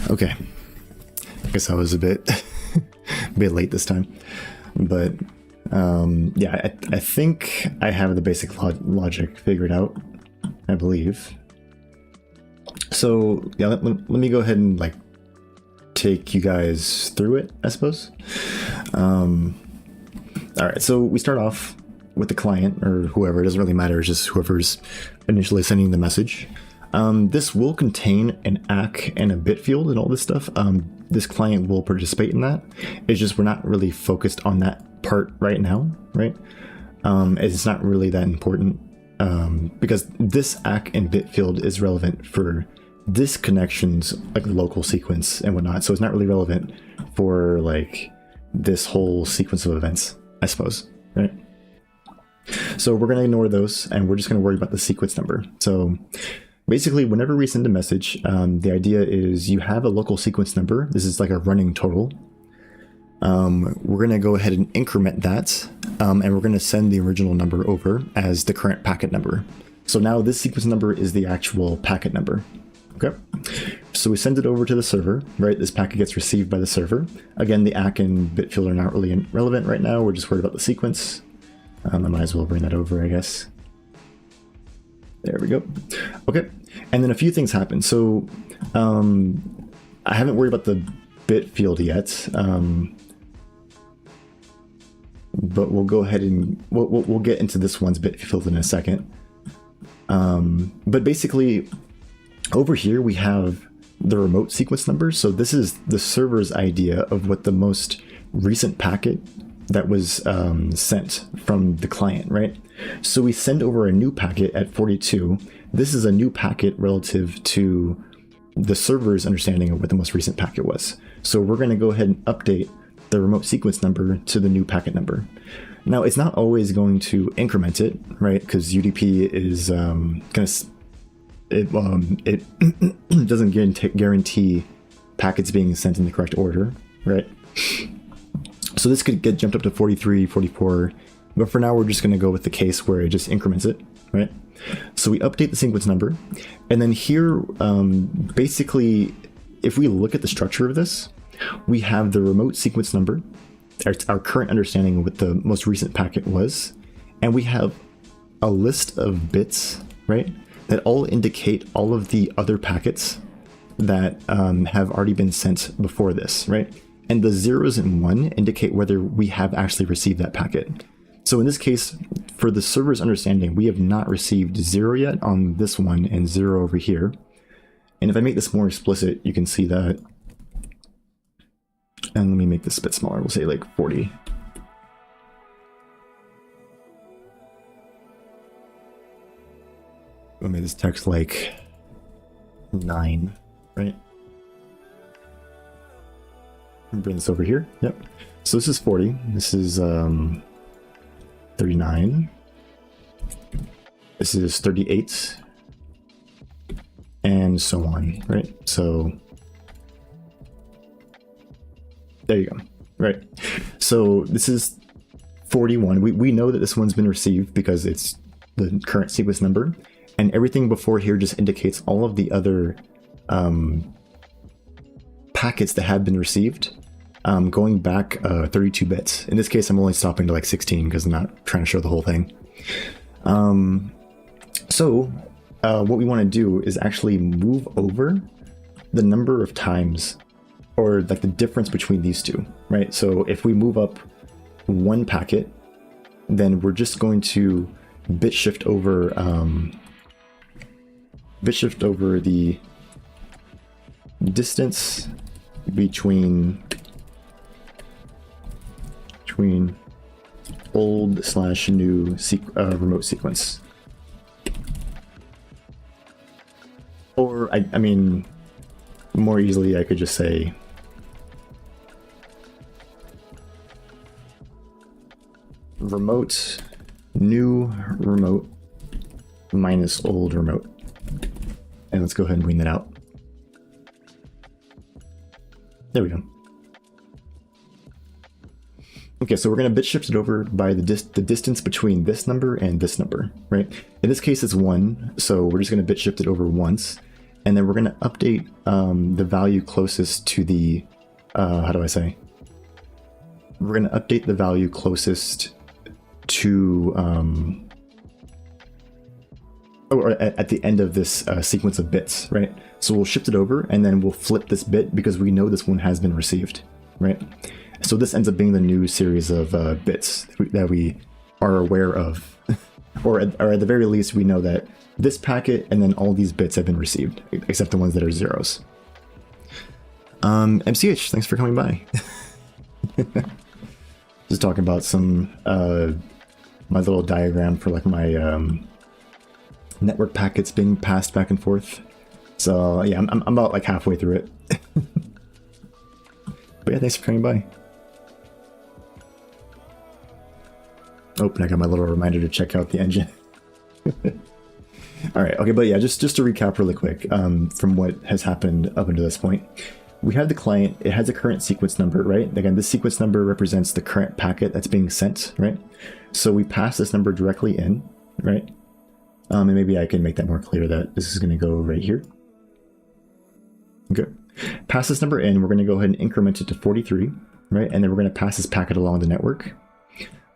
Okay, I guess I was a bit bit late this time, but yeah, I think I have the basic logic figured out, I believe. So yeah, let me go ahead and like take you guys through it, I suppose. All right, so we start off with the client or whoever, it doesn't really matter, it's just whoever's initially sending the message. This will contain an ACK and a bit field and all this stuff. This client will participate in that. It's just we're not really focused on that part right now, right? It's not really that important because this ACK and bit field is relevant for this connection's like local sequence and whatnot. So it's not really relevant for like this whole sequence of events, I suppose, right? So we're going to ignore those and we're just going to worry about the sequence number. So basically, whenever we send a message, the idea is you have a local sequence number. This is like a running total. We're going to go ahead and increment that, and we're going to send the original number over as the current packet number. So now this sequence number is the actual packet number. Okay, so we send it over to the server, right? This packet gets received by the server. Again, the ACK and bit field are not really relevant right now. We're just worried about the sequence. I might as well bring that over, I guess. There we go. Okay, and then a few things happen. So I haven't worried about the bit field yet, but we'll go ahead and we'll get into this one's bit field in a second. But basically, over here we have the remote sequence number. So this is the server's idea of what the most recent packet that was sent from the client, right? So we send over a new packet at 42. This is a new packet relative to the server's understanding of what the most recent packet was. So we're going to go ahead and update the remote sequence number to the new packet number. Now, it's not always going to increment it, right? Because UDP is it doesn't guarantee packets being sent in the correct order, right? So this could get jumped up to 43, 44, but for now we're just going to go with the case where it just increments it, right? So we update the sequence number, and then here, basically, if we look at the structure of this, we have the remote sequence number, our current understanding of what the most recent packet was, and we have a list of bits, right, that all indicate all of the other packets that have already been sent before this, right? And the 0s and 1 indicate whether we have actually received that packet. So in this case, for the server's understanding, we have not received 0 yet on this one and 0 over here. And if I make this more explicit, you can see that. And let me make this a bit smaller. We'll say like 40. We'll make this text like 9, right? Bring this over here. Yep. So this is 40. This is 39. This is 38, and so on, right? So there you go, right? So this is 41. We know that this one's been received because it's the current sequence number, and everything before here just indicates all of the other packets that have been received, going back 32 bits. In this case, I'm only stopping to like 16 because I'm not trying to show the whole thing. So what we want to do is actually move over the number of times, or like the difference between these two, right? So if we move up one packet, then we're just going to bit shift over the distance between old / new remote sequence. Or I mean, more easily I could just say new remote minus old remote. And let's go ahead and wean that out. There we go. Okay, so we're going to bit shift it over by the distance between this number and this number, right? In this case, it's 1, so we're just going to bit shift it over once, and then we're going to update the value closest to the, how do I say? We're going to update the value closest to, or at the end of this sequence of bits, right? So we'll shift it over, and then we'll flip this bit because we know this one has been received, right? So this ends up being the new series of bits that we are aware of, or at the very least, we know that this packet and then all these bits have been received, except the ones that are zeros. MCH, thanks for coming by. Just talking about some my little diagram for like my network packets being passed back and forth. So yeah, I'm about like halfway through it. But yeah, thanks for coming by. Oh, and I got my little reminder to check out the engine. All right, okay, but yeah, just to recap really quick from what has happened up until this point. We have the client, it has a current sequence number, right? Again, this sequence number represents the current packet that's being sent, right? So we pass this number directly in, right? And maybe I can make that more clear that this is going to go right here. Okay. Pass this number in, we're going to go ahead and increment it to 43, right? And then we're going to pass this packet along the network.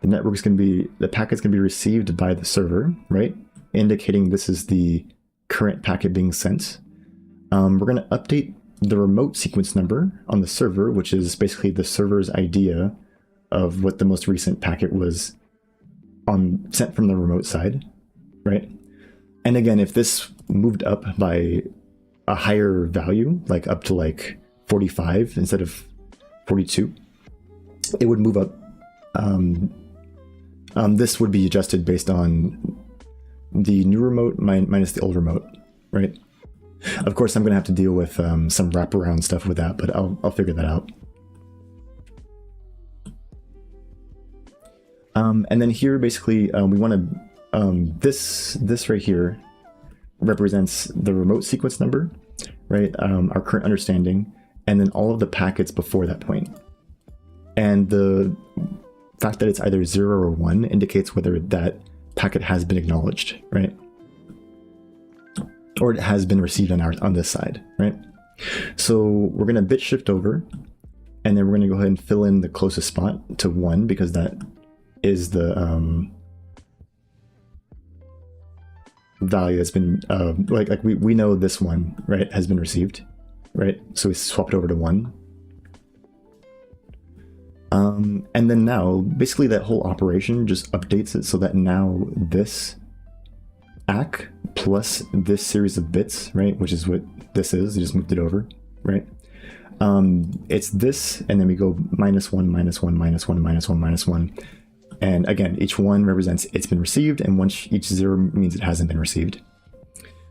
The network is going to be, the packet's going to be received by the server, right? Indicating this is the current packet being sent. We're going to update the remote sequence number on the server, which is basically the server's idea of what the most recent packet was sent from the remote side, right? And again, if this moved up by a higher value, like up to like 45 instead of 42, it would move up. This would be adjusted based on the new remote minus the old remote, right? Of course, I'm going to have to deal with some wraparound stuff with that, but I'll figure that out. And then here, basically, we want to, this right here represents the remote sequence number, right? Our current understanding, and then all of the packets before that point. And the fact that it's either 0 or 1 indicates whether that packet has been acknowledged, right? Or it has been received on this side, right? So we're going to bit shift over, and then we're going to go ahead and fill in the closest spot to 1 because that is the value that's been like we know this one, right, has been received, right? So we swap it over to 1. And then now basically that whole operation just updates it so that now this ACK plus this series of bits, right, which is what this is, you just moved it over, right? It's this, and then we go -1, -1, -1, -1, -1. And again, each one represents it's been received, and each 0 means it hasn't been received.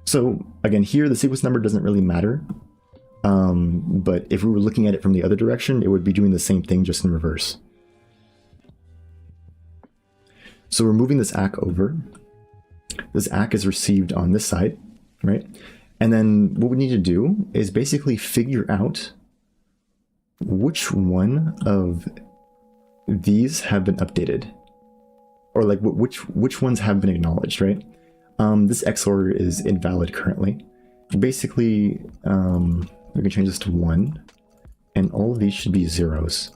So again, here the sequence number doesn't really matter. But if we were looking at it from the other direction, it would be doing the same thing, just in reverse. So we're moving this ACK over. this ACK is received on this side, right? And then what we need to do is basically figure out which one of these have been updated, or like which ones have been acknowledged, right? This XOR is invalid currently. Basically, we can change this to 1, and all of these should be zeros.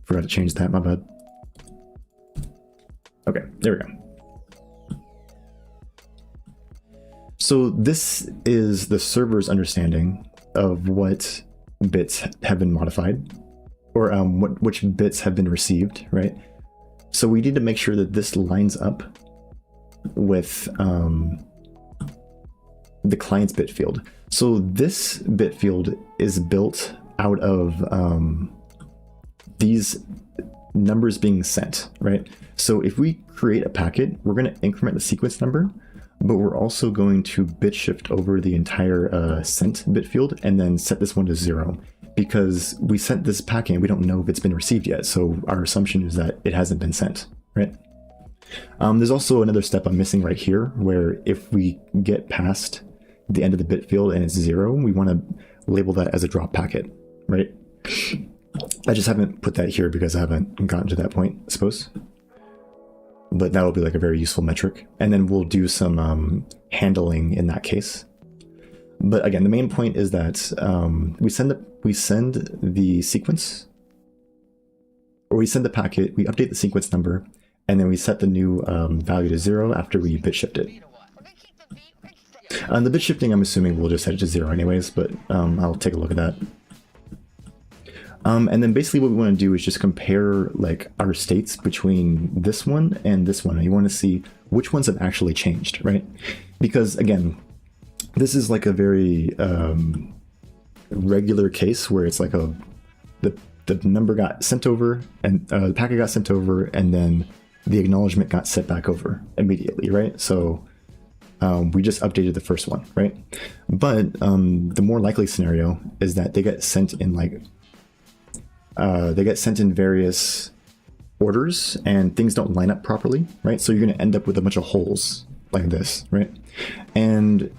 Forgot to change that, my bad. Okay, there we go. So this is the server's understanding of what bits have been modified, or which bits have been received, right? So we need to make sure that this lines up with the client's bit field. So this bit field is built out of these numbers being sent, right? So if we create a packet, we're going to increment the sequence number, but we're also going to bit shift over the entire sent bit field and then set this one to 0, because we sent this packet and we don't know if it's been received yet. So our assumption is that it hasn't been sent, right? There's also another step I'm missing right here, where if we get past the end of the bit field and it's 0, we want to label that as a drop packet, right? I just haven't put that here because I haven't gotten to that point, I suppose. But that will be like a very useful metric. And then we'll do some handling in that case. But again, the main point is that we send the sequence, or we send the packet, we update the sequence number, and then we set the new value to 0 after we bit shift it. The bit shifting, I'm assuming we'll just set it to 0 anyways, but I'll take a look at that. And then basically what we want to do is just compare like our states between this one and this one. And you want to see which ones have actually changed, right? Because again, this is like a very regular case where it's like the number got sent over, and the packet got sent over, and then the acknowledgement got set back over immediately, right? So we just updated the first one, right? But the more likely scenario is that they get sent in like various orders and things don't line up properly, right? So you're going to end up with a bunch of holes like this, right? And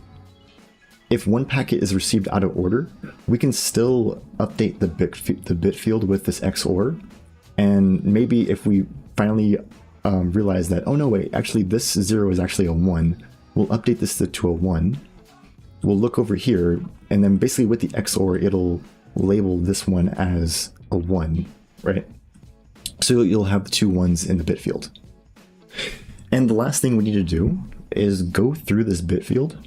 if one packet is received out of order, we can still update the bit field with this XOR. And maybe if we finally realize that, oh no, wait, actually this 0 is actually a 1, we'll update this to a 1. We'll look over here, and then basically with the XOR, it'll label this one as a 1, right? So you'll have the 2 1s in the bit field. And the last thing we need to do is go through this bit field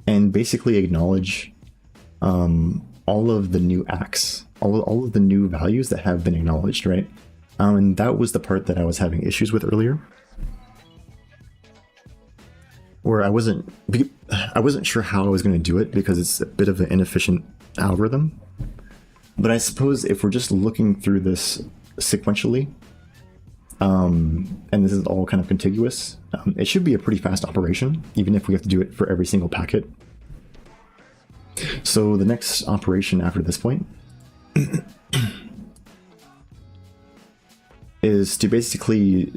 and basically acknowledge all of the new ACKs, all of the new values that have been acknowledged, right? And that was the part that I was having issues with earlier, where I wasn't sure how I was going to do it because it's a bit of an inefficient algorithm. But I suppose if we're just looking through this sequentially, and this is all kind of contiguous, it should be a pretty fast operation, even if we have to do it for every single packet. So the next operation after this point is to basically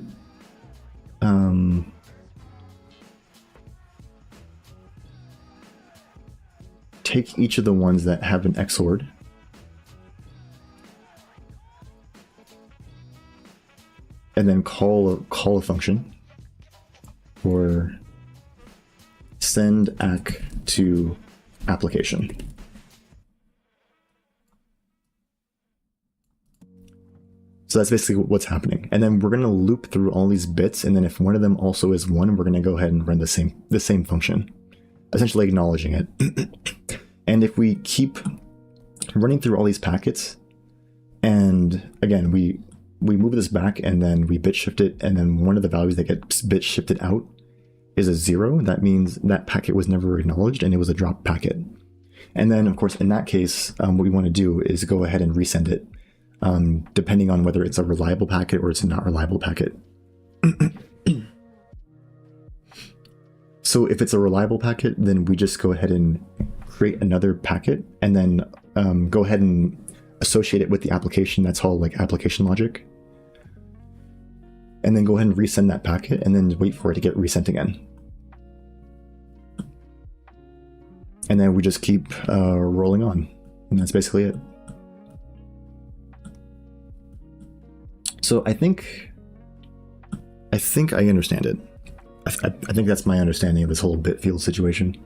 take each of the ones that have been XOR'd and then call a function for send ACK to application. So that's basically what's happening. And then we're going to loop through all these bits, and then if one of them also is 1, we're going to go ahead and run the same function, essentially acknowledging it. And if we keep running through all these packets, and again, we move this back and then we bit shift it, and then one of the values that gets bit shifted out is a 0. That means that packet was never acknowledged and it was a drop packet. And then of course, in that case, what we want to do is go ahead and resend it, depending on whether it's a reliable packet or it's a not reliable packet. So if it's a reliable packet, then we just go ahead and create another packet and then go ahead and associate it with the application. That's all like application logic. and then go ahead and resend that packet, and then wait for it to get resent again. And then we just keep rolling on, and that's basically it. So I think I understand it. I think that's my understanding of this whole Bitfuel situation.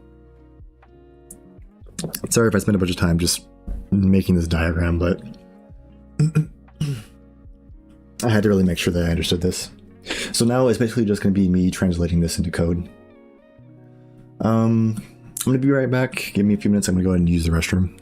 Sorry if I spent a bunch of time just making this diagram, but I had to really make sure that I understood this. So now it's basically just going to be me translating this into code. I'm going to be right back. Give me a few minutes. I'm going to go ahead and use the restroom.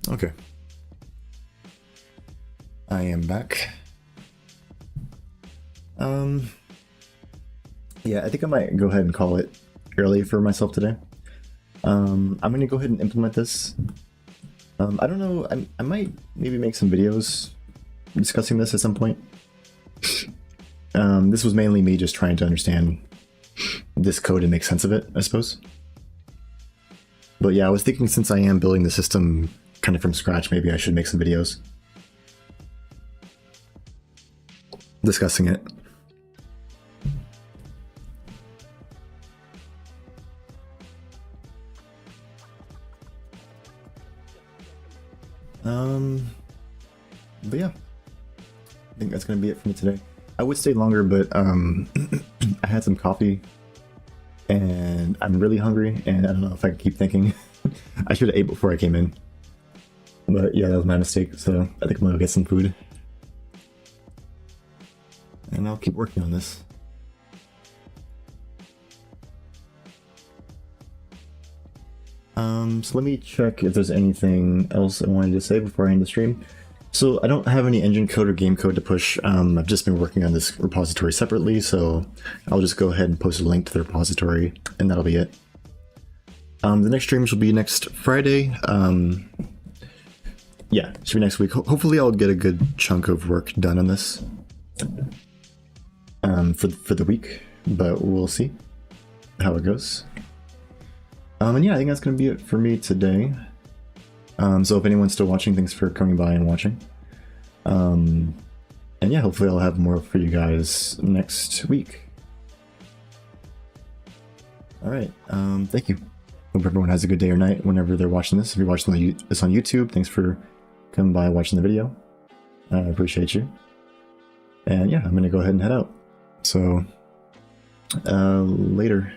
Okay. I am back. Yeah, I think I might go ahead and call it early for myself today. I'm gonna go ahead and implement this. I don't know, I might maybe make some videos discussing this at some point. This was mainly me just trying to understand this code and make sense of it, I suppose. But yeah, I was thinking since I am building the system kind of from scratch, maybe I should make some videos discussing it. But yeah, I think that's gonna be it for me today. I would stay longer, but I had some coffee and I'm really hungry, and I don't know if I can keep thinking. I should have ate before I came in. But yeah, that was my mistake, so I think I'm gonna get some food. And I'll keep working on this. So let me check if there's anything else I wanted to say before I end the stream. So I don't have any engine code or game code to push. I've just been working on this repository separately, so I'll just go ahead and post a link to the repository, and that'll be it. The next streams will be next Friday. Yeah, it should be next week. Hopefully I'll get a good chunk of work done on this for the week, but we'll see how it goes. And yeah, I think that's going to be it for me today. So if anyone's still watching, thanks for coming by and watching. And yeah, hopefully I'll have more for you guys next week. Alright, thank you. Hope everyone has a good day or night whenever they're watching this. If you're watching this on YouTube, thanks for coming by and watching the video. I appreciate you. And yeah, I'm going to go ahead and head out. So, later.